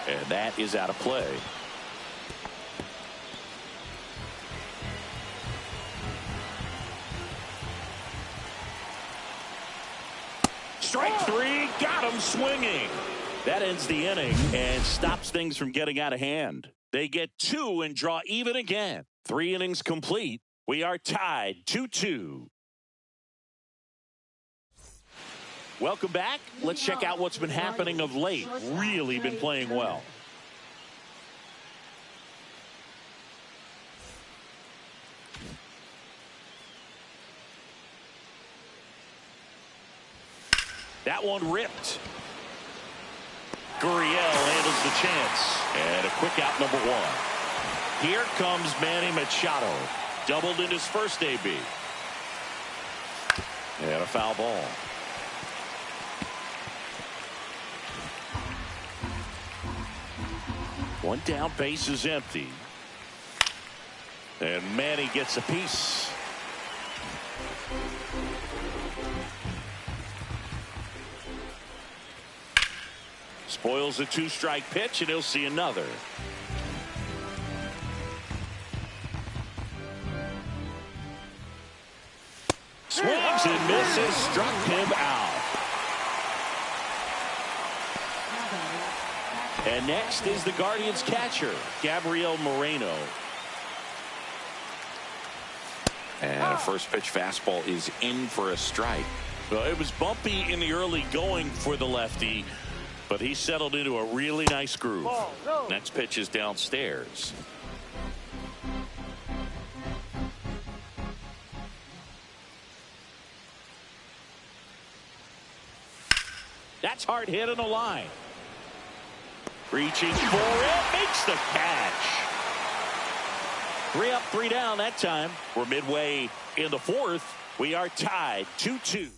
S1: And that is out of play. Strike three. Got him swinging. That ends the inning and stops things from getting out of hand. They get 2 and draw even again. 3 innings complete. We are tied 2-2. Welcome back. Let's check out what's been happening of late. Really been playing well. That one ripped. Gurriel handles the chance. And a quick out, number 1. Here comes Manny Machado. Doubled in his first AB. And a foul ball. One down, base is empty. And Manny gets a piece. Spoils a 2-strike pitch, and he'll see another. Swings and misses, struck him out. And next is the Guardians catcher, Gabriel Moreno. And a first pitch fastball is in for a strike. Well, it was bumpy in the early going for the lefty, but he settled into a really nice groove. Next pitch is downstairs. That's hard hit on the line. Reaching for it, makes the catch. 3 up, 3 down that time. We're midway in the 4th. We are tied 2-2.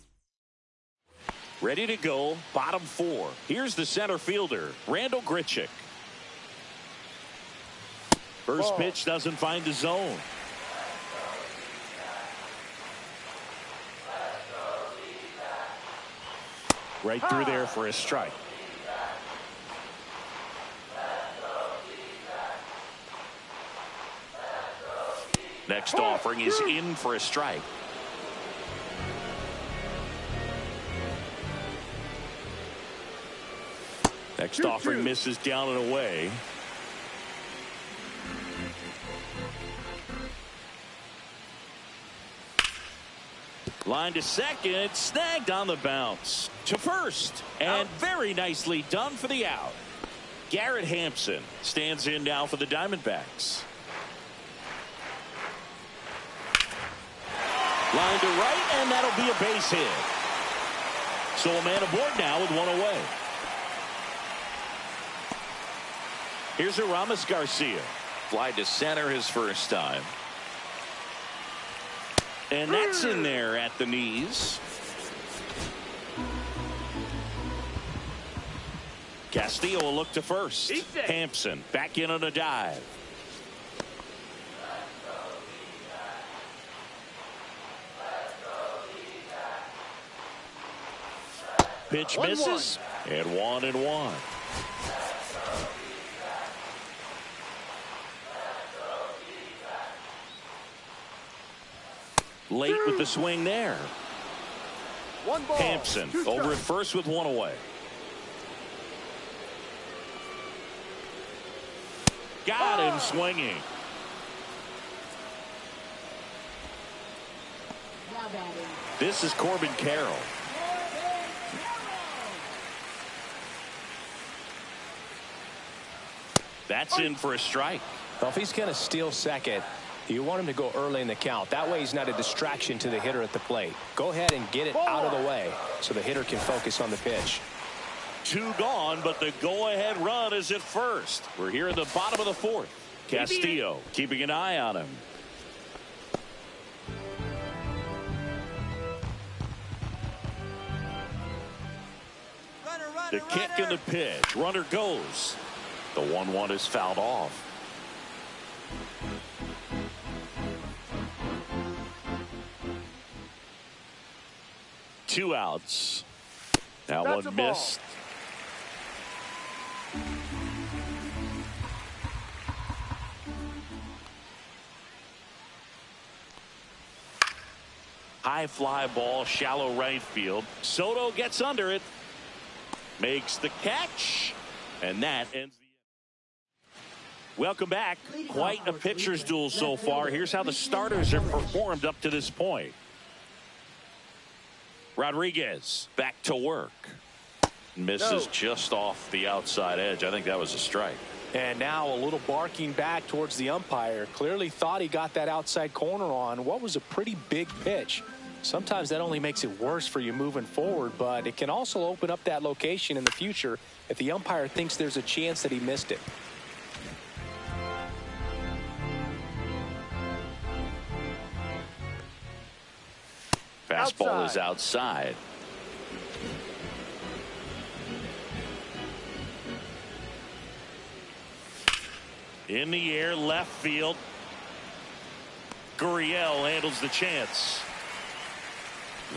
S1: Ready to go, bottom 4. Here's the center fielder, Randall Grichuk. First pitch doesn't find the zone. Right through there for a strike. Next offering is in for a strike. Next offering misses down and away. Line to second, snagged on the bounce. To first, and very nicely done for the out. Garrett Hampson stands in now for the Diamondbacks. Line to right, and that'll be a base hit. So a man aboard now with 1 away. Here's Aramis Garcia. Fly to center his first time. And that's in there at the knees. Castillo will look to first. Hampson back in on a dive. Pitch misses. And 1-1. Late with the swing there. Hampson over at first with 1 away. Got him swinging. This is Corbin Carroll. That's in for a strike.
S2: Well, if he's going to steal second, you want him to go early in the count. That way he's not a distraction to the hitter at the plate. Go ahead and get it out of the way so the hitter can focus on the pitch.
S1: 2 gone, but the go-ahead run is at first. We're here in the bottom of the 4th. Castillo keeping an eye on him.
S6: Runner,
S1: The kick and the pitch. Runner goes. The 1-1 is fouled off. Two outs. That one missed. High fly ball, shallow right field. Soto gets under it. Makes the catch. And that ends the inning. Welcome back. Quite a pitcher's duel so far. Here's how the starters have performed up to this point. Rodriguez back to work. Misses just off the outside edge. I think that was a strike.
S2: And now a little barking back towards the umpire. Clearly thought he got that outside corner on what was a pretty big pitch. Sometimes that only makes it worse for you moving forward, but it can also open up that location in the future if the umpire thinks there's a chance that he missed it.
S1: Fastball is outside. In the air, left field. Gurriel handles the chance.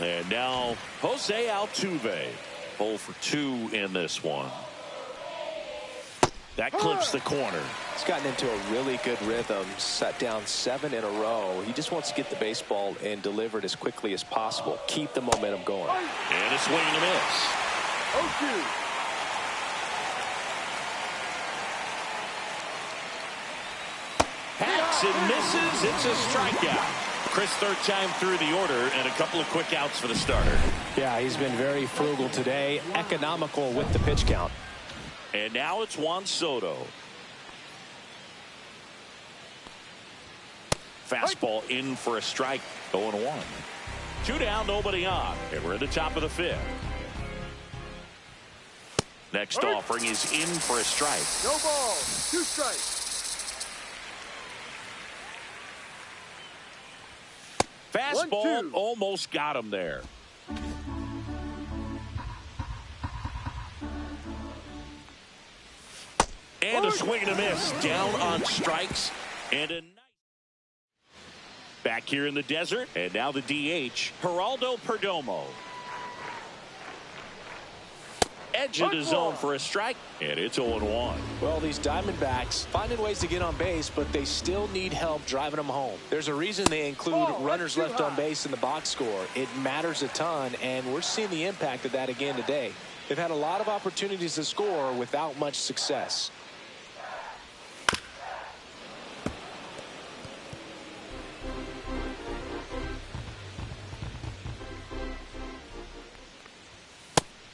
S1: And now Jose Altuve. 0 for 2 in this one. That clips the corner.
S2: He's gotten into a really good rhythm. Set down 7 in a row. He just wants to get the baseball and deliver it as quickly as possible. Keep the momentum going.
S1: And a swing and a miss.
S4: 0-2.
S1: Hacks and misses. It's a strikeout. Chris, third time through the order, and a couple of quick outs for the starter.
S2: Yeah, he's been very frugal today. Economical with the pitch count.
S1: And now it's Juan Soto. Fastball in for a strike. 0-1. 2 down, nobody on. And we're at the top of the 5th. Next offering is in for a strike.
S4: No ball. 2 strikes.
S1: Fastball almost got him there. And a swing and a miss. Down on strikes. And a nice. Back here in the desert. And now the DH, Geraldo Perdomo. Edge of the zone for a strike. And it's 0-1.
S2: Well, these Diamondbacks finding ways to get on base, but they still need help driving them home. There's a reason they include runners left on base in the box score. It matters a ton, and we're seeing the impact of that again today. They've had a lot of opportunities to score without much success.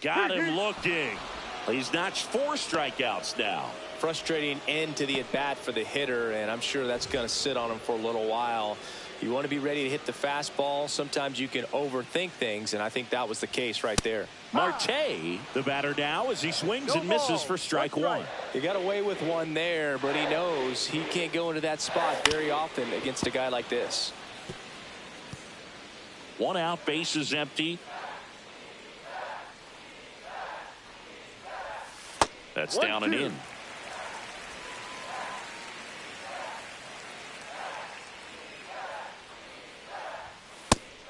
S1: Got him looking. He's notched 4 strikeouts now.
S2: Frustrating end to the at-bat for the hitter, and I'm sure that's going to sit on him for a little while. You want to be ready to hit the fastball. Sometimes you can overthink things, and I think that was the case right there.
S1: Marte, the batter now, as he swings and misses for strike 1.
S2: He got away with one there, but he knows he can't go into that spot very often against a guy like this.
S1: 1 out, base is empty. That's down and in.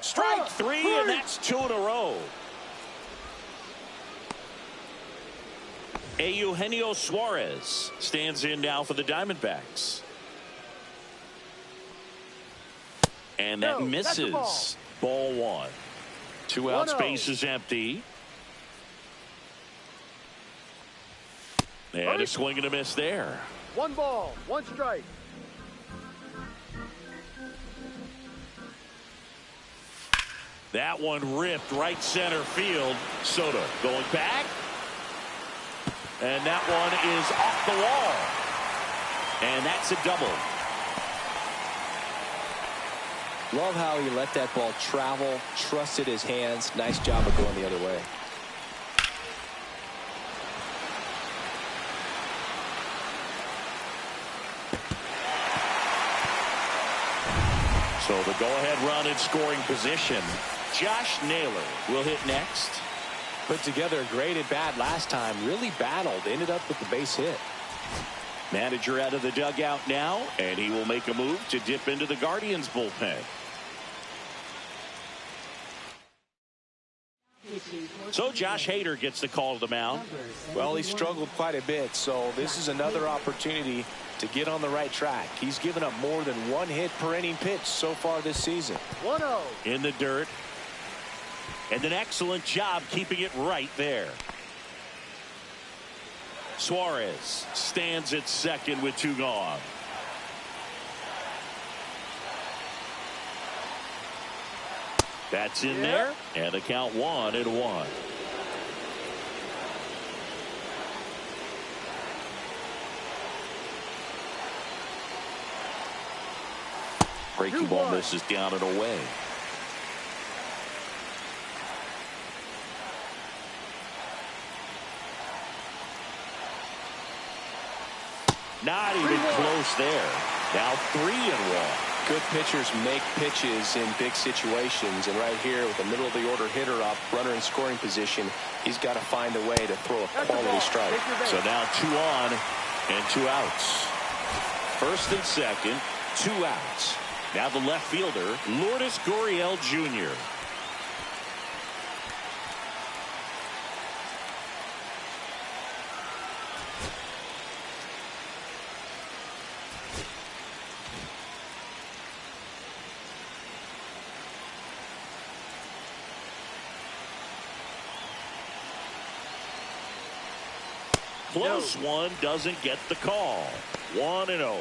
S1: Strike 3, and that's 2 in a row. Eugenio Suarez stands in now for the Diamondbacks. And that misses. Ball 1. 2 outs, base is empty. And a swing and a miss there.
S4: 1 ball, 1 strike.
S1: That one ripped right center field. Soto going back. And that one is off the wall. And that's a double.
S2: Love how he let that ball travel, trusted his hands. Nice job of going the other way.
S1: So the go-ahead run in scoring position. Josh Naylor will hit next.
S2: Put together a great at-bat last time. Really battled. Ended up with the base hit.
S1: Manager out of the dugout now, and he will make a move to dip into the Guardians bullpen. So Josh Hader gets the call to the mound.
S2: Well, he struggled quite a bit, so this is another opportunity to get on the right track. He's given up more than one hit per inning pitch so far this season.
S4: 1-0.
S1: In the dirt. And an excellent job keeping it right there. Suarez stands at second with 2 gone. That's in there, and the count 1-1. Breaking ball misses down and away. Not even close there. Now 3-1.
S2: Good pitchers make pitches in big situations, and right here with the middle of the order hitter up, runner in scoring position, he's got to find a way to throw a quality strike.
S1: So now 2 on and 2 outs. First and second, 2 outs. Now the left fielder, Lourdes Gurriel Jr. Close one, doesn't get the call. 1-0.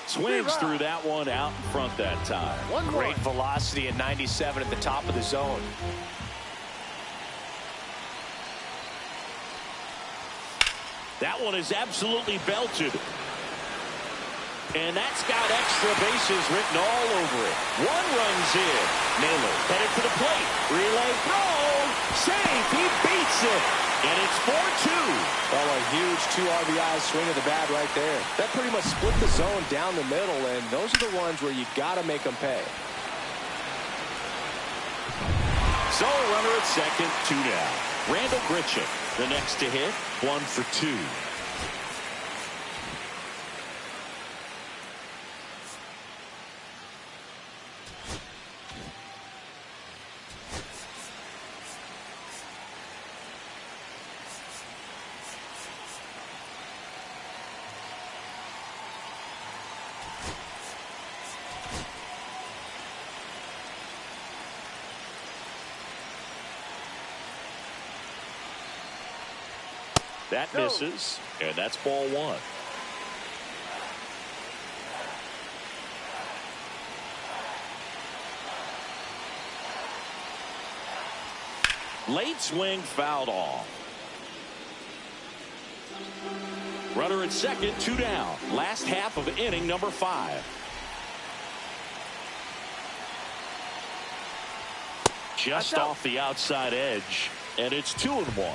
S1: Swings through that one out in front that time.
S2: Great velocity at 97 at the top of the zone.
S1: That one is absolutely belted. And that's got extra bases written all over it. 1 runs in. Naylor headed to the plate. Relay throw. Safe. He beats it. And it's 4-2.
S2: Well, a huge 2 RBI swing of the bat right there. That pretty much split the zone down the middle, and those are the ones where you got to make them pay.
S1: So runner at second, 2 down. Randall Grichuk, the next to hit, 1 for 2. That misses, and that's ball 1. Late swing fouled off. Runner at second, 2 down. Last half of inning number 5. Just off the outside edge, and it's 2-1.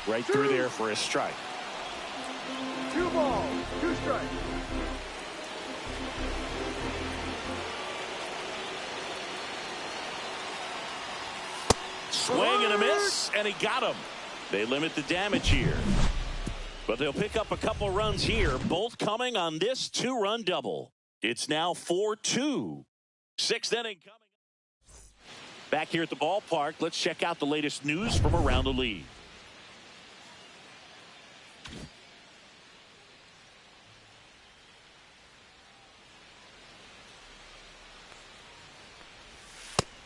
S1: Right through there for a strike.
S4: 2 balls, 2 strikes.
S1: Swing and a miss, and he got him. They limit the damage here. But they'll pick up a couple runs here, both coming on this 2-run double. It's now 4-2. 6th inning coming. Back here at the ballpark, let's check out the latest news from around the league.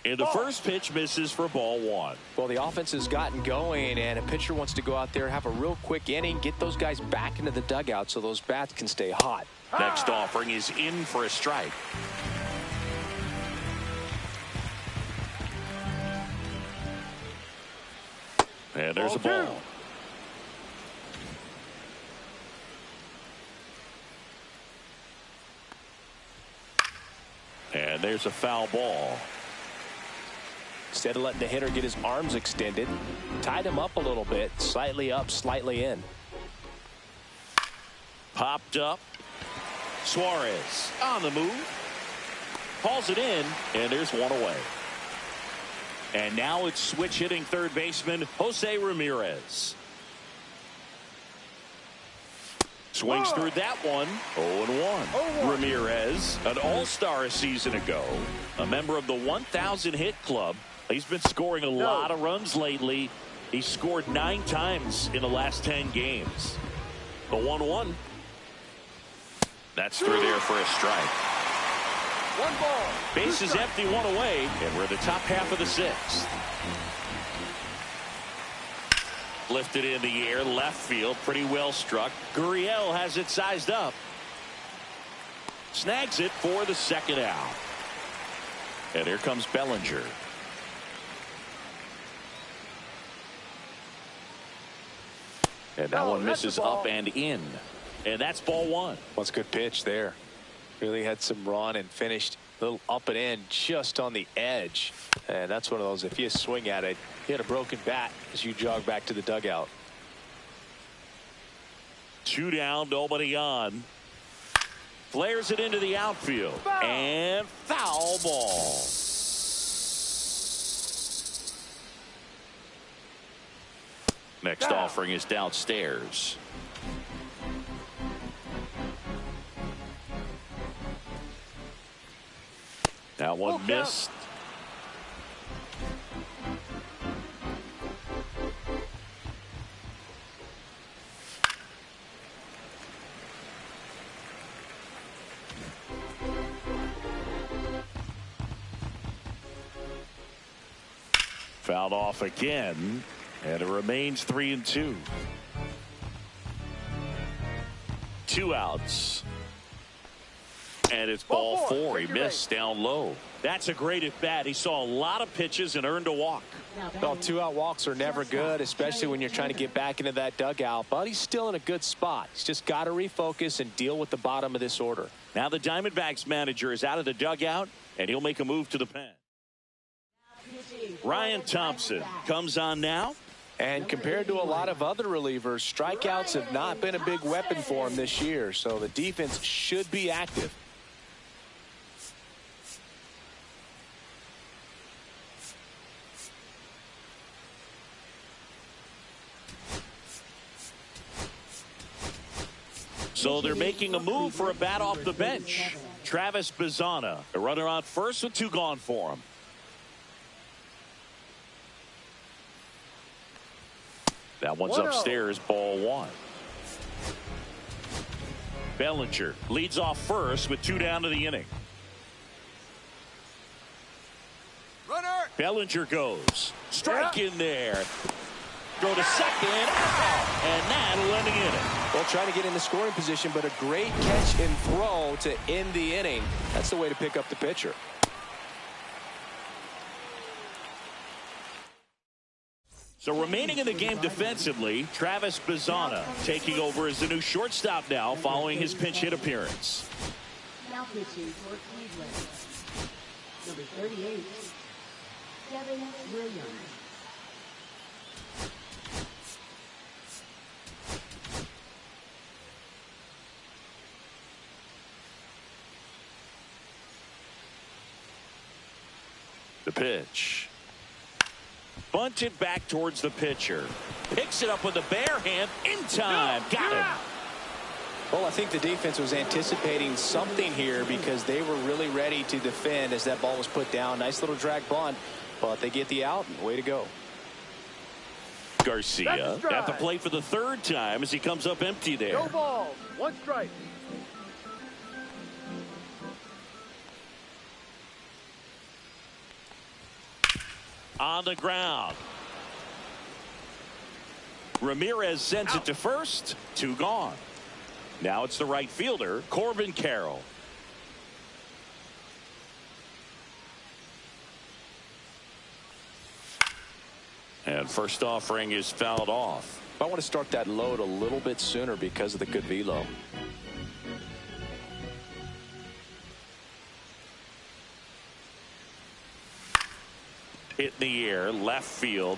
S1: And the first pitch misses for ball 1.
S2: Well, the offense has gotten going, and a pitcher wants to go out there, have a real quick inning, get those guys back into the dugout so those bats can stay hot.
S1: Next offering is in for a strike. And there's a ball. And there's a foul ball.
S2: Instead of letting the hitter get his arms extended, tied him up a little bit, slightly up, slightly in.
S1: Popped up. Suarez on the move. Hauls it in, and there's one away. And now it's switch hitting third baseman Jose Ramirez. Swings through that one. 0-1. Ramirez, an all-star a season ago, a member of the 1,000 hit club. He's been scoring a lot of runs lately. He scored 9 times in the last 10 games. The 1-1. That's through there for a strike.
S4: 1 ball.
S1: Bases empty, 1 away, and we're in the top half of the 6th. Lifted in the air, left field, pretty well struck. Gurriel has it sized up. Snags it for the second out. And here comes Bellinger. And that one misses up and in. And that's ball 1.
S2: What's a good pitch there. Really had some run and finished a little up and in just on the edge. And that's one of those, if you swing at it, you had a broken bat as you jog back to the dugout.
S1: 2 down, nobody on. Flares it into the outfield. And foul ball. Next offering is downstairs. That one missed. Fouled off again, and it remains 3-2. 2 outs. And it's ball 4. He missed down low. That's a great at bat. He saw a lot of pitches and earned a walk.
S2: Well, 2-out walks are never good, especially when you're trying to get back into that dugout. But he's still in a good spot. He's just got to refocus and deal with the bottom of this order.
S1: Now the Diamondbacks manager is out of the dugout, and he'll make a move to the pen. Ryan Thompson comes on now.
S2: And compared to a lot of other relievers, strikeouts have not been a big weapon for him this year. So the defense should be active.
S1: So they're making a move for a bat off the bench. Travis Bazzana, a runner on first with 2 gone for him. That one's upstairs, ball 1. Bellinger leads off first with 2 down to the inning.
S4: Runner.
S1: Bellinger goes. Strike in there. Throw to second. Out. And that'll end the inning.
S2: Well, trying to get in the scoring position, but a great catch and throw to end the inning. That's the way to pick up the pitcher.
S1: So remaining in the game defensively, Travis Bazzana taking over as the new shortstop now following his pinch hit appearance.
S3: Now pitching for Cleveland, number 38, Kevin Williams.
S1: The pitch. Bunted back towards the pitcher. Picks it up with a bare hand in time. Got him.
S2: Well, I think the defense was anticipating something here because they were really ready to defend as that ball was put down. Nice little drag bunt, but they get the out, and way to go.
S1: Garcia at the plate for the 3rd time as he comes up empty there.
S4: No ball. 1 strike.
S1: On the ground. Ramirez sends it to first. 2 gone. Now it's the right fielder, Corbin Carroll. And first offering is fouled off.
S2: I want to start that load a little bit sooner because of the good velo.
S1: Hit in the air, left field.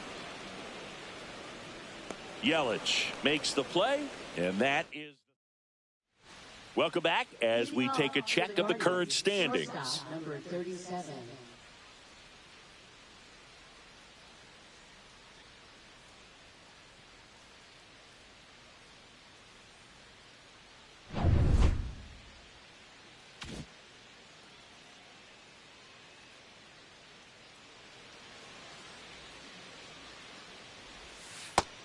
S1: Yelich makes the play, and that is. Welcome back as we take a check of the current standings.
S3: Number 37.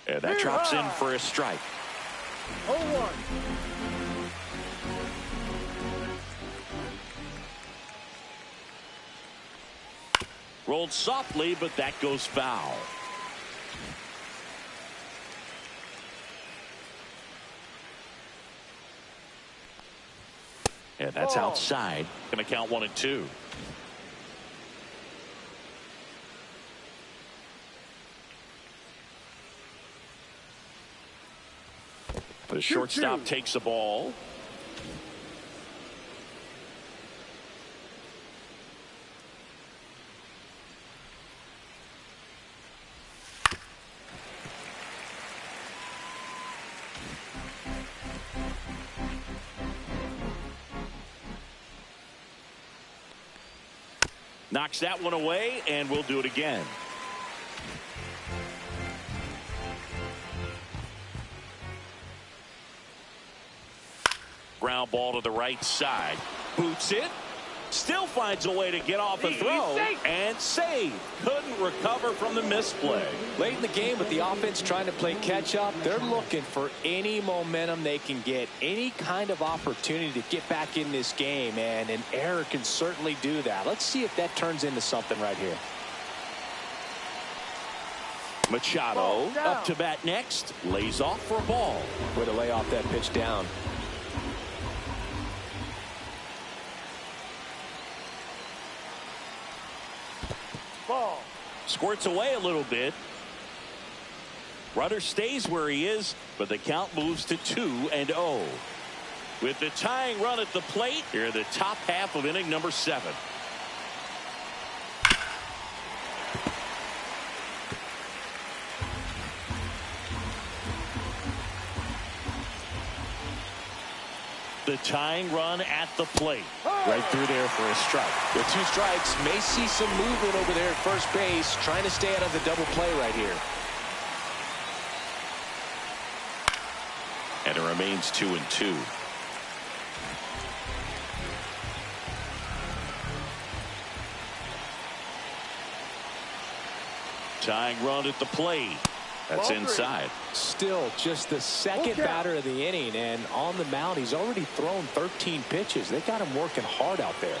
S1: And that drops in for a strike.
S4: 0-1.
S1: Rolled softly, but that goes foul. And that's outside. Going to count 1 and 2. The shortstop takes the ball. Knocks that one away, and we'll do it again. Ground ball to the right side. Boots it. Still finds a way to get off the throw and save. Couldn't recover from the misplay.
S2: Late in the game with the offense trying to play catch up, they're looking for any momentum they can get, any kind of opportunity to get back in this game, and an error can certainly do that. Let's see if that turns into something right here.
S1: Machado up to bat next. Lays off for a ball.
S2: Way to lay off that pitch down.
S4: Ball.
S1: Squirts away a little bit. Runner stays where he is, but the count moves to 2-0. With the tying run at the plate, here in the top half of inning number 7. The tying run at the plate. Right through there for a strike.
S2: With 2 strikes, may see some movement over there at first base, trying to stay out of the double play right here.
S1: And it remains 2-2. Tying run at the plate. That's inside.
S2: Still just the second batter of the inning, and on the mound he's already thrown 13 pitches. They got him working hard out there.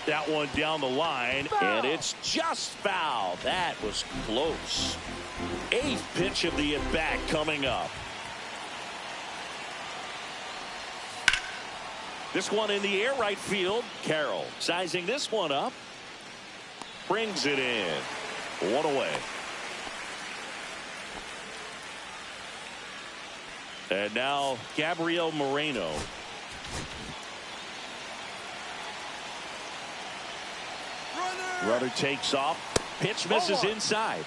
S1: That one down the line, and it's just foul. That was close. 8th pitch of the at-bat coming up. This one in the air, right field. Carroll sizing this one up. Brings it in. 1 away. And now Gabriel Moreno. Runner takes off. Pitch misses inside.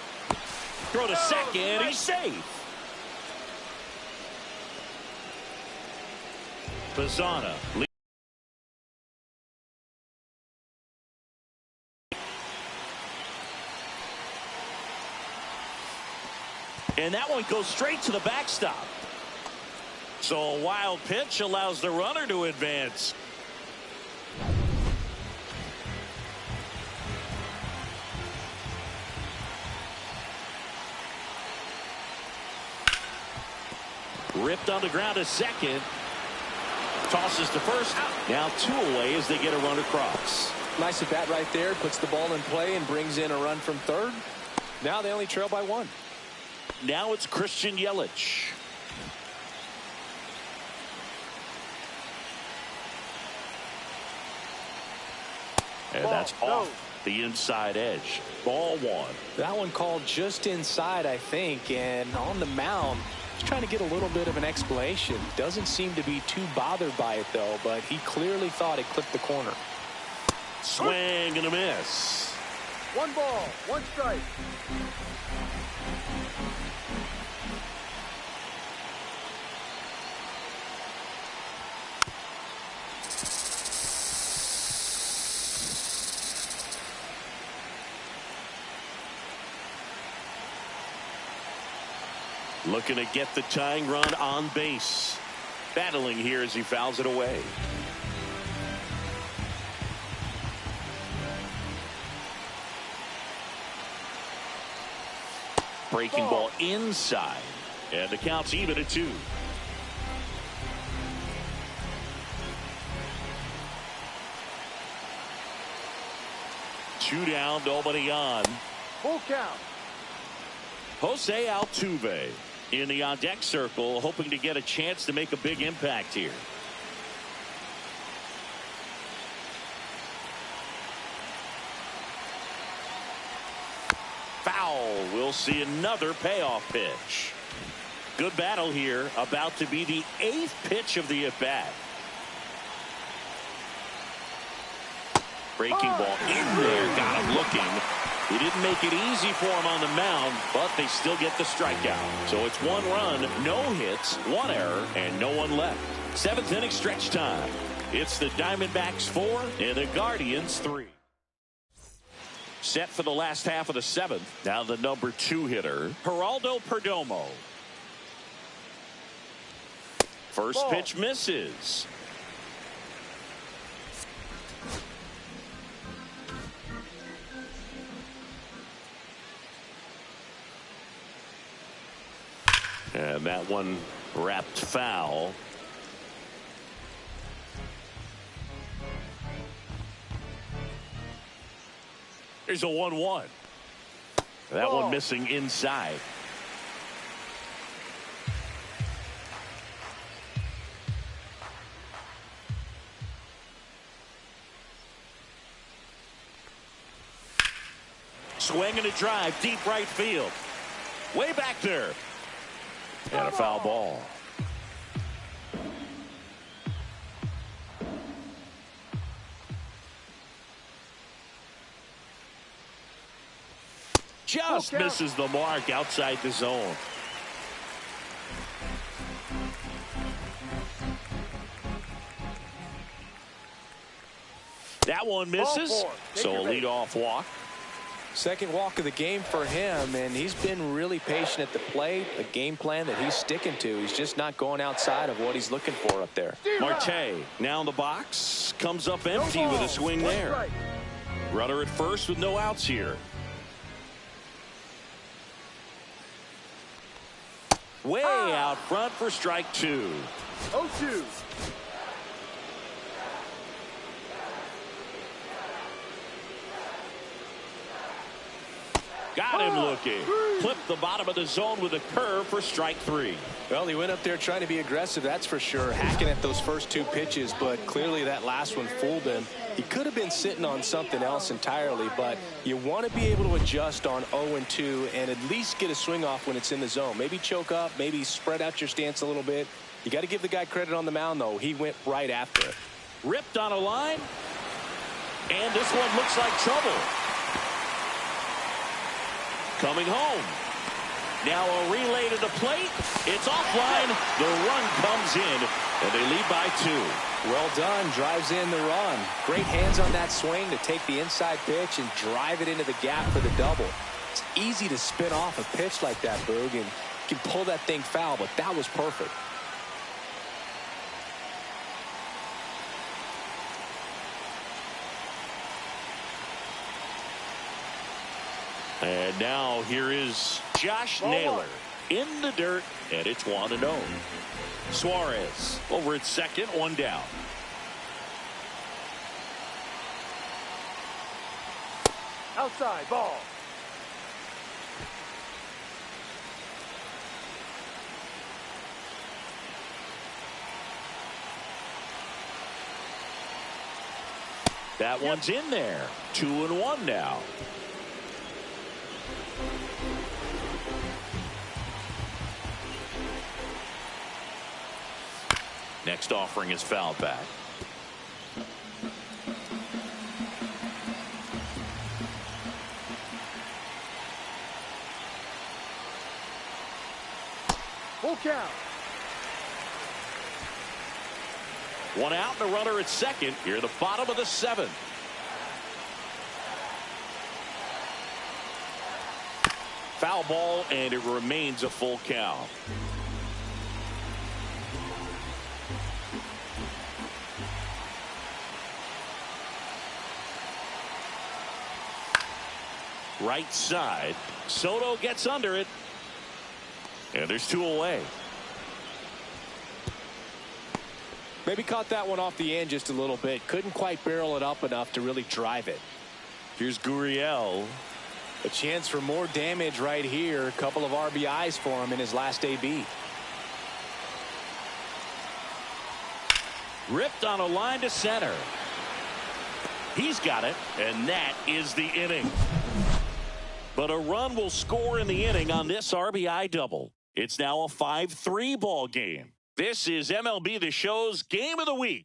S1: Throw to second. He's safe. Pizzana. And that one goes straight to the backstop. So a wild pitch allows the runner to advance. Ripped on the ground to second. Tosses to first. Now 2 away as they get a run across.
S2: Nice at bat right there. Puts the ball in play and brings in a run from third. Now they only trail by 1.
S1: Now it's Christian Yelich. And that's off the inside edge. Ball 1.
S2: That one called just inside, I think, and on the mound, he's trying to get a little bit of an explanation. Doesn't seem to be too bothered by it, though, but he clearly thought it clipped the corner.
S1: Swing and a miss.
S4: One ball, one strike.
S1: Looking to get the tying run on base. Battling here as he fouls it away. Breaking ball inside. And the count's even at 2. Two down, nobody on.
S4: Full count.
S1: Jose Altuve in the on-deck circle, hoping to get a chance to make a big impact here. Foul. We'll see another payoff pitch. Good battle here. About to be the 8th pitch of the at-bat. Breaking ball in there. Got him looking. He didn't make it easy for him on the mound, but they still get the strikeout. So it's 1 run, no hits, 1 error, and no one left. 7th inning stretch time. It's the Diamondbacks 4 and the Guardians 3. Set for the last half of the 7th. Now the number 2 hitter, Geraldo Perdomo. First pitch misses. And that one wrapped foul. There's a 1-1. That one missing inside. Swing and a drive, deep right field. Way back there. And a foul ball. Just misses the mark outside the zone. That one misses. So a leadoff walk.
S2: Second walk of the game for him, and he's been really patient at the plate. A game plan that he's sticking to. He's just not going outside of what he's looking for up there.
S1: Marte now in the box. Comes up empty with a swing there. Runner at first with no outs here. Way out front for strike 2.
S4: 0-2.
S1: Got him looking. Clipped the bottom of the zone with a curve for strike 3.
S2: Well, he went up there trying to be aggressive, that's for sure. Hacking at those first 2 pitches, but clearly that last one fooled him. He could have been sitting on something else entirely, but you want to be able to adjust on 0-2 and at least get a swing off when it's in the zone. Maybe choke up, maybe spread out your stance a little bit. You got to give the guy credit on the mound, though. He went right after it.
S1: Ripped on a line. And this one looks like trouble. Coming home. Now a relay to the plate. It's offline. The run comes in, and they lead by 2.
S2: Well done. Drives in the run. Great hands on that swing to take the inside pitch and drive it into the gap for the double. It's easy to spin off a pitch like that, Boog, and you can pull that thing foul, but that was perfect.
S1: And now here is Josh Naylor in the dirt, and it's 1-0. Suarez over at second, 1 down.
S4: Outside ball.
S1: That one's in there. 2-1 now. Next offering is fouled back.
S4: Full count.
S1: One out and a runner at second. Here at the bottom of the seventh. Foul ball, and it remains a full count. Right side. Soto gets under it. And there's two away.
S2: Maybe caught that one off the end just a little bit. Couldn't quite barrel it up enough to really drive it.
S1: Here's Gurriel.
S2: A chance for more damage right here. A couple of RBIs for him in his last AB.
S1: Ripped on a line to center. He's got it, and that is the inning. But a run will score in the inning on this RBI double. It's now a 5-3 ball game. This is MLB The Show's Game of the Week.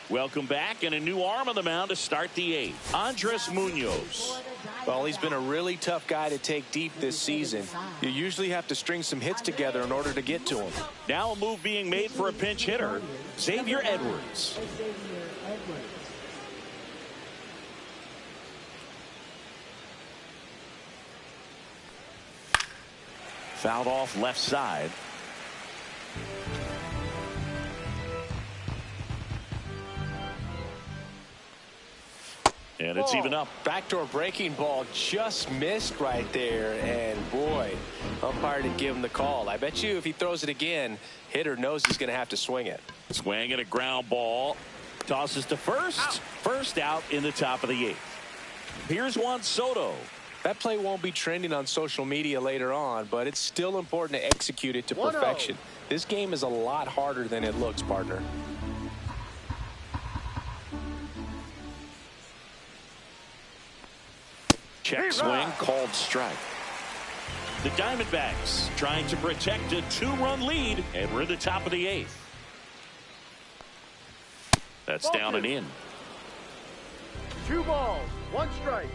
S1: Welcome back, and a new arm on the mound to start the eighth. Andres Munoz.
S2: Well, he's been a really tough guy to take deep this season. You usually have to string some hits together in order to get to him.
S1: Now a move being made for a pinch hitter, Xavier Edwards. Fouled off left side. And it's even up.
S2: Backdoor breaking ball just missed right there. And boy, umpire didn't give him the call. I bet you if he throws it again, hitter knows he's going to have to swing it.
S1: Swing and a ground ball. Tosses to first. Out. First out in the top of the eighth. Here's Juan Soto.
S2: That play won't be trending on social media later on, but it's still important to execute it to perfection. This game is a lot harder than it looks, partner.
S1: Check swing, called strike. The Diamondbacks trying to protect a two-run lead, and we're at the top of the eighth. That's down and in.
S4: 2 balls, 1 strike.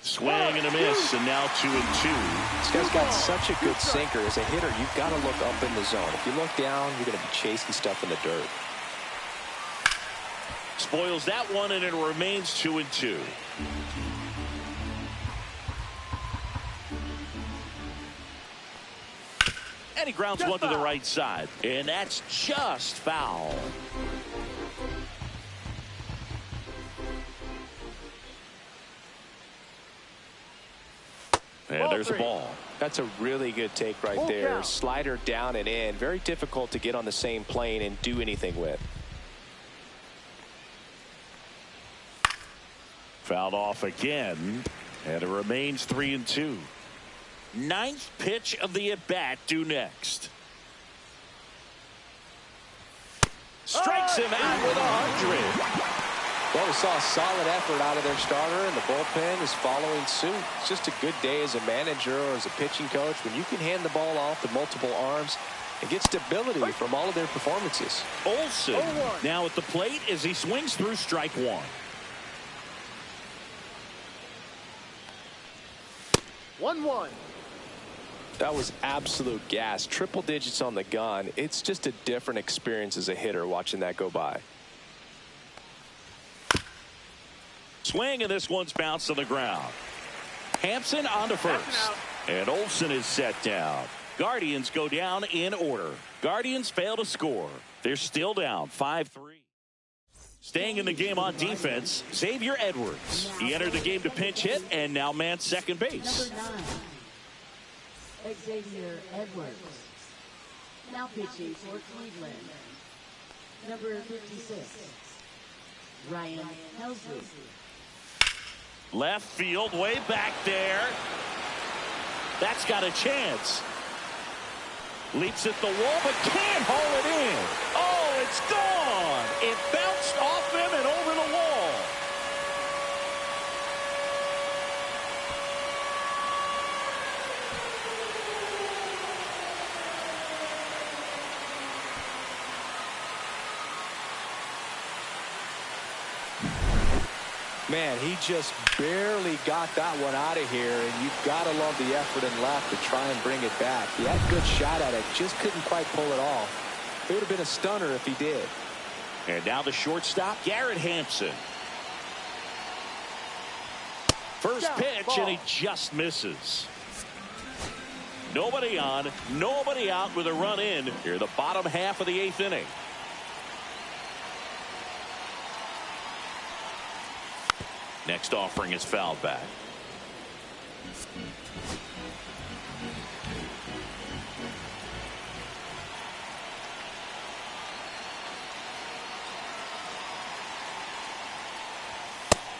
S2: Swing and a miss, and now 2-2. This guy's got such a good sinker. As a hitter, you've got to look up in the zone. If you look down, you're going to be chasing stuff in the dirt.
S1: Spoils that one, and it remains 2-2. And he grounds one to the right side, and that's just foul. And there's a ball.
S2: That's a really good take right there. Slider down and in. Very difficult to get on the same plane and do anything with.
S1: Fouled off again, and it remains 3-2. Ninth pitch of the at-bat due next. Strikes him out with 100.
S2: Well, we saw a solid effort out of their starter, and the bullpen is following suit. It's just a good day as a manager or as a pitching coach when you can hand the ball off to multiple arms and get stability from all of their performances.
S1: Olsen now at the plate as he swings through strike one.
S4: 1-1.
S2: That was absolute gas. Triple digits on the gun. It's just a different experience as a hitter watching that go by.
S1: Swing, and this one's bounced on the ground. Hampson on to first. And Olsen is set down. Guardians go down in order. Guardians fail to score. They're still down 5-3. Staying in the game on defense, Xavier Edwards. He entered the game to pinch hit and now man second base.
S3: Number 9, Xavier Edwards. Now pitching for Cleveland. Number 56, Ryan Helsley.
S1: Left field, way back there. That's got a chance. Leaps at the wall, but can't haul it in. Oh, it's gone. It bounced off him and over the wall.
S2: Man, he just barely got that one out of here, and you've got to love the effort and left to try and bring it back. He had a good shot at it, just couldn't quite pull it off. It would have been a stunner if he did.
S1: And now the shortstop, Garrett Hampson. First pitch, and he just misses. Nobody on, nobody out with a run in here, the bottom half of the 8th inning. Next offering is fouled back.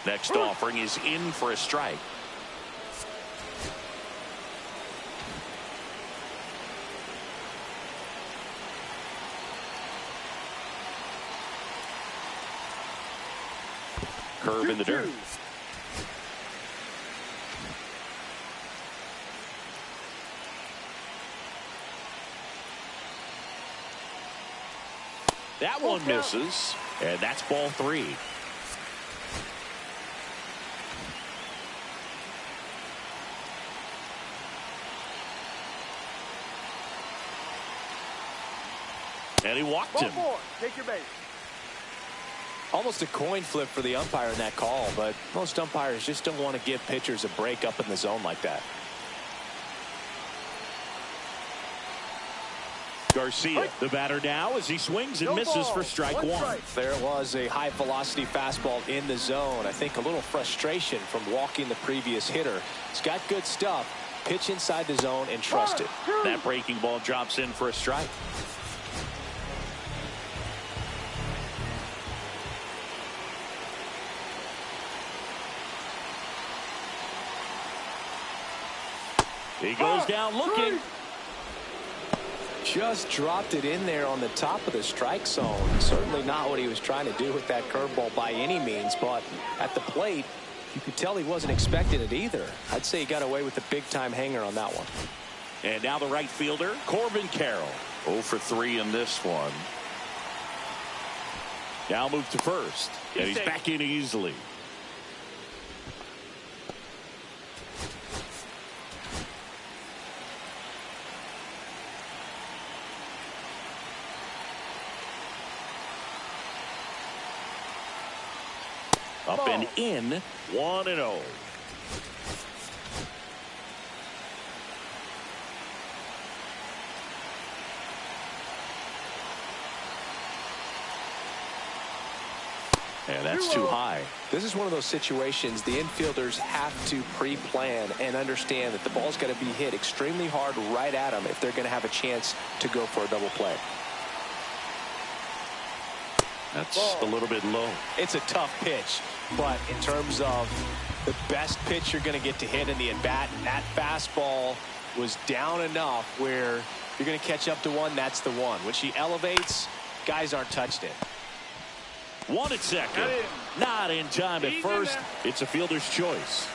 S1: Next offering is in for a strike. Curve in the dirt. That one misses, and that's ball 3. And he walked him.
S4: Take your base.
S2: Almost a coin flip for the umpire in that call, but most umpires just don't want to give pitchers a break up in the zone like that.
S1: Garcia, the batter now, as he swings and misses for strike 1.
S2: There was a high velocity fastball in the zone. I think a little frustration from walking the previous hitter. He's got good stuff. Pitch inside the zone and trust it.
S1: That breaking ball drops in for a strike. He goes down looking.
S2: Just dropped it in there on the top of the strike zone. Certainly not what he was trying to do with that curveball by any means, but at the plate, you could tell he wasn't expecting it either. I'd say he got away with a big-time hanger on that one.
S1: And now the right fielder, Corbin Carroll. 0 for 3 in this one. Now move to first, and he's back in easily. Up and in, 1-0. And that's too high.
S2: This is one of those situations the infielders have to pre-plan and understand that the ball's got to be hit extremely hard right at them if they're going to have a chance to go for a double play.
S1: That's a little bit low.
S2: It's a tough pitch, but in terms of the best pitch you're going to get to hit in the at-bat, that fastball was down enough where you're going to catch up to one, that's the one. When she elevates, guys aren't touched it.
S1: 1 at second. Not in time at first. It's a fielder's choice.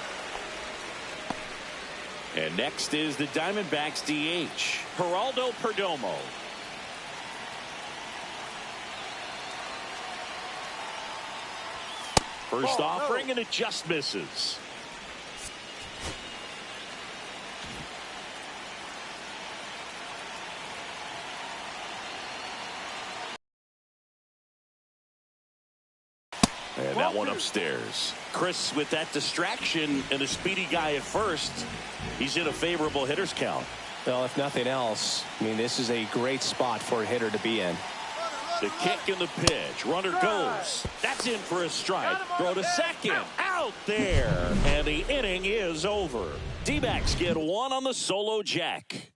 S1: And next is the Diamondbacks DH, Geraldo Perdomo. First offering, and it just misses. And that one upstairs. Chris, with that distraction and a speedy guy at first, he's in a favorable hitter's count.
S2: Well, if nothing else, I mean, this is a great spot for a hitter to be in.
S1: The kick and the pitch. Runner goes. That's in for a strike. Throw to second. Out there. And the inning is over. D-backs get one on the solo jack.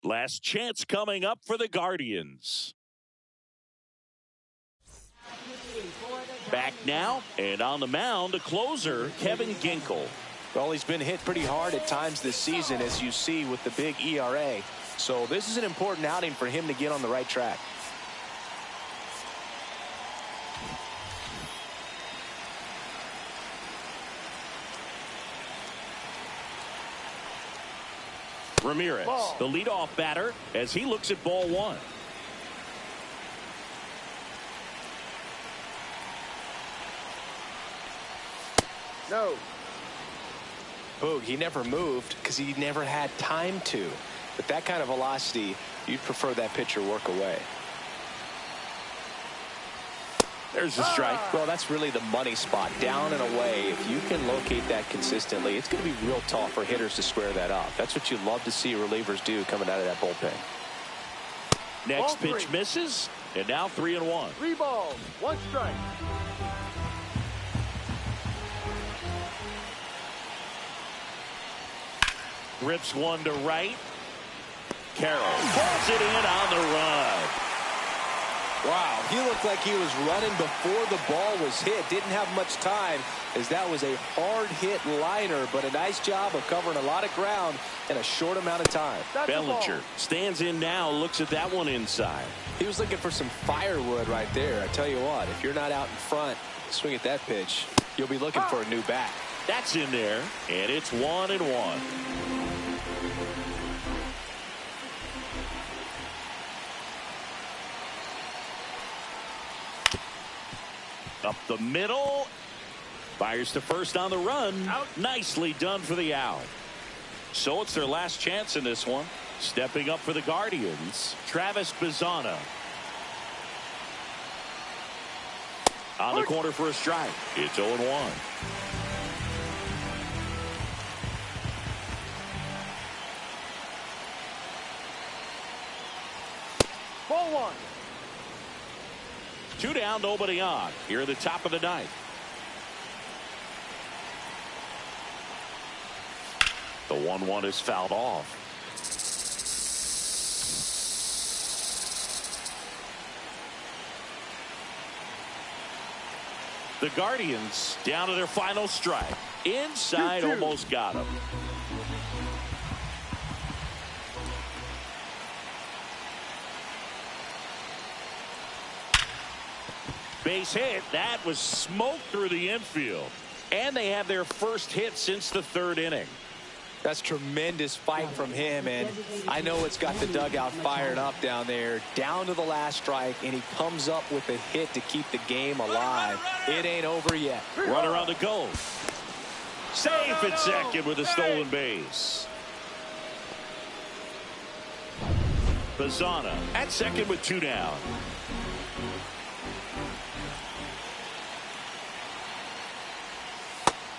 S1: Last chance coming up for the Guardians. Back now, and on the mound, a closer, Kevin Ginkel.
S2: Well, he's been hit pretty hard at times this season, as you see with the big ERA. So this is an important outing for him to get on the right track.
S1: Ramirez, the leadoff batter, as he looks at ball 1.
S4: No.
S2: Boog, he never moved because he never had time to. But that kind of velocity, you'd prefer that pitcher work away.
S1: There's the strike.
S2: Well, that's really the money spot, down and away. If you can locate that consistently, it's going to be real tough for hitters to square that up. That's what you love to see relievers do coming out of that bullpen.
S1: Next pitch misses, and now 3-1.
S4: 3 balls, 1 strike.
S1: Rips one to right. Carroll pulls it in on the run.
S2: Wow, he looked like he was running before the ball was hit. Didn't have much time, as that was a hard hit liner, but a nice job of covering a lot of ground in a short amount of time.
S1: Bellinger stands in now, looks at that one inside.
S2: He was looking for some firewood right there. I tell you what, if you're not out in front, swing at that pitch, you'll be looking for a new bat.
S1: That's in there, and it's 1-1. Up the middle. Fires to first on the run. Out. Nicely done for the out. So it's their last chance in this one. Stepping up for the Guardians, Travis Bazzana. On the corner for a strike. It's 0-1.
S4: Ball 1.
S1: 2 down, nobody on. Here at the top of the ninth. The 1-1 is fouled off. The Guardians down to their final strike. Inside,
S4: 2-2.
S1: almost got him. Base hit. That was smoke through the infield. And they have their first hit since the 3rd inning.
S2: That's tremendous fight from him, and I know it's got the dugout fired up down there. Down to the last strike, and he comes up with a hit to keep the game alive. It ain't over yet.
S1: Runner on the go. Safe at second with a stolen base. Bazzana at second with 2 down.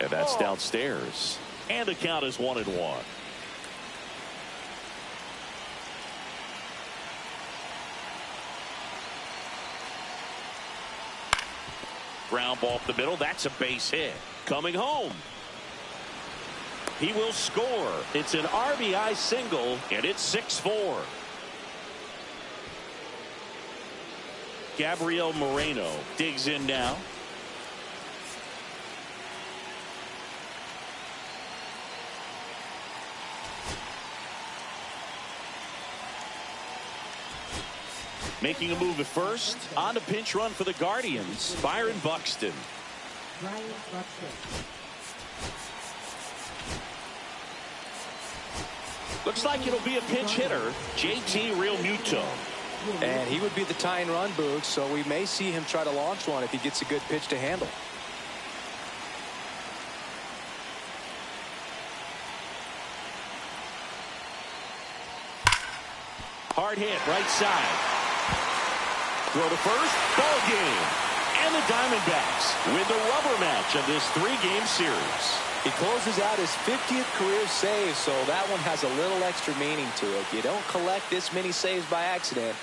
S1: And that's downstairs. And the count is 1-1. Ground ball up the middle. That's a base hit. Coming home. He will score. It's an RBI single, and it's 6-4. Gabriel Moreno digs in now. Making a move at first. On the pinch run for the Guardians, Byron Buxton. Looks like it'll be a pinch hitter, JT Realmuto.
S2: And he would be the tying run, Boog, so we may see him try to launch one if he gets a good pitch to handle.
S1: Hard hit, right side. Throw to first, ball game. And the Diamondbacks win the rubber match of this 3-game series.
S2: He closes out his 50th career save, so that one has a little extra meaning to it. You don't collect this many saves by accident.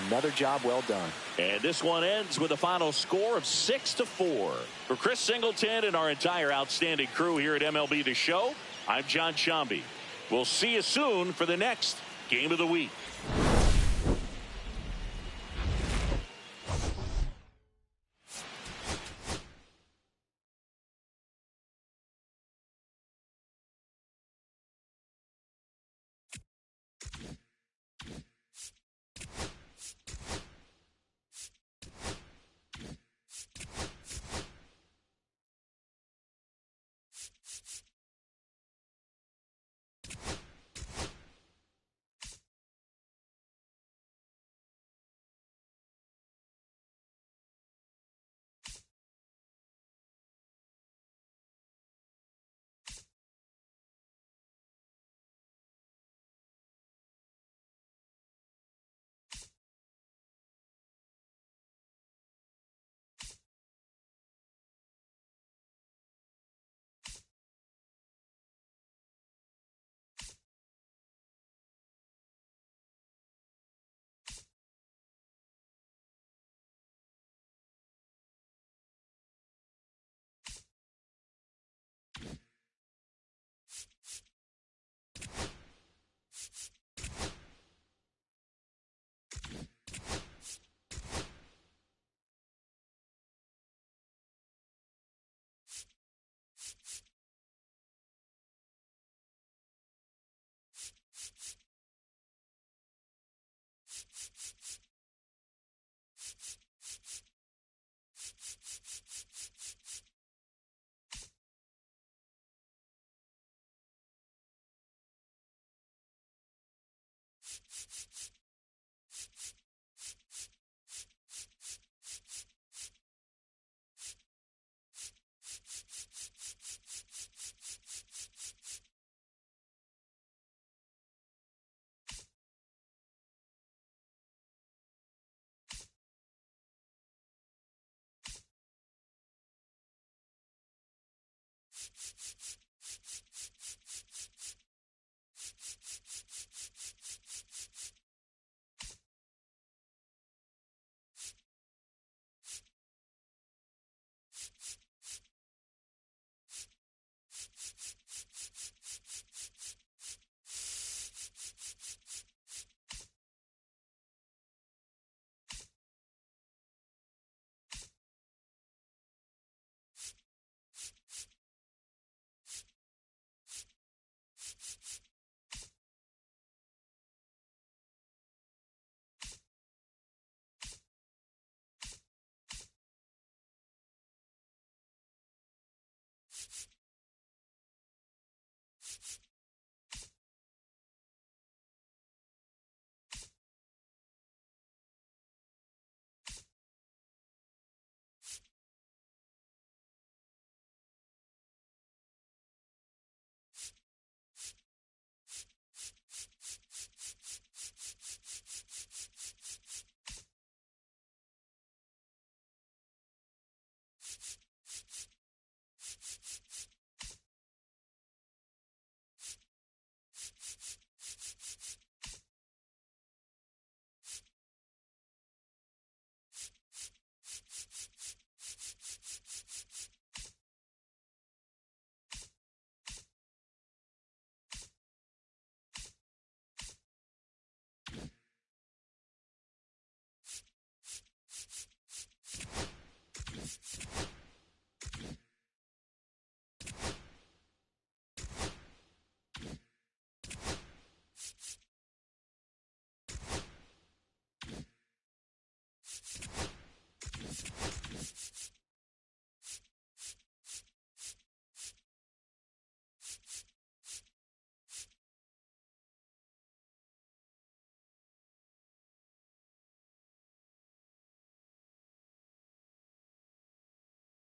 S2: Another job well done.
S1: And this one ends with a final score of 6-4. For Chris Singleton and our entire outstanding crew here at MLB The Show, I'm John Sciambi. We'll see you soon for the next Game of the Week.